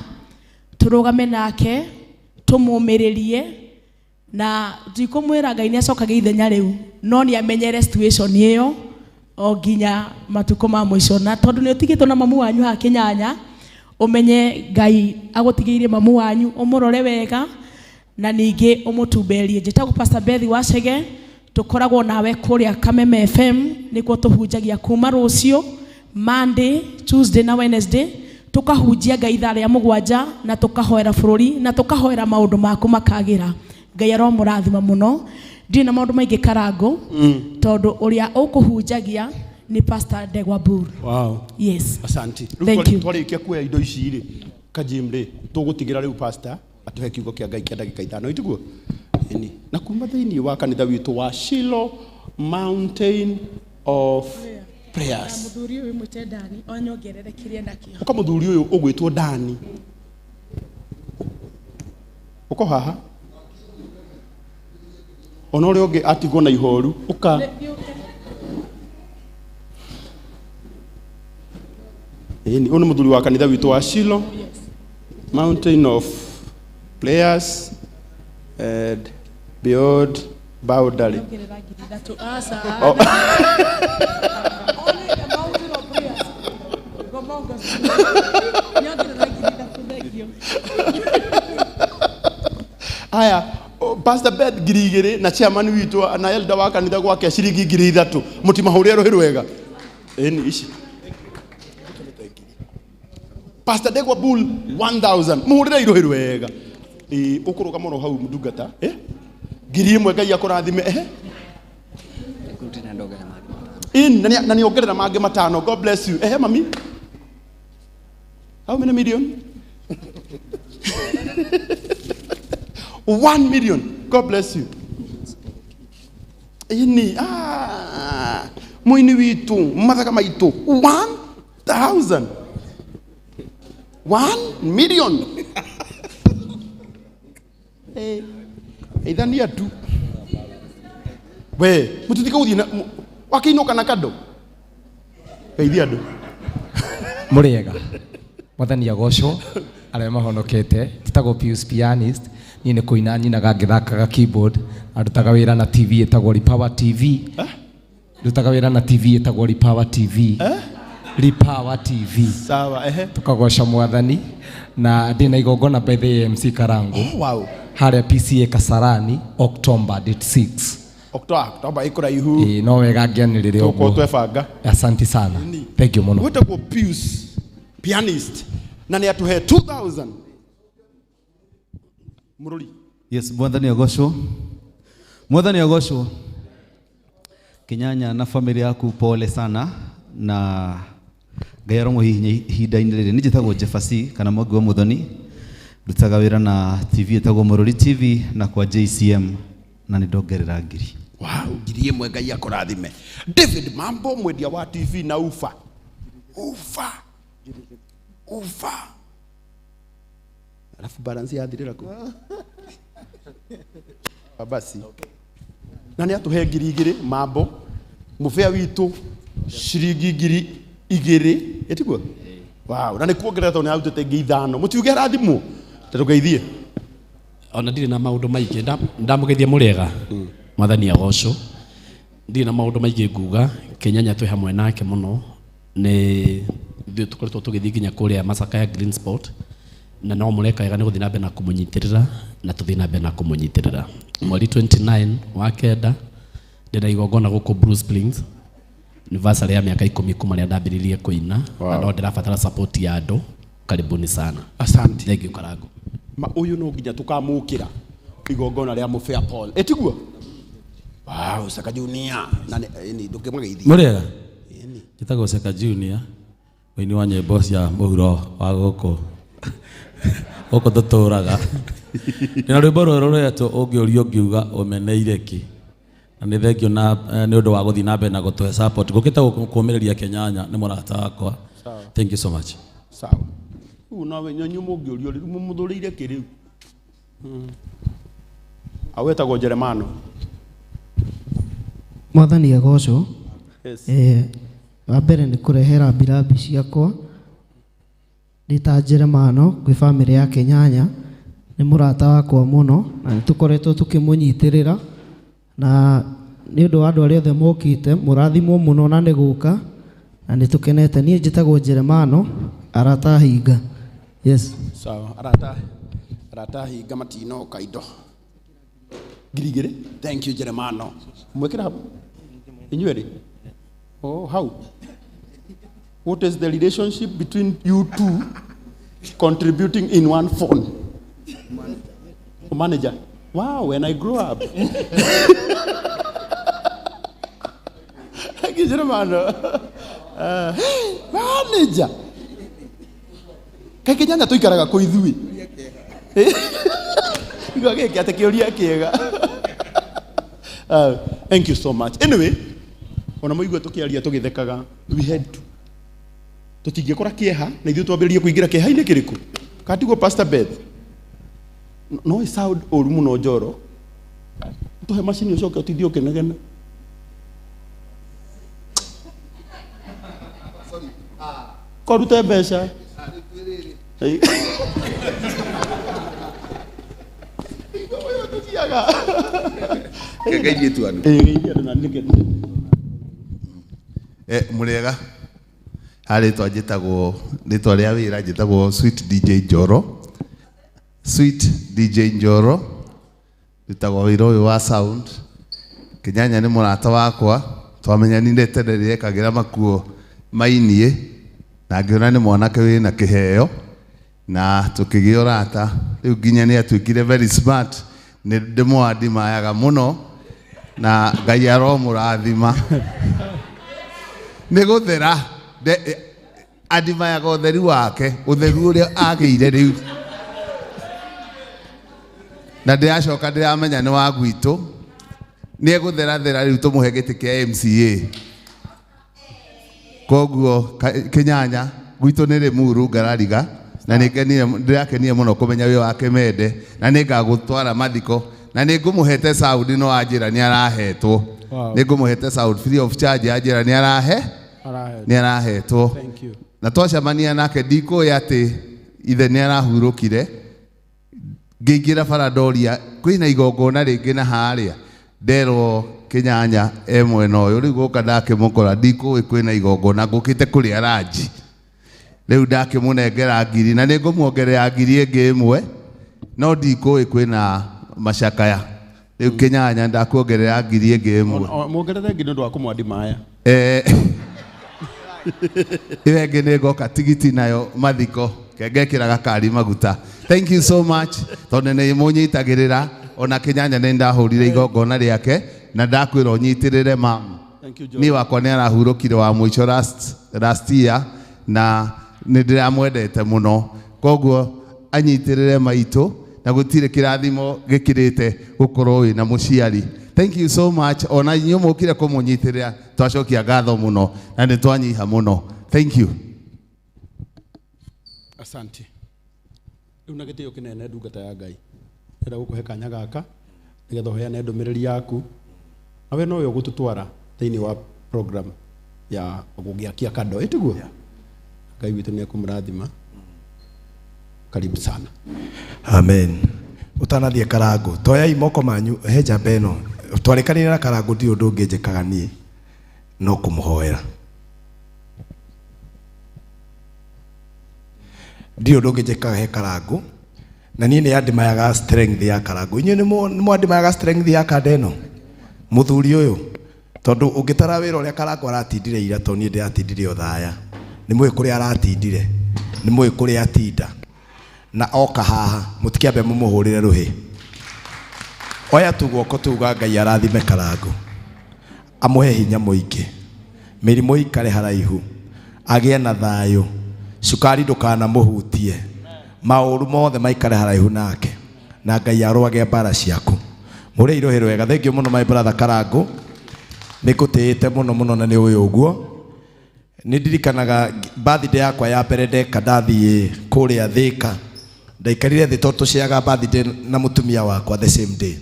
Turugame nake tumumiririe na ndikumwira Ngai ni acokaga ithenya riu no ni amenyere situation iyo o nginya matuko ma mwisho na tondu ni utigitwo na mamu wanyu ha Kinyanya umenye Ngai agutigiire mamu wanyu umurore wega na ningi umutumberie. Njitagwo Pastor Beth Wachege. Tukoragwo nawe kuria Kameme FM nikuo tuhunjagia kuma rucio Monday, Tuesday na Wednesday. Tukahunjia Ngai ithaa ria 7 na tukahoera bururi na tukahoera maundu maku makagira. Ngai aromurathima muno. Ndina maundu maingi karango tondu uria ukuhunjagia ni Pastor Degwa Bull. Wow. Yes. Asante. Thank you. Twarikia kuya indo ici ri kajimri tugutigira riu Pastor atuhe kiugo kia Ngai kia ndagika 5 ituguo. Ini na kuma thiini wa kanitha witu wa Shiloh Mountain of Prayers. Muthuri uyu mwite Dani onyongerere kiria ndakio. Uka muthuri uyu ugwitwo Dani. Uko haha. Ona uri ungi atigwo na ihoru uka. Ini uno muthuri wa kanitha witu wa Shilo. Mountain of Players and beyond boundary. Oh. Aya, Pastor Beth Girigere na chairman witu na elder wa kanitha gwake ciringi 3,000 mutima hurero hirwega. Eni ici. Pastor Degwa Bull 1,000 muhurira irohiru wega. Ukuruga muno hau mudugata ngiri imwe Ngai akurathime na niongerera mange matano. God bless you. Mami, how many million? 1 million. God bless you. Ini muini witu mathaka maitu 1,000 1 million. Idhania tu. We, mututika uthi na wakiinoka na kado. Geithia andu. Muriega. Mwathani agocwo aria mahonokete titagwo Pius Pianist ni ne kuina nyinaga ngithakaga keyboard arutaga wira na TV etagwo Repower TV. Rutaga wira na TV etagwo Repower TV. Repower TV. Sawa, tukagoca Mwathani na ndina igongona bethe MC Karangu. Wow. Haria PCA Kasarani October date 6. October ikuraihu. No wega ngianirire ogwo. Twebanga. Asante sana. Thank you muno. Wetagwo Pius Pianist na ni atuhe 2,000. Mururi. Yes, Mwathani agocwo. Mwathani agocwo. Kinyanya na familia yaku pole sana na Ngai romo hinda-inĩ rĩrĩ. Nĩ njĩtagwo Jeffasi kana Mwangi wa Muthoni, ndutaga wĩra na TV ĩtagwo Mũrũri TV na kwa JCM na nĩ ndongerera ngiri. Wow, ngiri ĩmwe Ngai akũrathime. David Mambo mwendia wa TV na ufa. Alafu balance yathirĩra ku. Basi. Na nĩ atuhe ngiri igĩrĩ Mambo. Mũbĩa witũ ciringi ngiri igĩrĩ. Etigwo? Wow, na nĩ kuongerera tondũ nĩ arutĩte ngiri 5. Mũtiuge rathimũ. Tũgeithie. Ona ndirĩ na maũndũ maingĩ ndamugeithia mũrĩega. Mwathani agocwo. Ndirĩ na maũndũ maingĩ nguga. Kinyanya twĩ hamwe nake mũno. Nĩ ithuĩ tũkoretwo tũgĩthiĩ nginya kũrĩa Masakaya Green Sport na no mũrekaga nĩ gũthiĩ na mbere na kũmũnyitĩrĩra na tũthiĩ na mbere na kũmũnyitĩrĩra. Mweri 29 wa kenda ndĩna igongona gũkũ Blue Springs, anniversary ya miaka 10 kuma rĩa ndambĩrĩirie kũina na no ndĩrabatara support ya andũ. Karibuni sana. Asante. Thank you Karangu. Uyu no nginya tukamukira igongona rĩa Mũbĩa Paul. Etigwo? Wow, Saka Junior na ni ndũngĩmũgeithia. Mũrĩega. Njĩtagwo Saka Junior. Mũini wa nyĩmbo cia mũhuro wa gũkũ tũtũraga. Ndĩna rwĩmbo rũrũ rwĩtwo ũngĩũrio ũngiuga ũmeneire kĩ, na nĩ thengio na nĩ ũndũ wa gũthiĩ na mbere na gũtũhe support. Ngũkĩte kũũmĩrĩria Kenyanya nĩ mũrata wakwa. Thank you so much. Sawa. Nawe nyonyu mũngĩũrio rĩu mũthũrĩire kĩ rĩu? Awetagwo Jeremano. Mwathani agocwo. Wa mbere nĩ kũrehera birambi ciakwa ndĩta Jeremano gwĩ family ya Kenyanya. Nĩ mũrata wakwa mũno na nĩ tũkoretwo tũkĩmũnyitĩrĩra na nĩ ũndũ wa andũ arĩa othe mokĩte mũrathimwo mũno na nĩ gũka na nĩ tũkenete. Niĩ njĩtagwo Jeremano aratahinga. Yes. Sawa, aratahinga matino kaido. Girigire. Thank you Jeremano. Mwekera inyueri. Oh, how? What is the relationship between you two contributing in one phone? Manager. Wow, when I grow up. Jeremano. Manager. Kai Kenyanya tuikaraga kũ ithui. Igagĩke atĩ kĩũria kĩega. Thank you so much. Anyway, ona mũigua tũkĩaria tũgĩthekaga, we had to. Tũtingĩkora kĩeha na ithuĩ twambĩrĩrie kũingĩra kĩeha-inĩ kĩrĩkũ. Katigwo Pastor Beth. No sound ũru mũno Njoro. Tũhe macini ũcoke ũtithie ũkĩnegena. Korute mbeca. Ngai tu anu. Murega. Hari twajitagwo ritwa ria wira njitagwo Sweet DJ Njoro. Sweet DJ Njoro. Ndutagwo wira uyu wa sound. Kinyanya ni murata wakwa. Twamenyanire tene rie kagira makuo mainie. Na ngiona ni mwanake wina kiheo. Na tukigia urata. Riu nginya ni atuikire very smart. Ni ndimwadimayaga muno. Na Ngai aromurathima. Ni guthera adimayaga utheru wake, utheru uria agiire riu. Na ndiracoka ndiramenya ni wa gwitu. Ni eguthera thera riu tumuhe giti kia MCA. Koguo Kinyanya gwitu ni Limuru Ngarariga na ndirakenie muno kumenya wi wake mende na ningagutwara mathiko na ningumuhete sound no anjira ni arahetwo. Ningumuhete sound free of charge anjira ni arahetwo. Thank you. Na twacemania nake ndiko yati ithe ni arahurukire ngiingira Faradoria kwina igongona ringi na haria nderwo Kinyanya mwena uyu riu guka ndakimukora ndiko kwina igongona ngukite kuria ranji riu ndakimunengera ngiri na ningumuongerera ngiri ingi imwe no ndiko kwina macakaya riu Kinyanya ndakuongerera ngiri ingi imwe muongerere ngiri ndu wa kumwadima aya Iwege negoka tigiti nayo mathiko kengekira gakari maguta. Thank you so much. Tondu ni munyitagirira ona Kinyanya ni ndahurire igongona riake na ndakwira unyitirire mam. Ni wakwa ni arahurukire wa mwicho last year na ni ndiramwendete muno. Koguo anyitirire maitu na gutire kirathimo gikirite gukorwo wi na muciari. Thank you so much. Ona inyu mukire kumunyitirira twacokia ngatho muno na ni twanyiha muno. Thank you. Asante. Riu na gitio kinene ndungata ya Ngai. Ira gukuhe kanya gaka nigetha uheane ndumiriri yaku. Awe no yo gututwara thiini wa program ya gugiakia kando etiguo. Ngai witu ni kumurathima. Karibu sana. Amen. Utanathie Karangu. Toya imoko manyu heja beno. Twarikanire na Karangu ndi undu ngejekaga nie. No kumuhoera. Ndi undu ngejekaga he Karangu. Na nie ni andimayaga strength ya Karangu. Inyu ni mwandimayaga strength ya Kadeno. Muthuri uyu. Tondu ungitara wira uria Karangu aratindire ira to nie ndiratindire uthaya. Ni mwe kuria aratindire. Ni mwe kuria atinda. Na oka haha mutikiambe mumuhurire ruhi. Oya tugoko tuga Ngai arathime Karangu. Amuhe hinya muingi. Mirimo ikare haraihu. Agie na thayo. Cukari ndukana muhutie. Mauru mothe maikare haraihu nake. Na Ngai arwage mbara ciaku. Muri irohero wega. Thank you muno my brother Karangu. Nikutiite muno na ni uyu uguo. Nindirikanaga birthday yakwa ya mbere ndeka ndathie kuria Thika. Ndaikarire thi tondu ciaga birthday na mutumia wakwa the same day.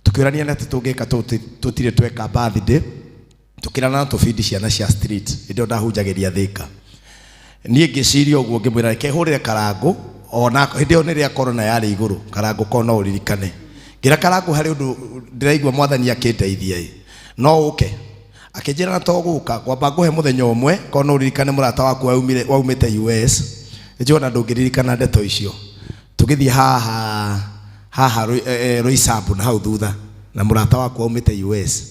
Tukirania na tutungika tutire tweka birthday. Tukirana tufidi ciana cia street. Ndio ndahunjagiria Thika. Nie ngiciria uguo ngimwira reke hurire Karangu ona ndio ni ria corona yari iguru. Karangu kona uririkane. Ngira Karangu hari undu ndiraigua mwathani akindeithia. No uke. Akijira na toguka kwamba nguhe muthenya umwe kona uririkane murata waku waumite US. Njona ndungiririkana ndeto icio. Tugithie haha Roysambu na hau thutha na murata wakwa umite US.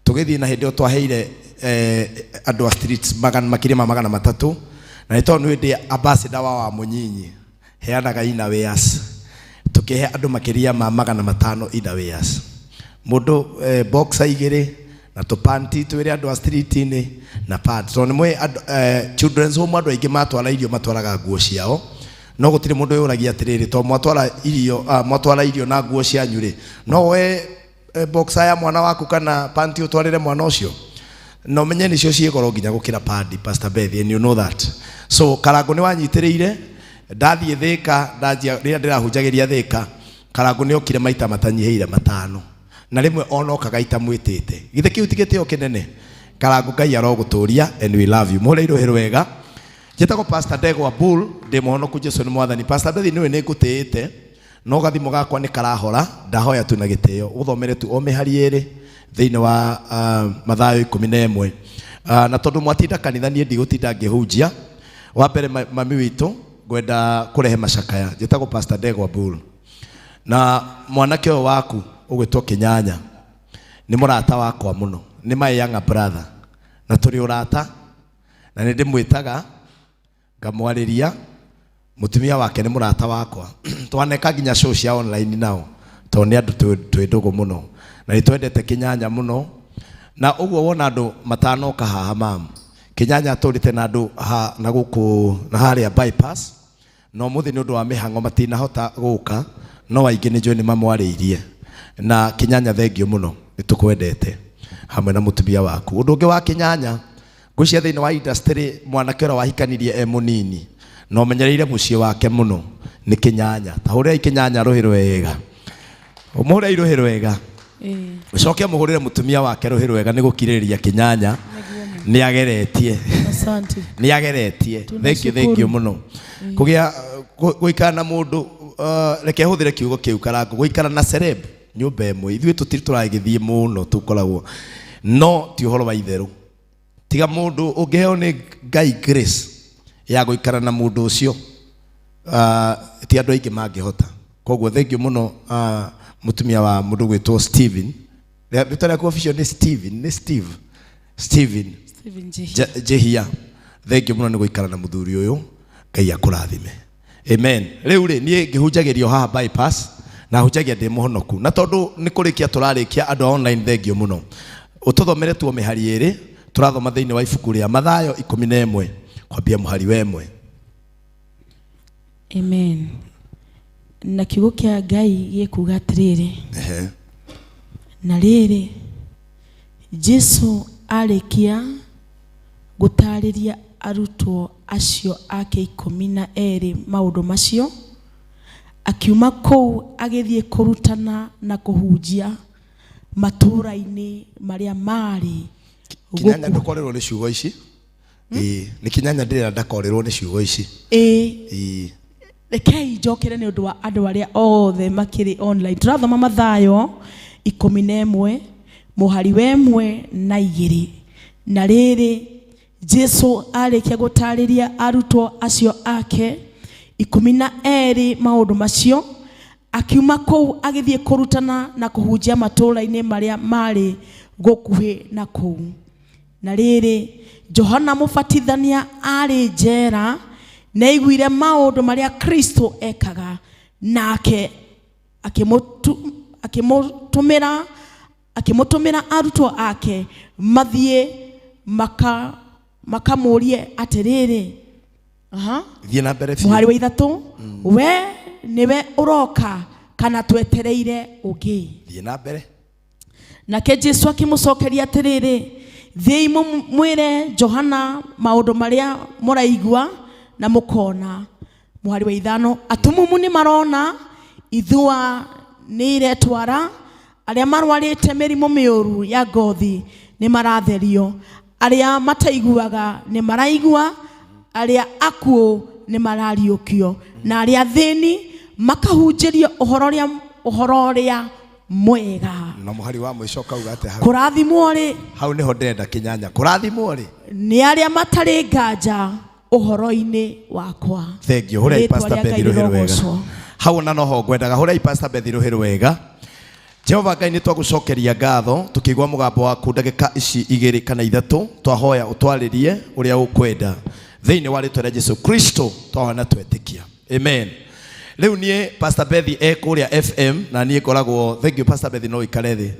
Tugithie na hindi twaheire andu a streets makiri ma 300 na tondu ndi ambassador wa Munyinyi heanaga ina wears. Tukihe andu makiria ma 500 ina wears. Mundu boxer igiri na tupanti twire andu a street ni na pad. So ni mwe children's home andu aingi matwara irio matwaraga nguo ciao. No gutire mundu yuragia atiriri to mwatwara irio na nguo cianyu ri no we boxer ya mwana waku kana panty utwarire mwana ucio no menye nicio ciegoro nginya gukira pad Pastor Beth and you know that. So Karangu ni wanyitiriire ndathie Thika ndanjia rira ndirahunjagiria Thika Karangu ni okire maita matanyiheire 5 na rimwe onokaga itamwitite githe kiu tigitio kinene. Karangu Ngai aroguturia and we love you. Mureiro wega Njĩtagwo Pastor Ndegwa Bull, ndĩ mũhonoku Jesũ nĩ mwathani. Pastor Bethi nĩwe nĩngũtĩĩte, no gathimo gakwa nĩ karahora, ndahoya tu na gĩtĩo. Ũthomere tu o mĩhari ĩrĩ thĩinĩ wa Mathayo 11. Na tondũ mwatinda kanitha niĩ ndigũtinda ngĩhunjia. Wa mbere mami witũ ngwenda kũrehe macakaya. Njĩtagwo Pastor Ndegwa Bull. Na mwanake ũyũ waku ũgwĩtwo Kĩnyanya nĩ mũrata wakwa mũno, nĩ my younger brother, na tũrĩ ũrata, na nĩ ndĩmwĩtaga ngamwarĩria. Mũtumia wake nĩ mũrata wakwa, twaneka nginya show cia online nao, tondũ nĩ andũ twĩ ndũgũ mũno, na nĩtwendete Kĩnyanya mũno. Na ũguo wona andũ matanoka haha mamu, Kĩnyanya tũrĩte na andũ na gũkũ na harĩa bypass, no mũthĩ nĩ ũndũ wa mĩhang'o matinahota gũka, no aingĩ nĩ njũĩ nĩ mamwarĩirie. Na Kĩnyanya thengio mũno, nĩtũkwendete hamwe na mũtumia waku. Ũndũ ũngĩ wa Kĩnyanya, ngwĩciria thĩinĩ wa industry mwanake ũrĩa wahikanirie mũnini, no ũmenyereire mũciĩ wake mũno nĩ Kĩnyanya. Ta hũrĩrai Kĩnyanya rũhĩ rwega, ũmũhũrĩrai rũhĩ rwega, ũcoke mũhũrĩre mũtumia wake rũhĩ rwega, nĩ gũkirĩrĩria Kĩnyanya nĩ ageretie. Asante. Nĩ ageretie. Thengio mũno. Kũgĩa gũikara na mũndũ, reke hũthĩre kiugo kĩu Karangũ, gũikara na celeb nyũmba ĩmwe, ithuĩ tũtirĩ tũragĩthiĩ mũno tũkoragwo, no ti ũhoro wa itherũ. Tiga mũndũ ũngĩheo nĩ Ngai grace ya gũikara na mũndũ ũcio, ti andũ aingĩ mangĩhota. Koguo thengio mũno mũtumia wa mũndũ gwĩtwo Steven. Rĩtwa rĩaku official nĩ Steven Jehia. Thengio mũno nĩ gũikara na mũthuri ũyũ, Ngai akũrathime. Amen. Rĩu rĩ niĩ ngĩhunjagĩrio haha bypass, na hunjagia ndĩ mũhonoku, na tondũ nĩ kũrĩkia tũrarĩkia andũ online, thengio mũno. Ũtũthomere tuo mĩhari ĩrĩ, tũrathoma thĩinĩ wa ibuku rĩa Mathayo 11 kwambia mũhari wa 1. Amen. Na kiugo kĩa Ngai gĩkuuga atĩrĩrĩ, na rĩrĩ Jesũ arĩkia gũtarĩria arutwo acio ake 12 maũndũ macio, akiuma kũu agĩthiĩ kũrutana na kũhunjia matũũra-inĩ marĩa marĩ. Kĩnyanya ndũkorerwo nĩ ciugo ici. Nĩ Kĩnyanya ndĩrenda ndakorerwo nĩ ciugo ici. Rekei njokere nĩ ũndũ wa andũ arĩa othe makĩrĩ online. Tũrathoma Mathayo 11 mũhari wa 1 na 2. Na rĩrĩ Jesũ arĩkia gũtarĩria arutwo acio ake 12 maũndũ macio, akiuma kũu agĩthiĩ kũrutana na kũhunjia matũũra-inĩ marĩa marĩ gũkuhĩ na kũu. Na rĩrĩ Johana Mũbatithania arĩ njera, na aiguire maũndũ marĩa Kristo ekaga, nake akĩmũtũmĩra arutwo ake mathiĩ makamũrie atĩrĩrĩ, thiĩ na mbere biũ. Mũhari wa 3, we nĩwe ũroka kana twetereire ũngĩ? Thiĩ na mbere. Nake Jesũ akĩmũcokeria atĩrĩrĩ, thiĩi mwĩre Johana maũndũ marĩa mũraigua na mũkona. Mũhari wa 5, atumumu nĩ marona, ithua nĩ iretwara, arĩa marwarĩte mĩrimũ mĩũru ya ngothi nĩ maratherio, arĩa mataiguaga nĩ maraigua, arĩa akuũ nĩ marariũkio, na arĩa thĩni makahunjĩrio ũhoro ũrĩa mwega. Na mũhari wa mũico kauga atĩ hau, kũrathimwo rĩ, hau nĩho ndenda Kĩnyanya, kũrathimwo rĩ nĩ arĩa matarĩ nganja ũhoro-inĩ wakwa. Thengio. Hũrei Pastor Bethi rũhĩ rwega. Hau na noho ngwendaga, hũrei Pastor Bethi rũhĩ rwega. Jehova Ngai nĩ twagũcokeria ngatho tũkĩigua mũgambo waku ndagĩka ici 2 kana 3, twahoya ũtwarĩrie ũrĩa ũkwenda thĩinĩ wa rĩtwa rĩa Jesũ Kristo twahoya na twetĩkia. Amen. Rĩu niĩ Pastor Bethi kũrĩa FM, na niĩ ngoragwo, thank you Pastor Bethi, no ikare thĩ,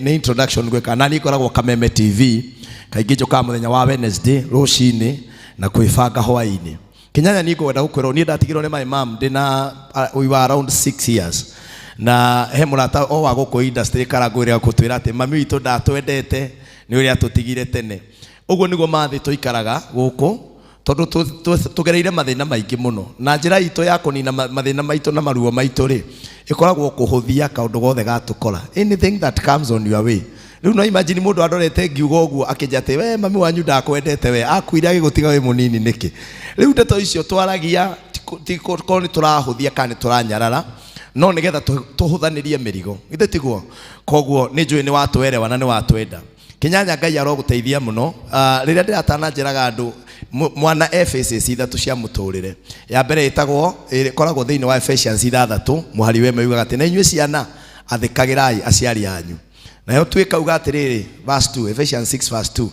nĩ introduction gwĩka, na niĩ ngoragwo Kameme TV, kaingĩ njokaga mũthenya wa Wednesday rũcinĩ na kwĩbanga hwaĩ-inĩ. Kĩnyanya niĩ ngwenda gũkwĩrwo, niĩ ndatigirwo nĩ my mom ndĩna we were around 6 years, na he mũrata o wa gũkũ industry Karangũ gũtwĩra atĩ mami witũ ndatwendete nĩ ũrĩa tũtigire tene. Ũguo nĩguo mathĩ tũikaraga gũkũ, tondũ tũgereire mathĩna maingĩ mũno, na njĩra itũ ya kũnina mathĩna maitũ na maruo maitũ rĩ, ĩkoragwo kũhũthia kaũndũ gothe gatũkora. Anything that comes on your way Riu no imagine mundu andorete ngiugo uguo akinjate we mami wanyu ndakwendete we akuire agigutiga we munini niki. Riu ndeto icio twaragia tiko ni turahuthia kana turanyarara no nigetha tuhuthanirie mirigo ithe tiguo. Koguo ni njui ni watwerewa na ni watwenda. Kinyanya Ngai aroguteithia muno. Riria ndiratana njiraga andu mwana Ephesus 3 cia muturire ya mbere itagwo ikoragwo thiini wa Ephesians 3 muhari we meugaga ati na inyue ciana athikagirai aciari anyu. Nayo twikauga atiriri verse 2 Ephesians 6 verse 2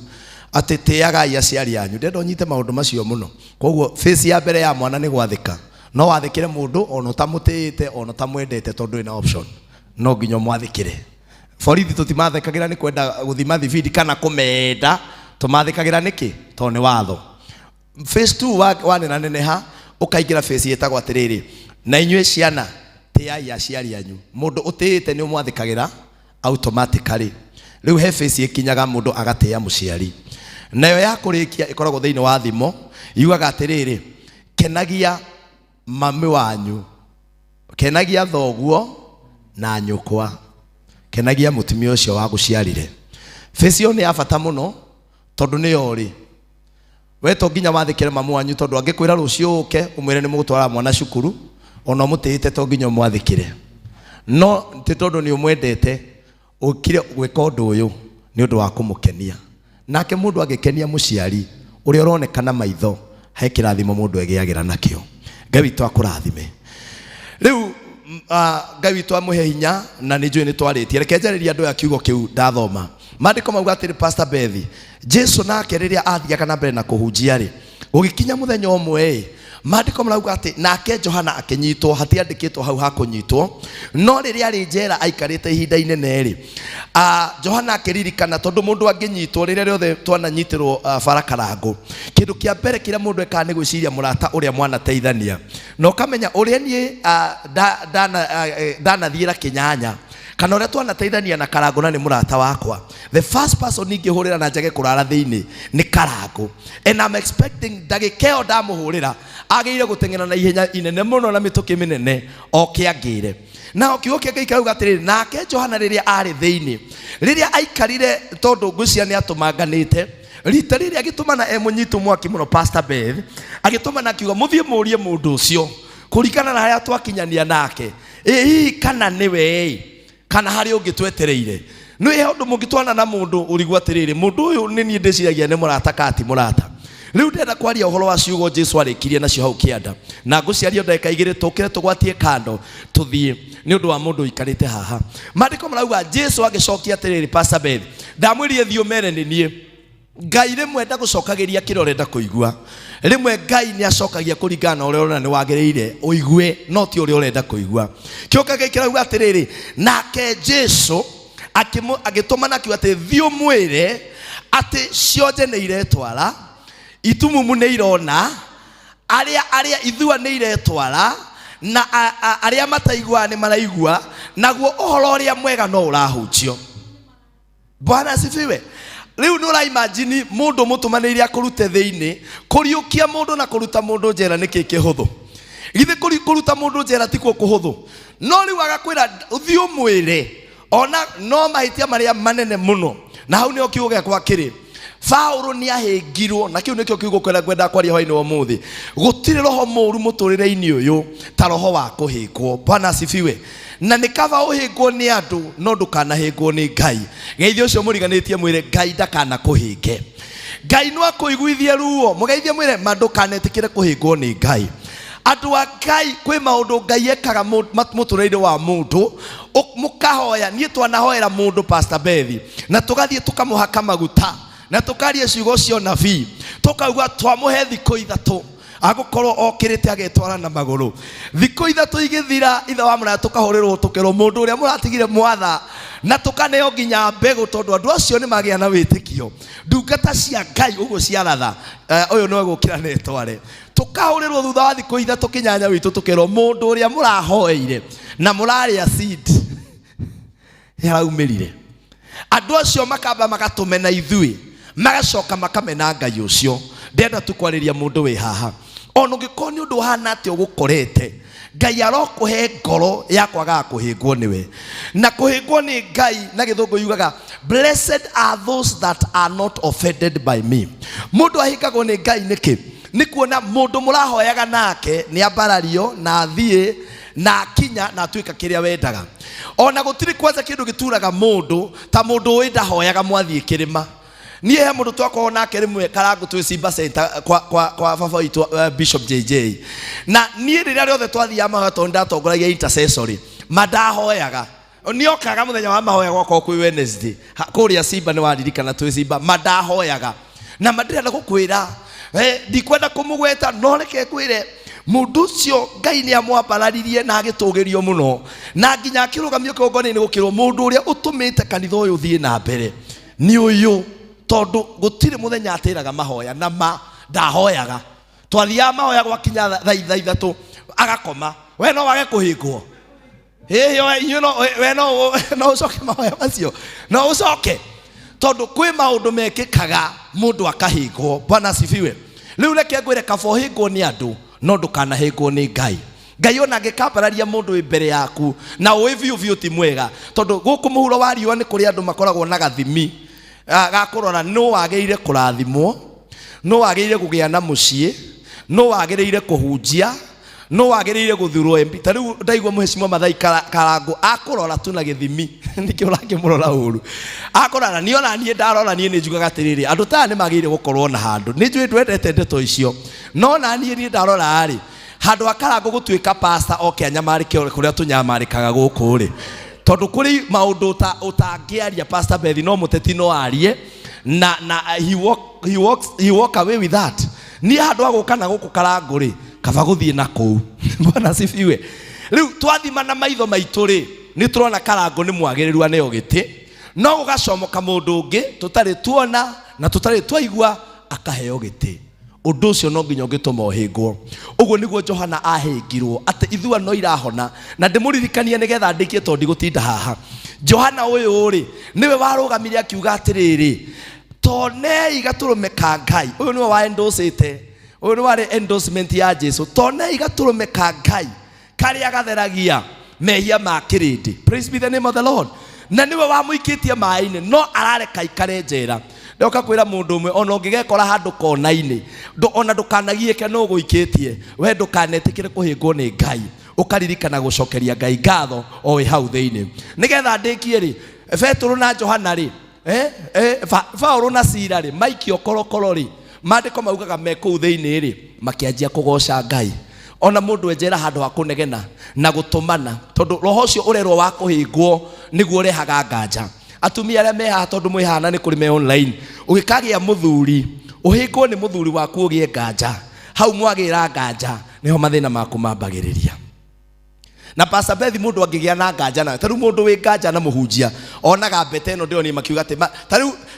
ati tiagai aciari anyu. Ndendo nyite maundu macio muno. Koguo face ya mbere ya mwana ni gwathika. No wathikire mundu ona utamutite ona utamwendete tondu ina option. No nginyo mwathikire. Borithi tutimathikagira ni kwenda guthima thibidi kana kumenda tumathikagira niki to ni watho. Phase 2 wanena neneha ukaingira phase yetagwo atiriri na inyue ciana tiai aciari anyu. Mundu utite ni umwathikagira automatically. Riu he phase ikinyaga mundu agatia muciari. Nayo ya kurikia ikoragwo thiini wa thimo yugaga atiriri kenagia mami wanyu, kenagia thoguo na nyukwa, kenagia mutumia ucio wa guciarire. Phase yo ni ya bata muno tondu ni yori we to nginya wathikire mamu wanyu tondu angikwira rucio uke umwire ni mugutwara mwana cukuru ona mutihite to nginya mwathikire. No ti tondu ni umwendete ukire gwika undu uyu ni undu wa kumukenia. Nake mundu agikenia muciari uri uronekana maitho he kirathimo mundu egiagira nakio. Ngai witu akurathime. Riu Ngai witu amuhe hinya na ni njui ni twaritie. Reke njaririe andu ya kiugo kiu ndathoma. Maandiko mauga atiri Pastor Bethi Jesu nake riria athiaga na mbere na kuhunjia ri ugikinya muthenya umwe maandiko marauga ati nake Johana akinyitwo hatiandikitwo hau hakunyitwo no riria ari njera aikarite ihinda inene ri Johana akiririkana tondu mundu anginyitwo riria riothe twananyitirwo barakarango kindu kia mbere kiria mundu eka ni gwiciria murata uria mwana teithania no kamenya uria nie ndanathiira Kinyanya kana uria twanateithania na Karango na ni murata wakwa. The first person ingihurira na njage kurara thiini ni Karango, and I'm expecting ndagikeo ndamuhurira ageire gutengena na ihenya inene muno na mituki minene okiangire. Na kiugo kia Ngai kauga atiriri nake Johana riria ari thiini riria aikarire tondu ngucia ni atumanganite rita riria agitumana munyitu mwaki muno Pastor Beth agitumana akiuga muthie murie mundu ucio kurikana na haria twakinyania nake hihi kana niwe kana hari ungitwetereire no he undu mungitwana na mundu urigwa atiriri mundu uyu ni nie ndiciragia ni murata kati murata. Riu ndenda kwaria uhoro wa ciugo Jesu arikirie nacio hau kianda na nguciario ndeka igire tukire tugwatie kando tuthie ni undu wa mundu ikarite haha. Maandiko marauga Jesu agicokia atiriri Pastor Beth ndamwirie thio mere ni nie Ngai rimwe ndagucokagiria kirorenda kuigua rimwe Ngai ni acokagia kuringana uria urona ni wagiriire uigue no ti uria urenda kuigua. Kioka gikirauga atiriri nake Jesu agitumana kiuga ati thio mwire ati cionje ni iretwara itumumu ni irona aria ithua ni iretwara na aria mataigua ni maraigua naguo uhoro uria mwega no urahunjio. Bwana asifiwe. Riu nura imagine mundu mutumaniri akurute thiini kuriukia mundu na kuruta mundu njera niki kihuthu githe kuruta mundu njera tikuo kuhuthu no riu agakwira uthio mwire ona no mahitia maria manene muno na hau nio kiugo giakwa kiri Paulo ni ahingirwo na kiu nikio kiugo kwenda kwaria hoini wa muthi gutire roho muru muturire-ini uyu ta roho wa kuhingwo. Bwana asifiwe. Na nikava uhingwo ni andu no ndukanahingwo ni Ngai. Geithio cio muriganitie mwire Ngai ndakana kuhinge. Ngai no akuiguithie ruo mugeithie mwire mandukanetikire kuhingwo ni Ngai. Andu a Ngai kwi maundu Ngai ekaga muturire wa mundu mukahoya nie twanahoera mundu Pastor Bethi na tugathie tukamuhaka maguta na tukaria ciugo cio nabii tukauga twamuhe thikũ 3 agukorwo okirite agetwara na maguru. Thikũ 3 igithira ithe wa mura tukahurirwo tukero mundu uria muratigire mwatha na tukaneo nginya mbegu tondu andu acio ni magia na witikio ndungata cia Ngai uguo ciaratha uyu no gukira ne tware tukahurirwo thutha wa thikũ 3 Kinyanya witu tukero mundu uria murahoeire na muraria seed yaraumirire. Andu acio makamba magatumena ithui magacoka makamena Ngai ucio. Ndenda tukwariria mundu wi haha ona ũngĩkorwo nĩ ũndũ ũhana atĩ ũgũkorete, Ngai arokũhe ngoro ya kwagaga kũhĩngwo nĩwe. Na kũhĩngwo nĩ Ngai na gĩthũngũ yugaga blessed are those that are not offended by me. Mũndũ ahĩngagwo nĩ Ngai nĩkĩ? Nĩ kuona mũndũ mũrahoyaga nake nĩ ambarario na athiĩ na akinya na atuĩka kĩrĩa wendaga. Ona gũtirĩ kwanza kĩndũ gĩturaga mũndũ ta mũndũ ũĩ ndahoyaga mwathiĩ kĩrĩma. Niĩ he mũndũ twakorwo nake rĩmwe Karangũ twĩ Simba Center kwa baba witũ Bishop JJ. Na niĩ rĩrĩa rĩothe twathiaga mahoya tondũ ndatongoragia intercessory, mandahoyaga. Nĩokaga mũthenya wa mahoya gwakwa kwĩ Wednesday. Kũrĩa Simba nĩ waririkana twĩ Simba, mandahoyaga. Na mandirenda gũkwĩra, ndikwenda kũmũgweta no reke kwĩre mũndũ ũcio Ngai nĩ amwambararirie na agĩtũgĩrio mũno. Na nginya akĩrũgamio kĩgongona-inĩ gũkĩrwo mũndũ ũrĩa ũtũmĩte kanitha ũyũ ũthiĩ na mbere nĩ ũyũ. Tondu gũtirĩ mũthenya atĩraga mahoya na ndahoyaga. Twathiaga mahoya gwakinya thaa ithatũ agakoma. We no wage kũhĩngwo. We no ũcoke mahoya macio. No ũcoke. Tondu kwĩ maũndũ mekĩkaga mũndũ akahĩngwo. Bwana asifiwe. Rĩu reke ngwĩre kaba ũhĩngwo nĩ andũ no ndũkanahĩngwo nĩ Ngai. Ngai ona angĩkambararia mũndũ wĩ mbere yaku na ũĩ biũ ti mwega. Tondu gũkũ mũhuro wa riũa nĩ kũrĩ andũ makoragwo na gathimi gakũrora no wagĩrĩire kũrathimwo, no wagĩrĩire kũgĩa na mũciĩ, no wagĩrĩire kũhunjia, no wagĩrĩire gũthurwo MP. Ta rĩu ndaigua Mheshimiwa Mathai Karangũ akũrora tu na gĩthimi nĩkĩo ũrakĩmũrora ũru. Akũrora niĩ ona niĩ ndarora niĩ nĩ njugaga atĩrĩrĩ andũ taya nĩ magĩrĩire gũkorwo na handũ. Nĩ njũĩ ndwendete ndeto icio, no na niĩ ndarora rĩ handũ ha Karangũ gũtuĩka pastor oke anyamarĩke kũrĩa tũnyamarĩkaga gũkũ rĩ. Tondu kuri maundu utangĩaria Pastor Bethi no muteti no arie na he walk away with that. Ni handu aguka na guku Karangũ ri kaba guthie na kuu. Bwana asifiwe. Riu twathima na maitho maitũ ri ni turona Karangũ ni mwagĩrĩru aneo gĩtĩ no gugacomoka mundu ungi tutari tuona na tutari twaigua akaheo gĩtĩ. Ũndũ ũcio no nginya ũngĩtũma ũhĩngwo. Ũguo nĩguo Johana ahĩngirwo atĩ ithuano irahona na ndĩmũririkanie nĩgetha ndĩkie tondũ ndigũtinda haha. Johana ũyũ rĩ nĩwe warũgamire akiuga atĩrĩrĩ tonei gatũrũme ka Ngai. Ũyũ nĩwe wa endosete, ũyũ nĩ warĩ endorsement ya Jesu. Tonei gatũrũme ka Ngai karĩa gatheragia mehia ma kĩrĩndĩ. Praise be the name of the Lord. Na niwe wamũikĩtie maĩ-inĩ no arareka ikare njera. Ndoka kwĩra mũndũ ũmwe ona ũngĩgekora handũ kona-inĩ ona ndũkanagiĩke no gũikĩtie, we ndũkanetĩkĩre kũhĩngwo nĩ Ngai, ũkaririkana gũcokeria Ngai ngatho o wĩ hau thĩinĩ. Nĩgetha ndĩkie rĩ Petro na Johana rĩ Paulo na Sila rĩ maikio korokoro rĩ maandĩko maugaga me kũu thĩinĩ rĩ makĩanjia kũgoca Ngai. Ona mũndũ enjera handũ ha kũnegena na gũtũmana tondũ roho ũcio ũrerwo wa kũhĩngwo nĩguo ũrehaga nganja. Atumia arĩa me haha tondũ mwĩ hana nĩ kũrĩ me online ũgĩkagĩa mũthuri ũhĩngwo nĩ mũthuri waku ũgĩe nganja. Hau mwagĩra nganja nĩho mathĩna maku mambagĩrĩria. Na Pastor Bethi mũndũ angĩgĩa na nganja nawe, ta rĩu mũndũ wĩ nganja na mũhunjia onaga mbete ĩno ndĩroni makiuga atĩ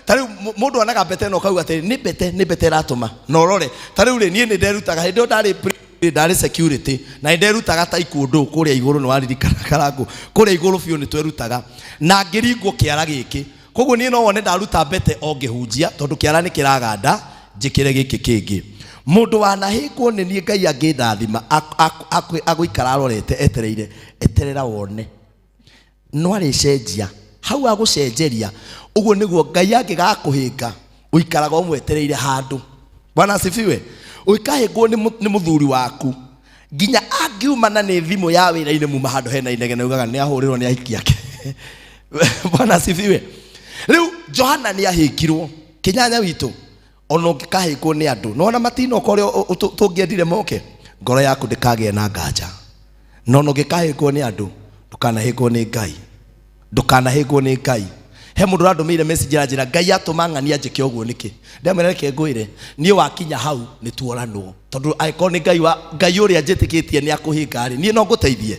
ta rĩu mũndũ onaga mbete ĩno kauga atĩ nĩ mbete ĩratũma na ũrore. Ta rĩu rĩ niĩ nĩ nderutaga hĩndĩ ĩyo ndarĩ security na nderutaga ta ikũndũ kũrĩa igũrũ nĩ waririkana Karangũ kũrĩa igũrũ biũ nĩ twerutaga na ngĩringwo kĩara gĩkĩ. Koguo niĩ no wone ndaruta mbete o ngĩhunjia tondũ kĩara nĩ kĩraganda njĩkĩre gĩkĩ kĩngĩ. Mũndũ wanahĩngwo nĩ niĩ Ngai angĩndathima agũikara arorete etereire eterera wone no arĩcenjia hau agũcenjeria. Ũguo nĩguo Ngai angĩgakũhĩnga ũikaraga ũmwetereire handũ. Bwana asifiwe. Ũikahĩngwo nĩ mũthuri waku nginya angiumana nĩ thimũ ya wĩra-inĩ muma handũ hena inegene ugaga nĩ ahũrĩrwo nĩ ahiki ake. Bwana asifiwe. Rĩu Johana nĩ ahĩngirwo Kĩnyanya witũ ona ũngĩkahĩngwo nĩ andũ no ona matinoka ũrĩa tũngĩendire moke ngoro yaku ndĩkagĩe na nganja. No ona ũngĩkahĩngwo nĩ andũ ndũkanahĩngwo nĩ Ngai, ndũkanahĩngwo nĩ Ngai. He mũndũ ũrandũmĩire message njĩra Ngai atũma ng'ania njĩke ũguo nĩkĩ. Ndamwĩra reke ngwĩre niĩ wakinya hau nĩ tuoranwo tondũ angĩkorwo nĩ Ngai ũrĩa njĩtĩkĩtie nĩ akũhĩnga rĩ niĩ no ngũteithie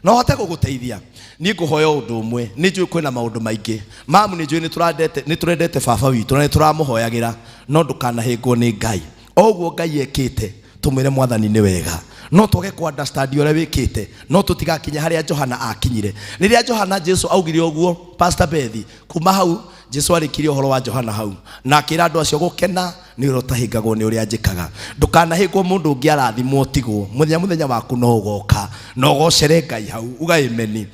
no hote gũgũteithia. Niĩ ngũhoya ũndũ ũmwe, nĩ njũĩ kwĩna maũndũ maingĩ mamu, nĩ njũĩ nĩ tũrendete baba witũ na nĩ tũramũhoyagĩra no ndũkanahĩngwo nĩ Ngai. Oguo Ngai ekĩte tumwĩre Mwathani nĩ wega no twage ku understand ũrĩa wĩkĩte no tũtigakinya harĩa Johana akinyire. Rĩrĩa Johana Jesu augire ũguo Pastor Bethi kuma hau Jesu arikirie horo wa Johana hau na akira andu acio gukena ni urotahingagwo ni uria njikaga ndukanahingwo mundu ungi arathimwo tigwo muthenya waku no ugoka no gocere Ngai hau ugaimeni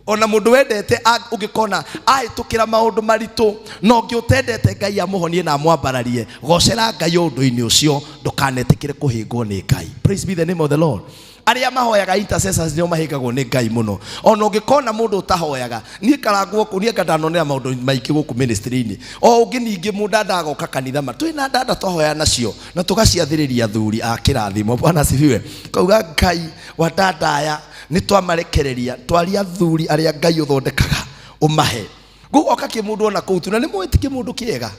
ona mundu wendete ungikona ahitukira maundu maritu no ngi utendete Ngai amuhonie na amwambararie gocera Ngai undu-ini ucio ndukanetikire kuhingwo ni Ngai. Praise be the name of the Lord. Aria mahoyaga intercessors nio mahingagwo ni Ngai muno. Ona ungikona mundu utahoyaga nie karagwo kunie kadanonera maundu maiki guku ministry-ini o ungi ningi mundanda agoka kanitha ma twina ndanda twahoya nacio na tugaciathiriria thuri a kirathimo. Bwana asifiwe. Kauga Ngai wa ndanda aya ni twamarekereria twaria thuri aria Ngai uthondekaga umahe gugoka kimundu ona kuutu na ni mwitiki mundu kiega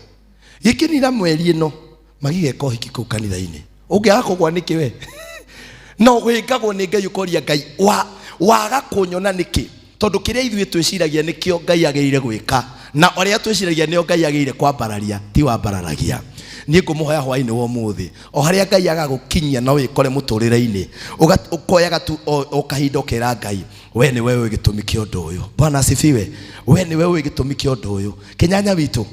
gikinira mweri ino magigeka hiki ku kanitha-ini ungiaga kugwa niki we no gwikagwo ni Ngai ukoria Ngai waga kunyona niki tondu kiria ithuĩ twiciragia nikio Ngai ageire gwika na oria twiciragia nio Ngai ageire kwambararia ti wambararagia. Nie ngumuhoya hwaini wo muthi o haria Ngai agagukinyia no wikore muturire-ini ukoyaga tu ukahindokera Ngai we ni wewe gitumiki undu uyu. Bwana asifiwe. We ni wewe gitumiki undu uyu. Kinyanya witu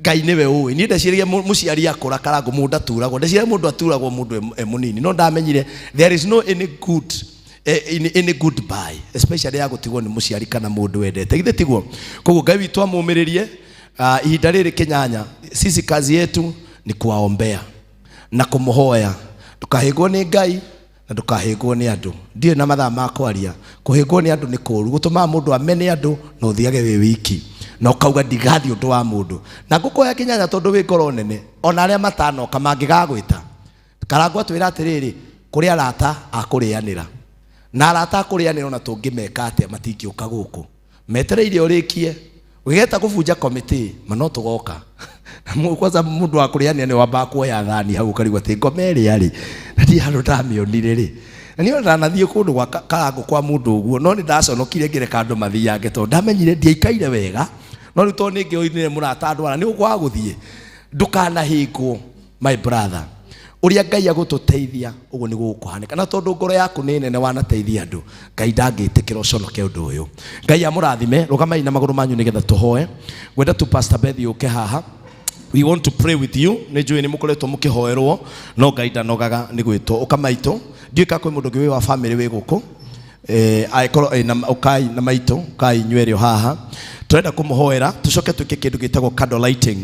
Ngai niwe uwi ni ndeciria muciari akura karangu mundu aturagwo ndeciria mundu aturagwo mundu munini no ndamenyire there is no any good any goodbye especially ya gutigwo ni muciari kana mundu wendete githe tigwo koguo Ngai witu amumiririe ihinda riri Kinyanya sisi kazi yetu ni kuwaombea na kumuhoya tukahingwo ni Ngai na tukahingwo ni andu ndie na mathaa ma kwaria kuhingwo ni andu ni kuru gutuma mundu amene andu no uthiage wi wiki na ukauga ndigathi undu wa mundu na ngukoya Kinyanya tondu wi ngoro nene ona aria matanoka mangigagwita karangwa twira atiriri kuri arata akurianira na arata akurianira ona tungimeka atia matingiuka guku metereire urikie wigeta kubunja committee mano tugoka kwanza mundu akuriania ni wamba kuoya thani hau karigwa ti ngomeri ari na ndi handu tamionire ri na ni ona nathie kundu gwa karangu kwa mundu uguo no ni ndaconokire ngireka andu mathiange to ndamenyire ndiaikaire wega no ri to ni ngioinire murata andu ara ni ugwa guthie ndukanahingwo my brother uria Ngai agututeithia uguo ni gukuhanika na tondu ngoro yaku ni nene wanateithia andu Ngai ndangitikira uconoke undu uyu. Ngai amurathime rugamai na maguru manyu nigetha tuhoe gwenda tu Pastor Beth uke haha. We want to pray with you. Nijui ni mukoretwo mukihoerwo no Ngai ndanogaga ni gwitwo ukamaito ndiika kwi mundu ngi wa family wi guku aikoro na ukai na maito kai nywere haha turenda kumuhoera tucoke tuke kindu gitagwo candle lighting.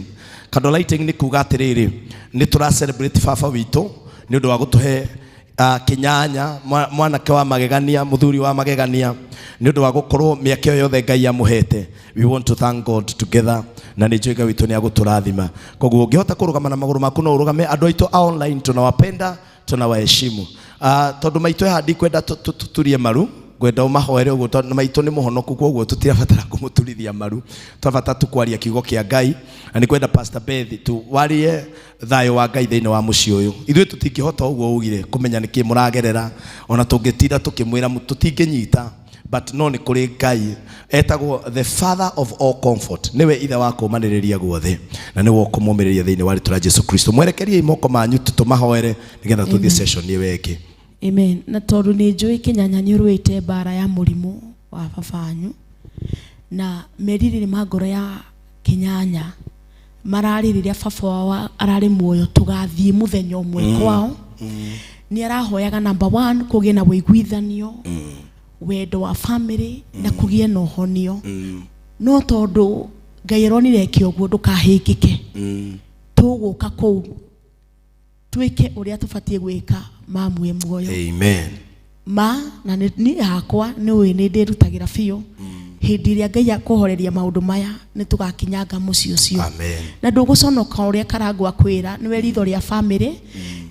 Candle lighting ni kuga atiriri ni tura celebrate baba witu ni undu wa gutuhe Kinyanya mwanake wa magegania muthuri wa magegania ni undu wa gukorwo miaka yothe Ngai amuhete. We want to thank God together na ni Ngai witu ni aguturathima koguo ungihota kurugama na maguru maku no urugame. Andu aitu online tunawapenda tunawaheshimu tondu maitu handi kwenda tuturie maru gwenda umahoere uguo tondu maitu ni muhonoku koguo tutirabatara kumuturithia maru twabata tukwaria kiugo kia Ngai na ni kwenda Pastor Beth tu warie thayo wa Ngai thiini wa muci uyu ithuĩ tutingihota uguo ugire kumenya niki muragerera ona tungitira tukimwira tutinginyita but no ni kuri Ngai etagwo the father of all comfort niwe ithe wa kumaniriria guothe na niwe ukumumiriria thiini wa ritu rĩa Jesu Kristo. Mwerekerie imoko manyu tutumahoere nigetha tuthie session ni weke. Amen. Na tondu ni njui Kinyanya ni urwite bara ya murimu wa babanyu na meririre magoro ya Kinyanya maraririria baba wao arari muoyo tugathie muthenya umwe kwao ni arahoyaga number 1 kugie na wiguithanio wendo wa family na kugie na uhonio no tondu Ngai aronire kioguo ndukahingike tuguka kuu twike uria tubatie gwika mamwe muoyo. Amen. Na ni hakwa ni we ni ndirutagira biu hindi iria Ngai akuhoreria maundu maya ni tugakinyanga muci ucio. Amen. Na nduguconoka uria karangu akwira ni we ritho ria family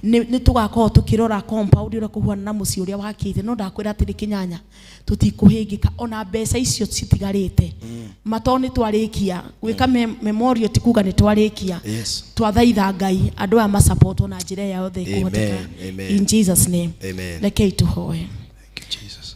ni tugakorwo tukirora compound uria kuhuana na muci uria wakite no ndakwira atiri Kinyanya tutikuhingika ona mbeca icio citigarite matoni twarikia gwika memorial tikuga ni twarikia twathaitha Ngai andu aya ma support na njira ya othe kuhoteka in Jesus name. Amen. Rekei tuhoe.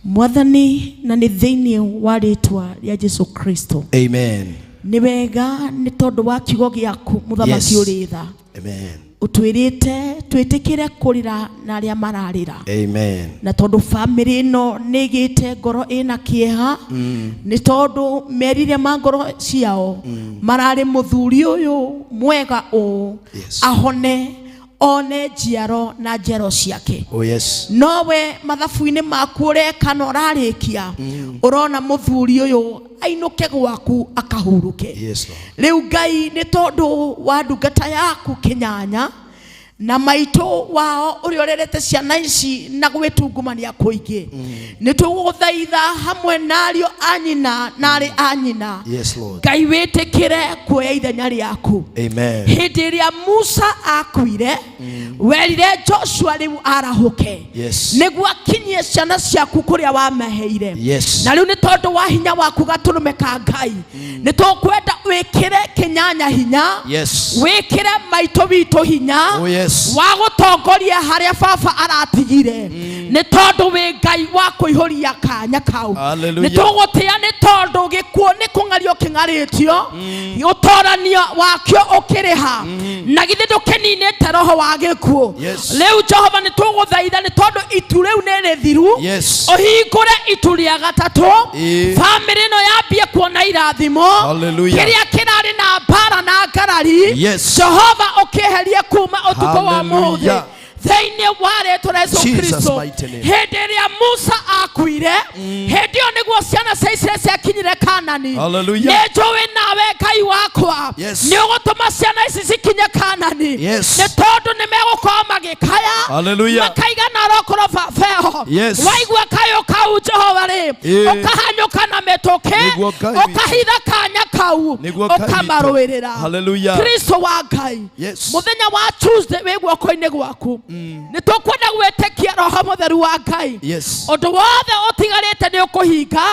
Mwathani na ni thiini wa ritwa ria Jesu Kristo. Amen. Ni wega ni tondu wa kiugo giaku muthamaki uritha. Amen. utwirite twitikire kurira na aria mararira. Amen. Na tondu family no nigite ngoro ina kieha ni tondu merire mangoro ciao marari muthuri uyu mwega ahone one jiaro na jero ciake. Oh yes. Nowe mathabu-ini maku ureka na urarikia urona muthuri uyu ainuke gwaku akahuruke. Yes Lord. Riu Ngai ni tondu wa ndungata yaku Kinyanya na maito wao uri orerete ciana ici na gwitungumania kuingi ni tuguthaitha hamwe nario anyina na ari anyina. Yes Lord. Ngai witikire kuoya ithenya riaku. Amen. Hindi iria Musa akuire werire Joshua riu arahuke. Yes. Niguo akinyie ciana ciaku kuria wameheire. Yes. Na riu ni tondu wa hinya waku gaturume ka Ngai ni tukwenda wikire Kinyanya hinya. Yes. Wikire maito witu hinya. Oh yes. Wagutongoria haria baba aratigire ni tondu wi Ngai wa kuihuria kanya kau. Ni tugutia ni tondu gikuo ni kungario kingaritio utoranio wakio ukiriha na githi ndukininite roho wa gikuo. Riu Jehova ni tuguthaitha ni tondu itu riu ni thiru uhingure itu ria gatatu family no yambie kuona irathimo kiria kirari na bara na ngarari. Jehova ukiherie kuma utuko wa muthi thĩinĩ wa rĩĩtwa Yesu Kristo. Hĩndĩ ĩrĩa Musa akuire hĩndĩ ĩyo nĩguo ciana cia Isiraeli ciakinyire Kanani. Nĩ njũĩ nawe Ngai wakwa nĩ ũgũtũma ciana ici cikinye Kanani nĩ tondũ nĩ megũkorwo magĩkaya makaigana orokorwo baba waigua kayo kau Jehova rĩ ũkahanyũka na mĩtũkĩ ũkahitha kanya kau ũkamarũĩrĩra. Kristo wa Ngai mũthenya wa Tuesday wĩ guoko-inĩ gwaku ni tukwenda gwĩtĩkia Roho Mũtheru wa Ngai ũndũ wothe ũtigarĩte nĩ ũkũhinga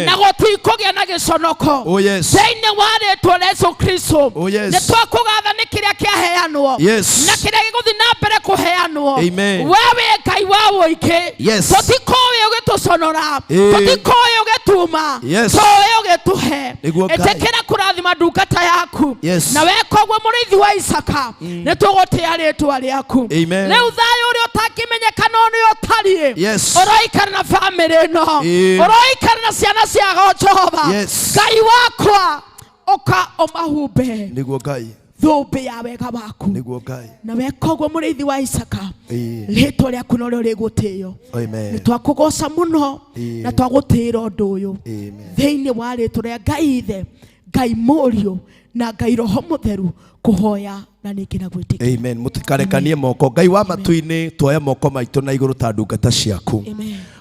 na gũtikũgĩa na gĩconoko thĩinĩ wa rĩĩtwa rĩa Yesu Kristo. Nĩ twakũgatha nĩ kĩrĩa kĩaheanwo na kĩrĩa gĩgũthiĩ na mbere kũheanwo. We wĩ Ngai wa ũingĩ tũtikũĩ ũgĩtũconora tũtikũĩ ũgĩtuma tũĩ ũgĩtũhe. Ĩtĩkĩra kũrathima ndungata yaku na weka ũguo mũrĩithi wa Isaka nĩ tũgũtĩa rĩĩtwa rĩaku. Rĩu thayũ ũrĩa ũtangĩmenyekana nĩ ũtariĩ ũroikara na family ĩno ũroikara na ciana ciago Jehova. Ngai wakwa ũka ũmahumbe nĩguo Ngai thũmbĩ ya wega waku na weka ũguo mũrĩithi wa Isaka rĩĩtwa rĩaku no rĩo rĩgũtĩĩo. Nĩ twakũgoca mũno na twagũtĩĩra ũndũ ũyũ thĩinĩ wa rĩĩtwa rĩa Ngai Ithe Ngai Mũriũ na Ngai Roho Mũtheru kuhoya na ningĩ na gwĩtĩkia. Amen. Mũtikarekanie moko. Ngai wa matu-inĩ tuoya moko maitũ na igũrũ ta ndungata ciaku.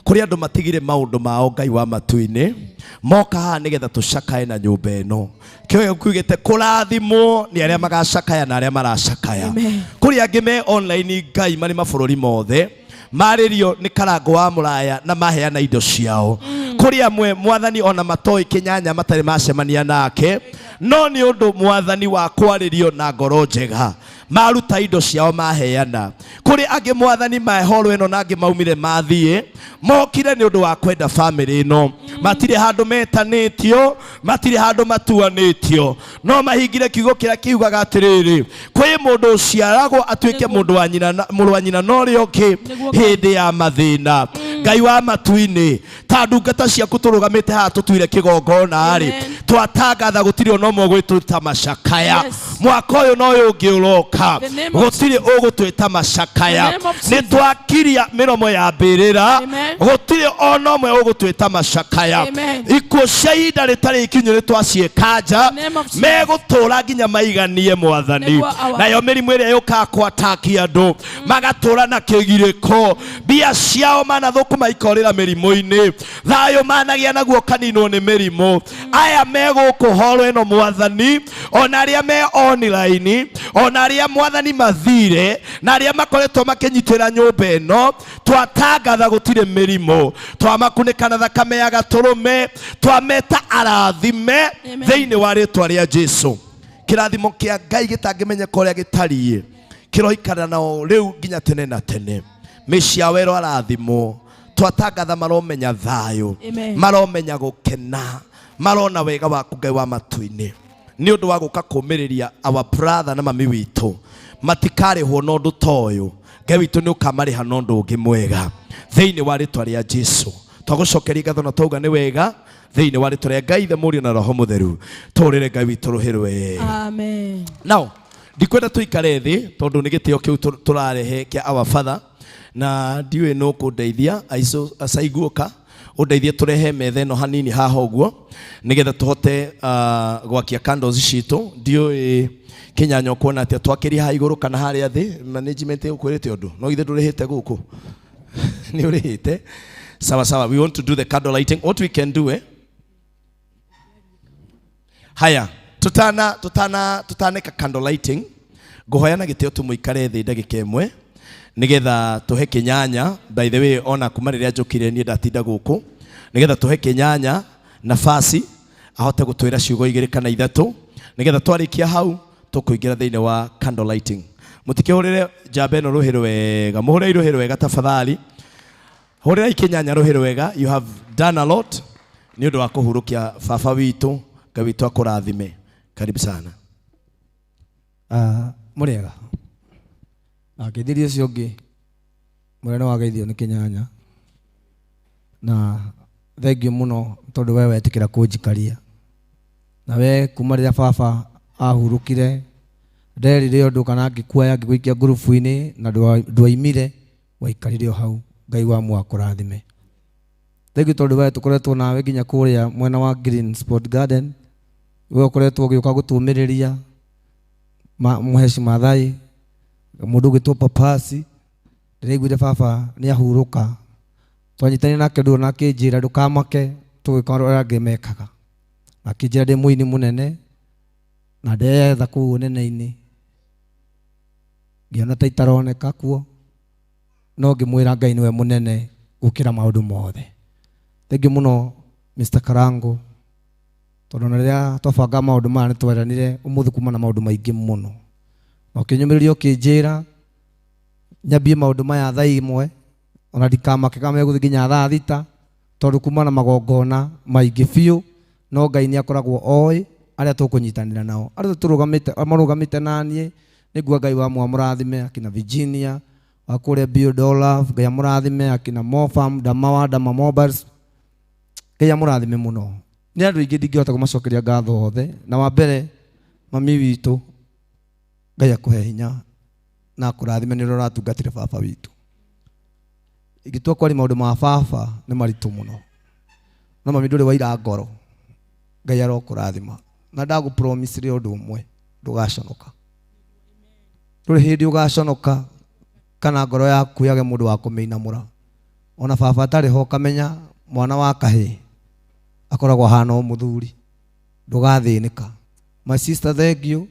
Kũrĩ andũ matigire maũndũ mao Ngai wa matu-inĩ moka haha nĩgetha tũcakae na nyũmba ĩno. Kĩoyo kiugĩte kũrathimwo nĩ arĩa magacakaya na arĩa maracakaya. Kũrĩ angĩ me online Ngai marĩ mabũrũri mothe marĩrio nĩ karango wa mũraya na maheana indo ciao. Kũrĩ amwe Mwathani ona matoĩ Kinyanya matarĩ macemania nake no nĩ ũndũ Mwathani wa kwarĩrio na ngoro njega maruta indo ciao maheana. Kũrĩ angĩ Mwathani mahoro ĩno na angĩ maumire mathiĩ mokire nĩ ũndũ wa kwenda family ĩno matirĩ handũ metanĩtio matirĩ handũ matuanĩtio no mahingire kiugo kĩrĩa kiugaga atĩrĩrĩ kwĩ mũndũ ũciaragwo atuĩke mũrũ wa nyina no ũrĩa ũngĩ hĩndĩ ya mathĩna. Ngai wa matu-inĩ ta ndungata ciaku tũrũgamĩte haha tũtuire kĩgongona rĩ twatangatha gũtirĩ ona ũmwe ũgwĩtwĩta macakaya. Mwaka ũyũ no ũyũ ũngĩ ũroka gũtirĩ ũgũtwĩta macakaya. Nĩ twakiria mĩromo ya mbĩrĩra gũtirĩ ona ũmwe ũgũtwĩta macakaya. Ikuũ cia ihinda rĩtarĩ ikinyu nĩ twaciĩka nja megũtũũra nginya maiganie Mwathani. Nayo mĩrimũ ĩrĩa yũkaga kwatakia andũ magatũũra na kĩgirĩko mbia ciao manathũkũma ikorĩra mĩrimũ-inĩ thayũ managĩa naguo kaninwo nĩ mĩrimũ. Aya megũkũhoro ĩno Mwathani ona arĩa me online ona arĩa Mwathani mathire na arĩa makoretwo makĩnyitĩra nyũmba ĩno twatangatha gũtirĩ mĩrimũ twamakunĩka na thakame ya gatũrũme twameta arathime thĩinĩ wa rĩĩtwa rĩa Jesũ. Kĩrathimo kĩa Ngai gĩtangĩmenyeka ũrĩa gĩtariĩ kĩroikara nao rĩu nginya tene na tene. Mĩciĩ yao ĩrorathimwo twatangatha maromenya thayũ maromenya gũkena marona wega waku Ngai wa matu-inĩ nĩ ũndũ wa gũka kũmĩrĩria our brother na mami witũ matikarĩhwo na ũndũ ta ũyũ. Ngai witũ nĩ ũkamarĩha na ũndũ ũngĩ mwega thĩinĩ wa rĩtwa rĩa Jesũ. Twagũcokeria ngatho na twauga nĩ wega thĩinĩ wa rĩtwa rĩa Ngai Ithe Mũriũ na Roho Mũtheru. Tũũrĩre Ngai witũ rũhĩrwe. Amen. Now, ndikwenda tũikare thĩ tondũ nĩ gĩtĩo kĩu tũrarehe kĩa our father, na ndiũĩ no kũndeithia acaiguoka ũndeithie tũrehe metha ĩno hanini haha ũguo nĩgetha tũhote gwakia candles citũ. Ndiũĩ Kinyanya ũkuona atĩa twakĩria ha igũrũ kana harĩa thĩ. Management ũkwĩrĩte ũndũ no ithe ndũrĩhĩte gũkũ nĩ ũrĩhĩte. Sawa sawa, we want to do the candle lighting. What we can do haya tutaneka candle lighting. Ngũhoya na gĩtĩo tũmũikare thĩ ndagĩka ĩmwe nigetha tuhe Kinyanya. By the way, ona kuma rĩrĩa njũkire niĩ ndatinda gũkũ nigetha tuhe Kinyanya nafasi ahote gũtwĩra ciugo 2 kana 3 nigetha twarĩkia hau tũkũingĩra thĩinĩ wa candle lighting. Mũtikĩhũrĩre njamba ĩno rũhĩ rwega, mũhũrĩre rũhĩ rwega tafadhali. Hũrĩrai Kinyanya rũhĩ rwega. You have done a lot nĩ ũndũ wa kũhurũkia baba witũ. Ngai witũ akũrathime. Karibu sana. Mũrĩega. Ngĩthiria ũcio ũngĩ mũnene wa geithio nĩ Kinyanya, na thengiũ mũno tondũ we wetĩkĩra kũnjikaria. Na we kuma rĩrĩa baba ahurũkire nderire ũndũ kana ngĩkuoya ngĩgũikia ngurubu-inĩ na ndwaimire waikarire o hau. Ngai wa mwakũrathime. Thengiũ tondũ we tũkoretwo nawe nginya kũrĩa mwena wa Green Sport Garden. We ũkoretwo ũgĩũka gũtũmĩrĩria Mũheci Maathai, mũndũ ũgĩtwo Papasi. Ndĩraiguire baba nĩ ahurũka, twanyitanire nake ndũ na akĩnjĩra ndũkamake tũgĩka ũrĩa angĩ mekaga, na akĩnjĩra ndĩ mũini mũnene na ndetha kũu ũnene-inĩ ngĩona ta itaroneka kuo, no ngĩmwĩra Ngai nĩwe mũnene gũkĩra maũndũ mothe. Thengiũ mũno Mr. Karango tondũ na rĩrĩa twabanga maũndũ maya nĩ tweranire ũmũthĩ kuma na maũndũ maingĩ mũno, na ũkĩnyũmĩrĩria ũkĩnjĩra nyambie maũndũ maya thaa 1 ona ndikamake kama megũthiĩ nginya thaa 6 tondũ kuma na magongona maingĩ biũ, no Ngai nĩ akoragwo oĩ arĩa tũkũnyitanĩra nao. Arĩa marũgamĩte naniĩ nĩguo Ngai wa mũrathime, akina Virginia wa kũrĩa Build Olaf, Ngai amũrathime, akina Mofam Dama Mobiles, Ngai amũrathime mũno. Nĩ andũ aingĩ ndingĩhota kũmacokeria ngatho othe, na wa mbere mami witũ Ngai akũhe hinya na akũrathime nĩ ũrĩa ũratungatĩra baba witũ. Ingĩtua kwaria maũndũ ma baba nĩ maritũ mũno, no mami ndũrĩ waira ngoro. Ngai arokũrathima na ndagũpromise rĩ ũndũ ũmwe, ndũgaconoka. Ndũrĩ hĩndĩ ũgaconoka kana ngoro yaku yage mũndũ wa kũmĩinamũra. Ona baba atarĩ ho kamenya mwana wa kahĩĩ akoragwo hana o mũthuri, ndũgathĩnĩka. My sister thengiũ,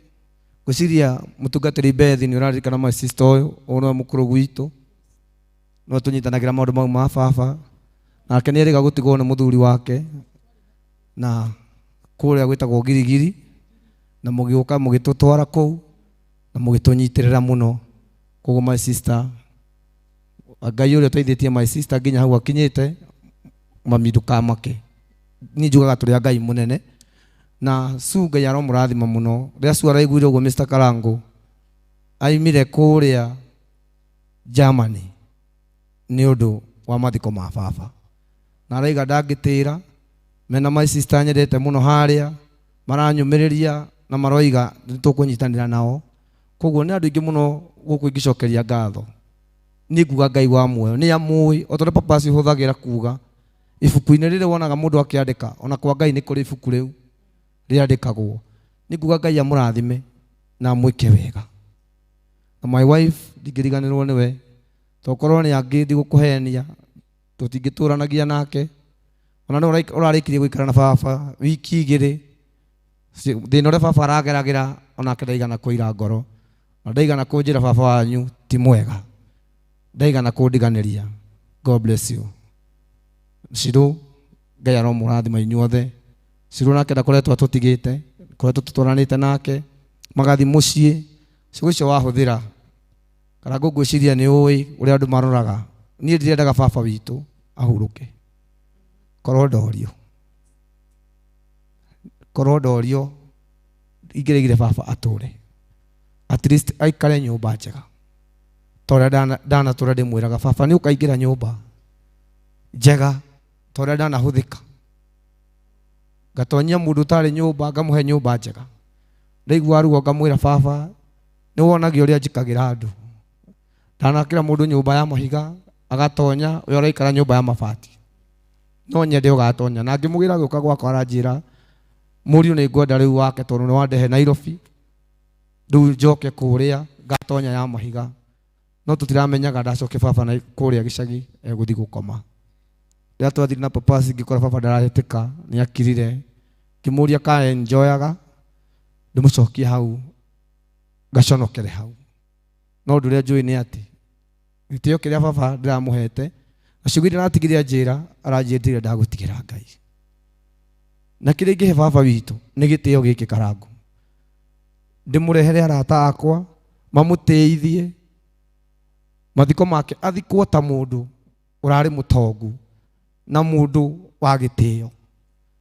ngwĩciria mũtungatĩri Bethi nĩ ũraririkana my sister ũyũ nĩwe mũkũrũ gwitũ, no tũnyitanagĩra maũndũ mau ma baba, nake nĩ erĩga gũtigwo nĩ mũthuri wake na kũrĩa gwĩtagwo Girigiri, na mũgĩũka mũgĩtũtwara kũu na mũgĩtũnyitĩrĩra mũno. Koguo my sister, Ngai ũrĩa ũteithĩtie my sister nginya hau akinyĩte, mami ndũkamake. Niĩ njugaga tũrĩ Ngai mũnene na Su Ngai aromũrathima mũno. Rĩrĩa Su araiguire ũguo Mr. Karango aimire kũrĩa Germany nĩ ũndũ wa mathiko ma baba, na araiga ndangĩtĩra mena my sister nyendete mũno harĩa maranyũmĩrĩria na maroiga nĩtũkũnyitanĩra nao. Koguo nĩ andũ aingĩ mũno gũkũ ingĩcokeria ngatho. Niĩ nguga Ngai wa muoyo nĩ amũĩ, o ta ũrĩa Papasi hũthagĩra kuga ibuku-inĩ rĩrĩ wonaga mũndũ akĩandĩka, ona kwa Ngai nĩ kũrĩ ibuku rĩu rĩandĩkagwo. Nĩ nguga Ngai amũrathime na amwĩke wega. Na my wife ndingĩriganĩrwo nĩwe, tokorwo nĩ angĩ ndigũkũhenia tũtingĩtũranagia nake. Ona nĩ ũrarĩkirie gũikara na baba wiki 2, thĩna ũrĩa baba arageragĩra onake ndaigana kũira ngoro, na ndaigana kũnjĩra baba wanyu ti mwega, ndaigana kũndiganĩria. God bless you. Shiro, Ngai aromũrathima inyuothe. Shiro nake ndakoretwo atũtigĩte, koretwo tũtwaranĩte nake magathi mũciĩ. Ciugo icio wahũthĩra Karango ngwĩciria nĩ ũĩ ũrĩa andũ maroraga. Niĩ ndirendaga baba witũ ahurũke, korwo ndorio ingĩrĩgire baba at least aikare nyumba njega tora dana tora ndimwiraga baba ni ukaingira nyumba njega tora dana huthika gatonyia mundu tari nyumba ngamuhe nyumba njega ndaigua ruo ngamwira baba ni wonagia uria njikagira andu ndanakira mundu nyumba ya mahiga agatonya uyo araikara nyumba ya mabati no nyende ugatonya na ngimugira guka gwakwa aranjira muriu ni ngwenda riu wake tondu ni wandehe Nairobi riu njoke kuria ngatonya ya mahiga no tutiramenyaga ndacoke baba na kuria gicagi eguthi gukoma rĩrĩa twathire na papasi ngĩkora baba ndarahetĩka nĩ akirire ngĩmũria ka enjoyaga ndĩmũcokie hau ngaconokere hau no ũndũ ũrĩa njũĩ nĩ atĩ gĩtĩo kĩrĩa baba ndĩramũhete na ciugo iria aratigire njĩra aranjĩtire ndagũtigĩra Ngai na kĩrĩa ingĩhe baba witũ nĩ gĩtĩo gĩkĩ Karangũ ndĩmũrehere arata akwa mamũteithie mathiko make athikwo ta mũndũ ũrarĩ mũtongu na mundu wa gitio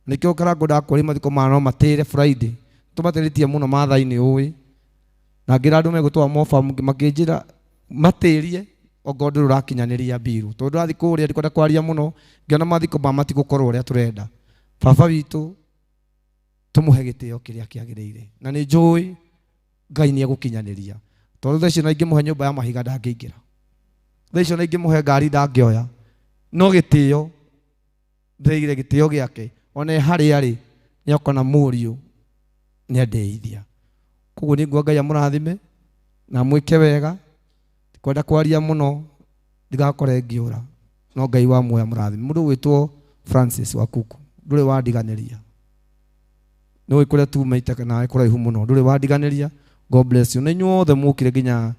nikio Karangũ ndakũria mathiko mano matĩre Friday tumateretie muno mathaini ũĩ na ngira andu megũtwa mofa makĩnjĩra matĩrie ogondo rũrakinyanĩria biru tondu athiko ũrĩa ndikwenda kwaria muno ngiona mathiko matigũkorwo ũrĩa turenda baba witũ tumuhe gĩtĩo kĩrĩa kĩagĩrĩire na nĩ njũĩ Ngai nĩ egũkinyanĩria tondu thaa icio na ingĩmũhe nyũmba ya mahiga ndangĩingĩra thaa icio na ingĩmũhe ngari ndangĩoya no gĩtĩo ndeire gĩtĩo gĩake ona harĩ arĩ nĩ akona mũriũ nĩ andeithia koguo nĩ ngwa Ngai amũrathime na mwĩke wega kwenda kwaria muno ndigakore ngĩũra no Ngai wa muoya mũrathime mũndũ gwĩtwo Francis Wakuku ndũrĩ wandiganĩria nĩ kũrĩa tumaite nawe kũraihu mũno ndũrĩ wandiganĩria God bless you na inyuothe mũkire nginya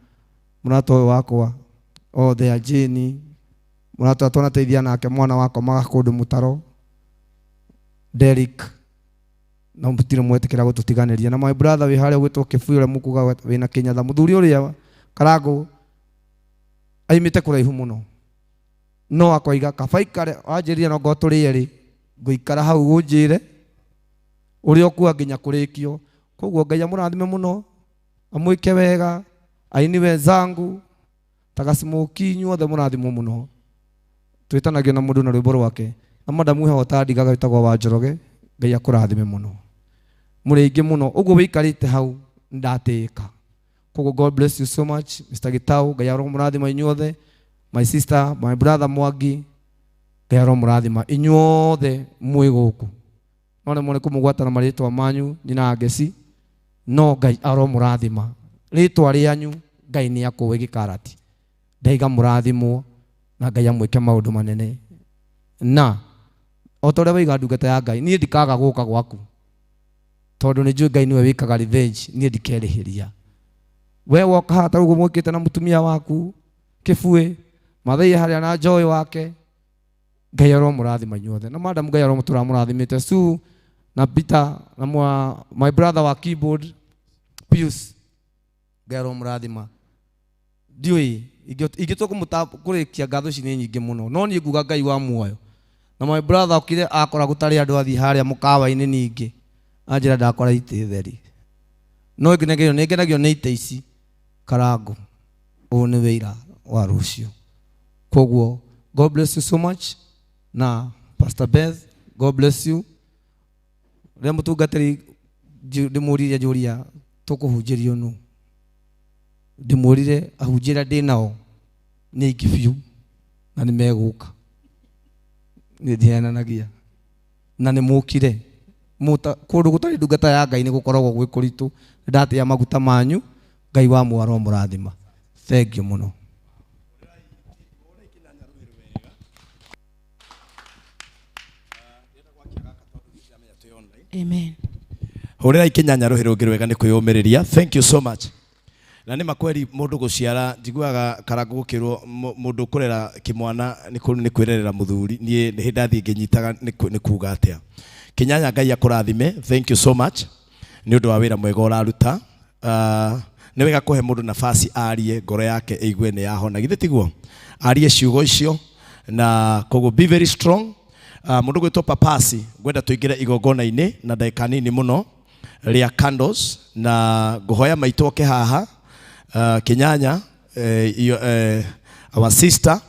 mũrata ũyũ wakwa othe Ajeni mũrata tũnateithia nake mwana wakwa magakũndũ mũtaro Derek na mutire mwetekera gũtũtiganĩria na my brother wĩ harĩa gwĩtwo Kĩbui ũrĩa mũkuga wĩna Kĩnyatha mũthuri ũrĩa Karangũ aimĩte kũraihu mũno no akoiga kaba ikare wanjĩrire no ngo tũrĩe ngũikara hau ũnjĩre ũrĩa ũkua nginya kũrĩkio koguo Ngai amũrathime mũno amwĩke wega aini wenzangu Tagasimoki inyuothe mũrathimwo mũno twĩtanagio na mũndũ na rwĩmbo rwake na madamu he otandigaga wĩtagwo wa Njoroge Ngai akũrathime mũno mũrĩ aingĩ mũno ũguo wĩikarĩte hau ndatĩka koguo God bless you so much Mr. Gitau Ngai aromũrathima inyuothe my sister my brother Mwangi Ngai aromũrathima inyuothe mwĩ gũkũ no nĩ mũrĩ kũmũgwata na marĩtwa manyu nyina Agesi no Ngai aromũrathima rĩtwa rĩanyu Ngai nĩ akũwe gĩkarati ndaiga mũrathimwo na Ngai amwĩke maũndũ manene na o ta ũrĩa waiga ndungata ya Ngai niĩ ndikaga gũka gwaku tondũ nĩ njũĩ Ngai nĩwe wĩkaga revenge niĩ ndikerĩhĩria we woka haha ta ũguo mũkĩte na mũtumia waku Kĩbui mathai harĩa na Joy wake Ngai aromũrathima inyuothe na madam Ngai aromũtũramũrathimĩte Su na Peter na my brother wa keyboard Pius Ngai aromũrathima ndiũĩ ingĩtũkũmũta kũrĩkia ngatho ici nĩ nyingĩ mũno no niĩ nguga Ngai wa muoyo na my brother okire akora gũtarĩ andũ athi harĩa mũkawa-inĩ ningĩ anjĩra ndakora itĩ theri no ngenagio nĩ itĩ ici Karangũ ũũ nĩ wĩra wa rũciũ koguo God bless you so much na Pastor Beth God bless you rĩrĩa mũtungatĩri ndĩmũririe njũria tũkũhunjĩrio nũ ndĩmũrire ahunjĩra ndĩ nao nĩ aingĩ biũ na nĩ megũka nĩ ndiananagia na nĩ mũkire kũndũ gũtarĩ ndungata ya Ngai nĩ gũkoragwo gwĩ kũritũ ndatĩa maguta manyu Ngai wa muoyo aromũrathima thank you mũno Amen. Hũrĩrai Kĩnyanya rũhĩ rũngĩ rwega nĩ kwĩyũmĩrĩria. Thank you so much. Na nĩ makweri mũndũ gũciara njiguaga Karangũ gũkĩrwo mũndũ kũrera kĩmwana nĩ kwĩrerera mũthuri niĩ nĩ ndathiĩ ngĩnyitaga nĩ kuga atĩa. Kĩnyanya Ngai akũrathime. Thank you so much nĩ ũndũ wa wĩra mwega ũraruta. Nĩ wega kũhe mũndũ nafasi arie ngoro yake ĩigue nĩ yahona githĩ tiguo arie ciugo icio na koguo be very strong. Mũndũ gwĩtwo Papasi ngwenda tũingĩre igongona-inĩ na ndagĩka nini mũno rĩa candles na ngũhoya maitũ oke haha Kinyanya our sister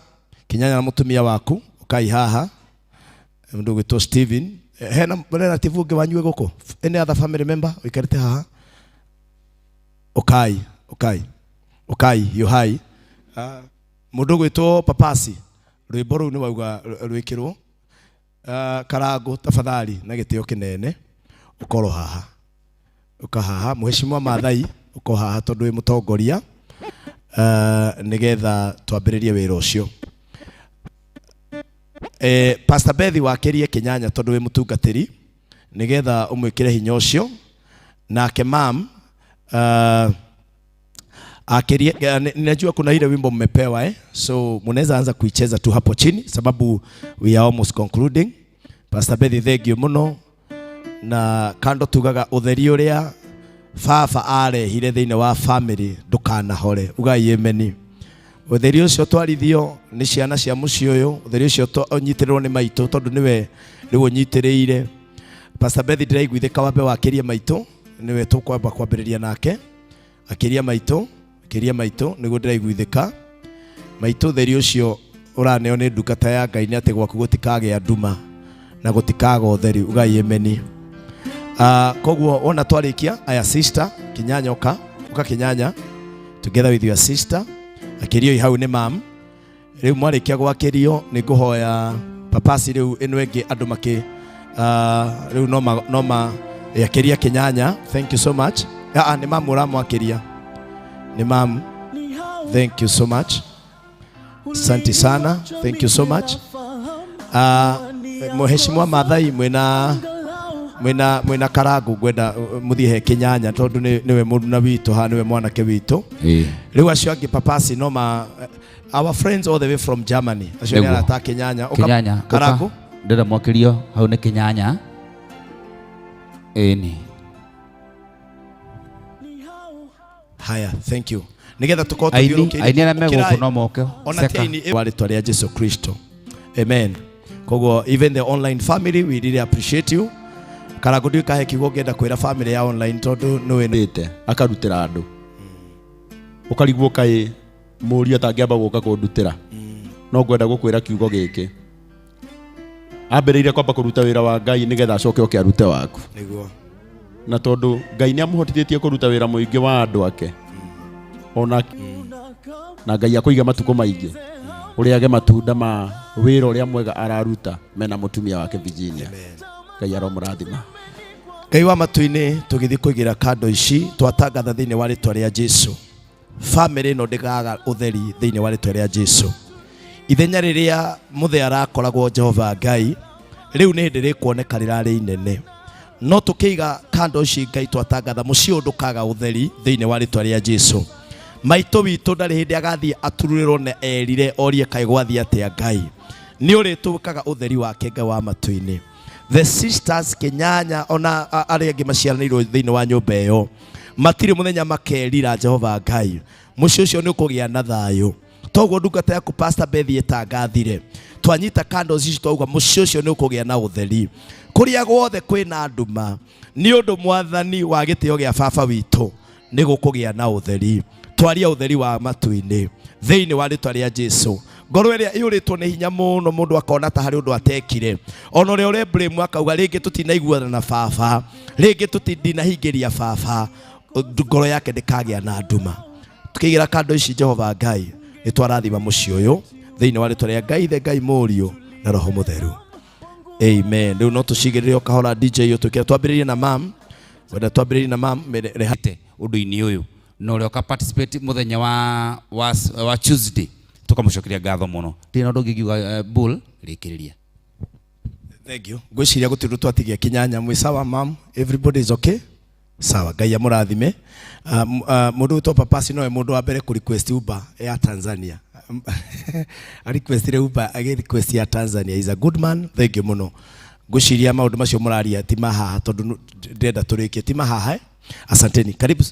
Kinyanya na mutumia waku ukai haha mundu gwitwo Steven hena relative ungi wanyue guku any other family member uikarite haha ukai you hai mundu gwitwo Papasi rwimbo ru ni wauga rwikirwo Karangu tafadhali na gitio kinene ukoro haha ukahaha mheshimiwa Maathai uko haha tondu wi mutongoria nigetha twambiririe wira ucio Pastor Bethi wakirie Kinyanya tondu wi mutungatiri nigetha umwikire hinya ucio nake mam akirie ninajua kuna ile wimbo mmepewa so mnaweza anza kuicheza tu hapo chini sababu we are almost concluding. Pastor Bethi thank you muno na kando tugaga utheri uria baba arehire thiine wa family ndukanahore ugai ameni utheri ucio twarithio ni ciana cia muci uyu utheri ucio unyitirwo ni maitu tondu niwe riu unyitiriire Pastor Bethi ndiraiguithika wambe wakirie maitu niwe tukwamba kwambiriria nake akiria maitu niguo ndiraiguithika maitu utheri ucio uraneo ni ndungata ya Ngai ni ati gwaku gutikage nduma na gutikaga utheri ugai ameni. Koguo ona twarikia aya sister Kinyanya uka Kinyanya together with your sister akirio hau ni mam riu mwarikia gwakirio ni nguhoya Papasi riu ino engi andu maki riu noma yakiria Kinyanya thank you so much ni mam uramwakiria ni mam thank you so much asante sana thank you so much mheshimiwa Maathai mwena Karangu gwenda muthie Kinyanya tondu niwe mundu na witu ha niwe mwanake witu riu acio angi Papasi noma our friends all the way from Germany acio ni arata Kinyanya Karangu ndira mwakirio hau ni Kinyanya ni haya thank you nigetha tukoto aini na mego no moke ona tiini wale twaria Jesu Kristo amen. Koguo even the online family we really appreciate you Karangu ndikahe kiugo ngenda kwira family ya online tondu niwe nite akarutira andu ukarigwo kai muri atangiamba guka kundutira no ngwenda gukwira kiugo giki ambiriire kwamba kuruta wira wa Ngai nigetha acoke oke arute waku niguo na tondu Ngai ni amuhotithĩtie kuruta wira muingi wa andu ake ona na Ngai akuiga matuko maingi uriage matunda ma wira uria mwega araruta mena mutumia wake Virginia Ngai aromurathima Ngai wa matu-ini tugithi kuigira kando ici twatangatha thiini wa ritwa ria Jesu family no ndigaga utheri thiini wa ritwa ria Jesu ithenya riria muthe arakoragwo Jehova Ngai riu ni ndiri kuoneka rirari inene no tukiiga kando ici Ngai twatangatha mucio ndukaga utheri thiini wa ritwa ria Jesu maito witu ndari hindi agathie atururirwo na erire orie kai gwathie atia Ngai ni uritukaga utheri wake Ngai wa matu-ini the sisters Kinyanya ona aria angi maciaranirwo thiini wa nyumba iyo matiri muthenya makerira Jehova Ngai mucio ucio ni ukugia na thayu toguo ndungata yaku Pastor Bethi etangathire twanyita candles ici twauga mucio ucio ni ukugia na utheri kuria guothe kwina nduma ni undu mwathani wa gitio gia baba witu ni gukugia na utheri twaria utheri wa matu-ini thiini wa ritwa ria Jesu ngoro iria iuritwo ni hinya muno mundu akona ta hari undu atekire ona uria ure blame akauga ringi tutinaiguana na baba ringi tutindinahingiria baba ngoro yake ndikagia na nduma tukigira kando ici Jehova Ngai ni twarathima mucio uyu thiini wa ritwa ria Ngai the Ngai Muriu na Roho Mutheru amen. Riu no tucigirire okahora DJ yo tukira twambiririe na mam wenda twambiririe na mam rehate undu-ini uyu no rio ka participate muthenya wa Tuesday tukamucokeria ngatho muno ndina ndu ngiuga bull rikiriria thank you gwiciria gutiru twatigia Kinyanya mwi sawa mam everybody is okay sawa Ngai amurathime mundu to Papasi no mundu wa mbere ku request Uber ya Tanzania a request Uber agi request ya Tanzania is a good man thank you muno gwiciria maundu macio muraria ti mahaha tondu ndenda turikie ti mahaha asanteni karibu.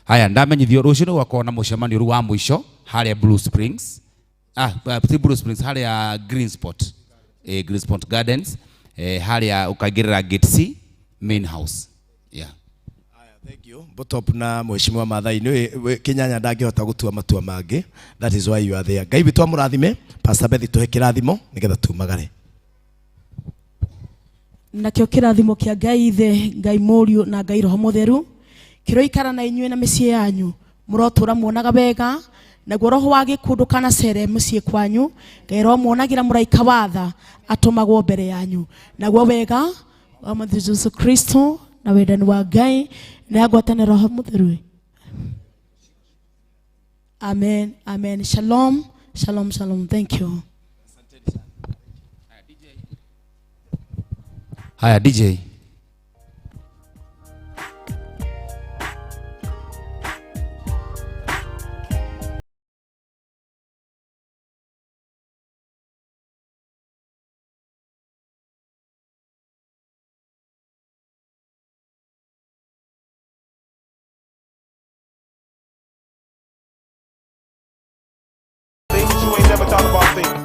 Haya ndamenyithio rucio ni gwakorwo na mucemanio ru wa mwisho haria Blue Springs Blue Springs haria Green Spot Gardens haria ukaigirira Gate C main house Thank you. Botop na mheshimiwa Maathai ni Kinyanya ndangihota gutua matua mangi. That is why you are there. Ngai witũ amũrathime. Pastor Bethi tuhe kĩrathimo nigetha tumagare. Nakĩo kĩrathimo kĩa Ngai Ithe, Ngai Mũriũ na Ngai Roho Mũtheru kĩroikara na inyuĩ na mĩciĩ yanyu. Mũrotũra muonaga wega naguo roho wa gĩkundu kana cere mũciĩ kwanyu. Ngai Roho muonagira mũraika watha atũmagwo mbere yanyu. Naguo wega wa Mwathani Jesũ Kristo na wendani wa Ngai na ngwatanĩro Roho Mũtheru. Amen. Amen. Shalom. Shalom. Shalom. Thank you. Haya DJ. Things you ain't never thought about thinking.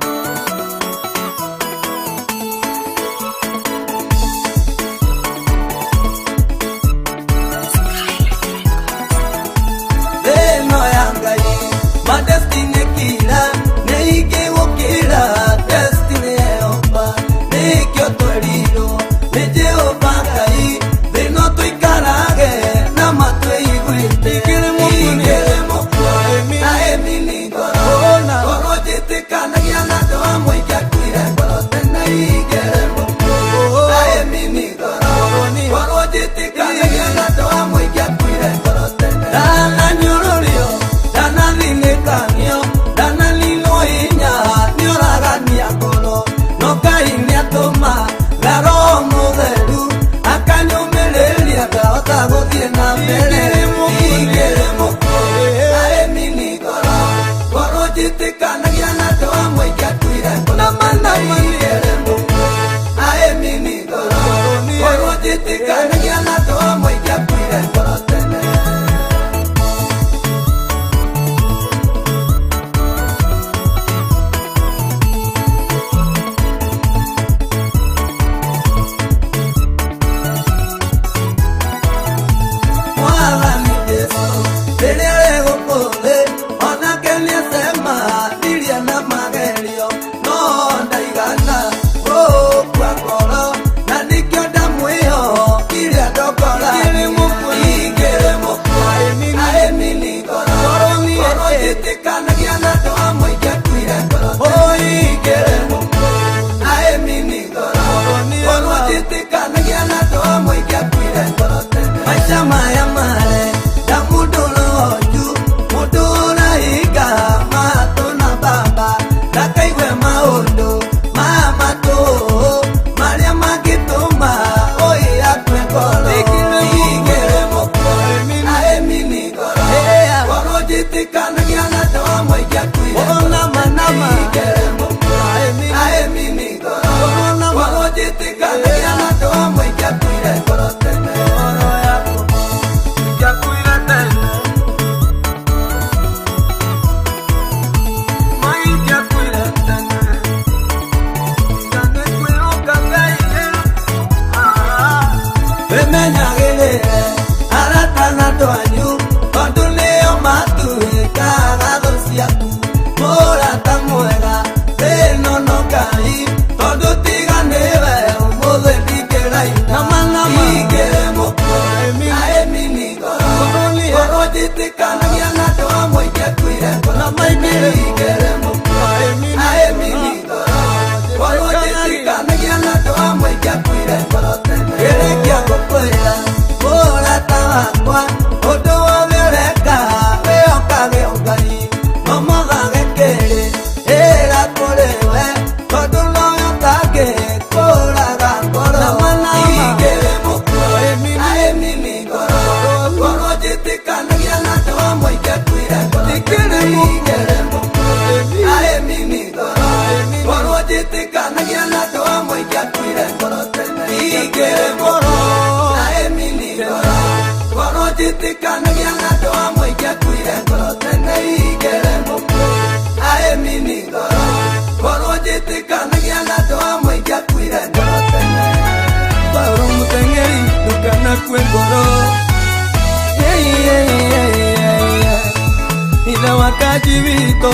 ithe wa kanji witũ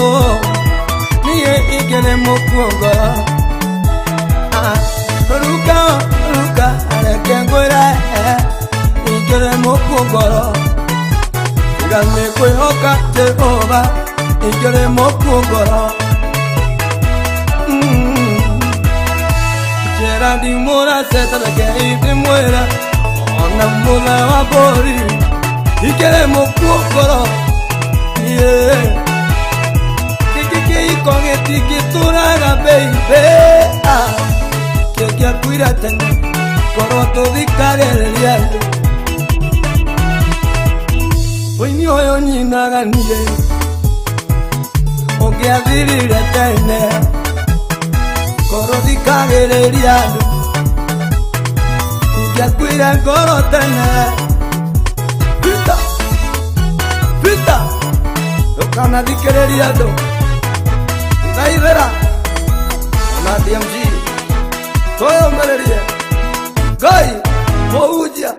niĩ ingĩrĩ mũkuongoro ruka reke ngwĩre ingĩrĩ mũkuongoro tiga nĩ kwĩhoka Jehova ingĩrĩ mũkuongoro njĩra ndimũraceta reke ndĩmwĩre ona mũthe wa mbũri ingĩrĩ mũkuongoro gĩkĩ kĩhiko gĩtingĩtũraga baby kĩngĩakuire tene korwo tũthikarĩrĩria ũini ũyũ nyinaga niĩ ũngĩathirire tene korwo thikagĩrĩria andũ ingĩakuire ngoro tene Peter ndũkanathikĩrĩria andũ thaithĩra ona DMG twĩyũmĩrĩrie Ngai mũhunjia